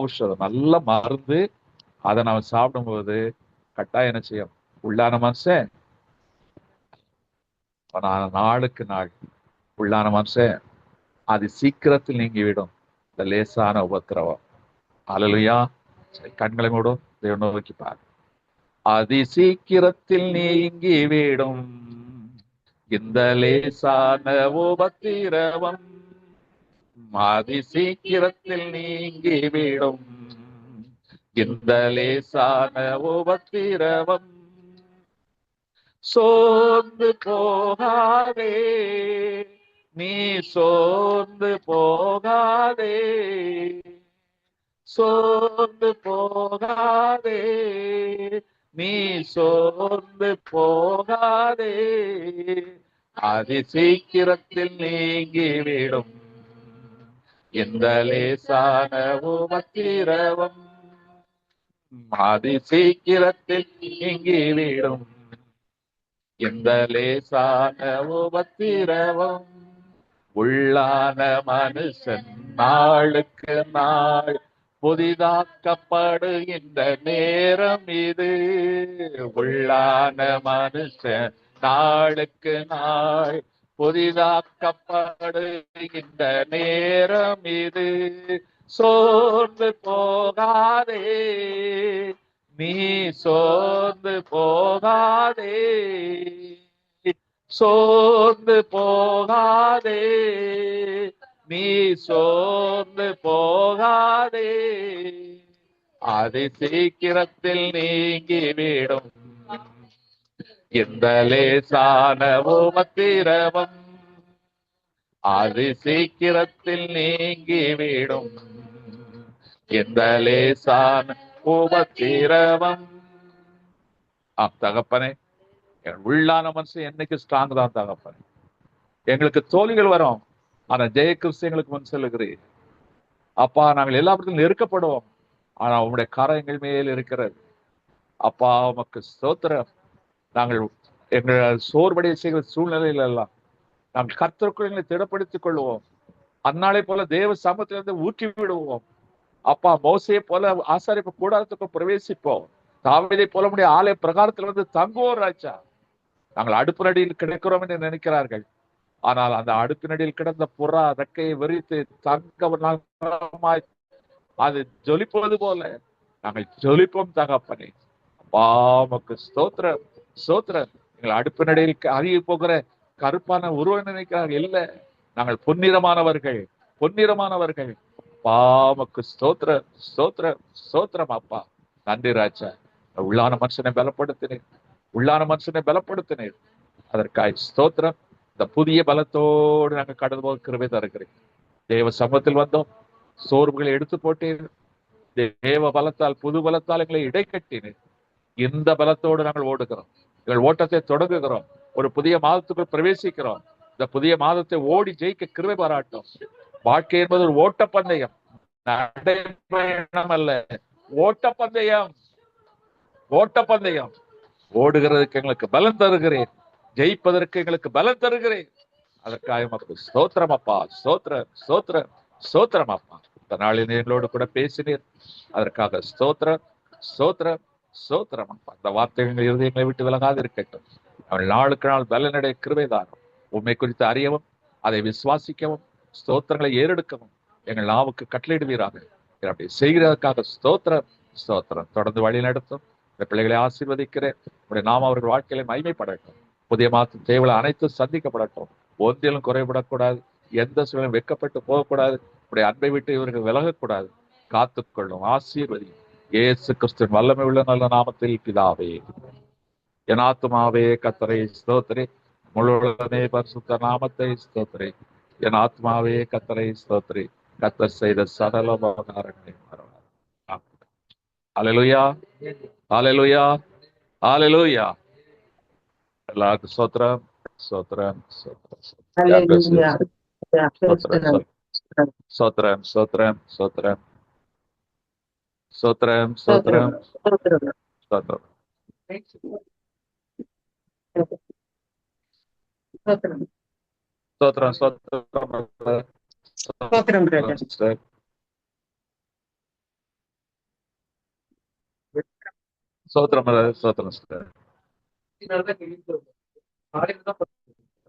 ஔஷதம், நல்ல மருந்து. அதை நம்ம சாப்பிடும்போது கட்டாயம் என்ன செய்யும், உள்ளான மனுஷன் நாளுக்கு நாள் உள்ளான மனுஷன் அது சீக்கிரத்தில் நீங்கிவிடும், இந்த லேசான உபத்திரவம். அல்லேலூயா. கண்களை மூடும், தேவனை நோக்கி பாரு. அதி சீக்கிரத்தில் நீங்கிவிடும் இந்த லேசான உபத்திரவம், அதி சீக்கிரத்தில் நீங்கிவிடும் இந்த லேசான உபத்திரவம். சோர்ந்து போகாதே நீ, சோர்ந்து போகாதே, சோர்ந்து போகாதே நீ, சோர்ந்து போகாதே, அதி சீக்கிரத்தில் நீங்கிவிடும் இந்த லேசான உபத்திரவம், அதி சீக்கிரத்தில் நீங்கிவிடும் இந்த லேசான உபத்திரவம். உள்ளான மனுஷன் நாளுக்கு நாள் புதிதாக்கப்படுகின்ற நேரம் இது. உள்ளான மனுஷன் நாளுக்கு நாள் புதிதாக்கப்படுகின்ற நேரம் இது. சோர்ந்து போகாதே நீ, சோர்ந்து போகாதே, சோர்ந்து போகாதே நீ, சோர்ந்து போகாதே, அது சீக்கிரத்தில் நீங்கிவிடும் இந்த லேசான உபத்திரவம், அது சீக்கிரத்தில் நீங்கிவிடும் இந்த லேசான உபத்திரவம். தகப்பனே, என் உள்ளான மனுஷன் என்னைக்கு ஸ்ட்ராங் தான் தகப்பனே. எங்களுக்கு தோல்விகள் வரும், ஆனா ஜெய கிறிஸ்து எங்களுக்கு முன் செல்லுகிறீர் அப்பா. நாங்கள் எல்லாவற்றிலும் நெருக்கப்படுவோம், ஆனா உங்களுடைய கரம் எங்கள் மேல் இருக்கிறது அப்பா. உமக்கு ஸ்தோத்திரம். நாங்கள் எங்கள் சோர்வடைய செய்கிற சூழ்நிலையில எல்லாம் நாங்கள் கர்த்தருக்குள் எங்களை திடப்படுத்திக் கொள்வோம். அந்நாளை போல தேவ சமூகத்திலிருந்து ஊற்றி விடுவோம் அப்பா. மோசையை போல ஆசாரிப்பு கூடாரத்துக்குள் பிரவேசிப்போம். தாவீதை போல முடிய ஆலய பிரகாரத்தில் வந்து தங்குவோம் ராஜா. நாங்கள் அடுப்பு நடியில் கிடைக்கிறோம் என்று நினைக்கிறார்கள், ஆனால் அந்த அடுப்பு நடியில் கிடந்த புறா ரெக்கையை விரித்து தங்க அது ஜொலிப்பது போல நாங்கள் ஜொலிப்போம் தகப்பனே. பாமக்கு ஸ்தோத்திரம் ஸ்தோத்திரம். எங்கள் அடுப்பு நடையில் அறிய போகிற கருப்பான உருவம் நினைக்கிறார்கள், இல்ல, நாங்கள் பொன்னிறமானவர்கள், பொன்னிறமானவர்கள். பாமக்கு ஸ்தோத்திரம் ஸ்தோத்திரம் ஸ்தோத்திரம் அப்பா. நன்றி ராஜா. உள்ளான மனுஷனை பலப்படுத்தினேன், உள்ளான மனுஷனை பலப்படுத்தினேன். அதற்காக ஸ்தோத்திரம். இந்த புதிய பலத்தோடு நாங்கள் கடந்து போக கிருபை தருகிறேன். தேவ சமூகத்தில் வந்தோம், சோர்வுகளை எடுத்து போட்டேன். தேவ பலத்தால் புது பலத்தால் எங்களை இடைக்கட்டினேன். இந்த பலத்தோடு நாங்கள் ஓடுகிறோம், எங்கள் ஓட்டத்தை தொடங்குகிறோம். ஒரு புதிய மாதத்துக்குள் பிரவேசிக்கிறோம். இந்த புதிய மாதத்தை ஓடி ஜெயிக்க கிருபை பாராட்டும். வாழ்க்கை என்பது ஒரு ஓட்டப்பந்தயம், நடைபயணம் அல்ல, ஓட்டப்பந்தயம். ஓட்டப்பந்தயம் ஓடுகிறதுக்கு எங்களுக்கு பலம் தருகிறேன், ஜெயிப்பதற்கு எங்களுக்கு பலம் தருகிறேன். அதற்காக மக்கள் ஸ்தோத்திரம் அப்பா. ஸ்தோத்திரம் ஸ்தோத்திரம் ஸ்தோத்திரம் அப்பா. இந்த நாளில் எங்களோடு கூட பேசினீர், அதற்காக ஸ்தோத்திரம் ஸ்தோத்திரம் ஸ்தோத்திரம் அப்பா. இந்த வார்த்தைகள் இருதயங்களை விட்டு விலகாது இருக்கட்டும். அவள் நாளுக்கு நாள் பலனடைய கிருபைதாரும். உண்மை குறித்து அறியவும், அதை விசுவாசிக்கவும், ஸ்தோத்திரங்களை ஏறெடுக்கவும் எங்கள் நாவுக்கு கட்டளையிடுவீராக. அப்படி செய்கிறதற்காக ஸ்தோத்திரம் ஸ்தோத்திரம். தொடர்ந்து வழி நடத்தும். இந்த பிள்ளைகளை ஆசீர்வதிக்கிறேன். உடைய நாம அவர்கள் வாழ்க்கையில மகிமைப்படட்டும். புதிய மாதம் தேவையை அனைத்தும் சந்திக்கப்படட்டும். ஒன்றிலும் குறைபடக்கூடாது, எந்த சூழலும் வெட்கப்பட்டு போகக்கூடாது. உடைய அன்பை விட்டு இவர்கள் விலகக்கூடாது. காத்துக்கொள்ளும், ஆசீர்வதியும். இயேசு கிறிஸ்துவின் வல்லமை உள்ள நல்ல நாமத்தில் பிதாவே. என் ஆத்துமாவே கர்த்தரை ஸ்தோத்திரி, முழுவதுமே பரிசுத்த நாமத்தை ஸ்தோத்திரி. என் ஆத்மாவே கர்த்தரை ஸ்தோத்திரி, கர்த்தர் செய்த சகல உபகாரங்களை மறவாதே. அல்லேலூயா அல்லேலூயா அல்லேலூயா. எல்லாருக்கும் ஸ்தோத்திரம் ஸ்தோத்திரம் ஸ்தோத்திரம் Hallelujah. Yeah, praise the ஸ்தோத்திரம் Lord. ஸ்தோத்திரம் ஸ்தோத்திரம் ஸ்தோத்திரம் ஸ்தோத்திரம் Stotram, ஸ்தோத்திரம் stotram. ஸ்தோத்திரம். Stotram. ஸ்தோத்திரம் ஸ்தோத்திரம் Stotram, brother. sister. ஸ்தோத்திரம் brother. ஸ்தோத்திரம் sister.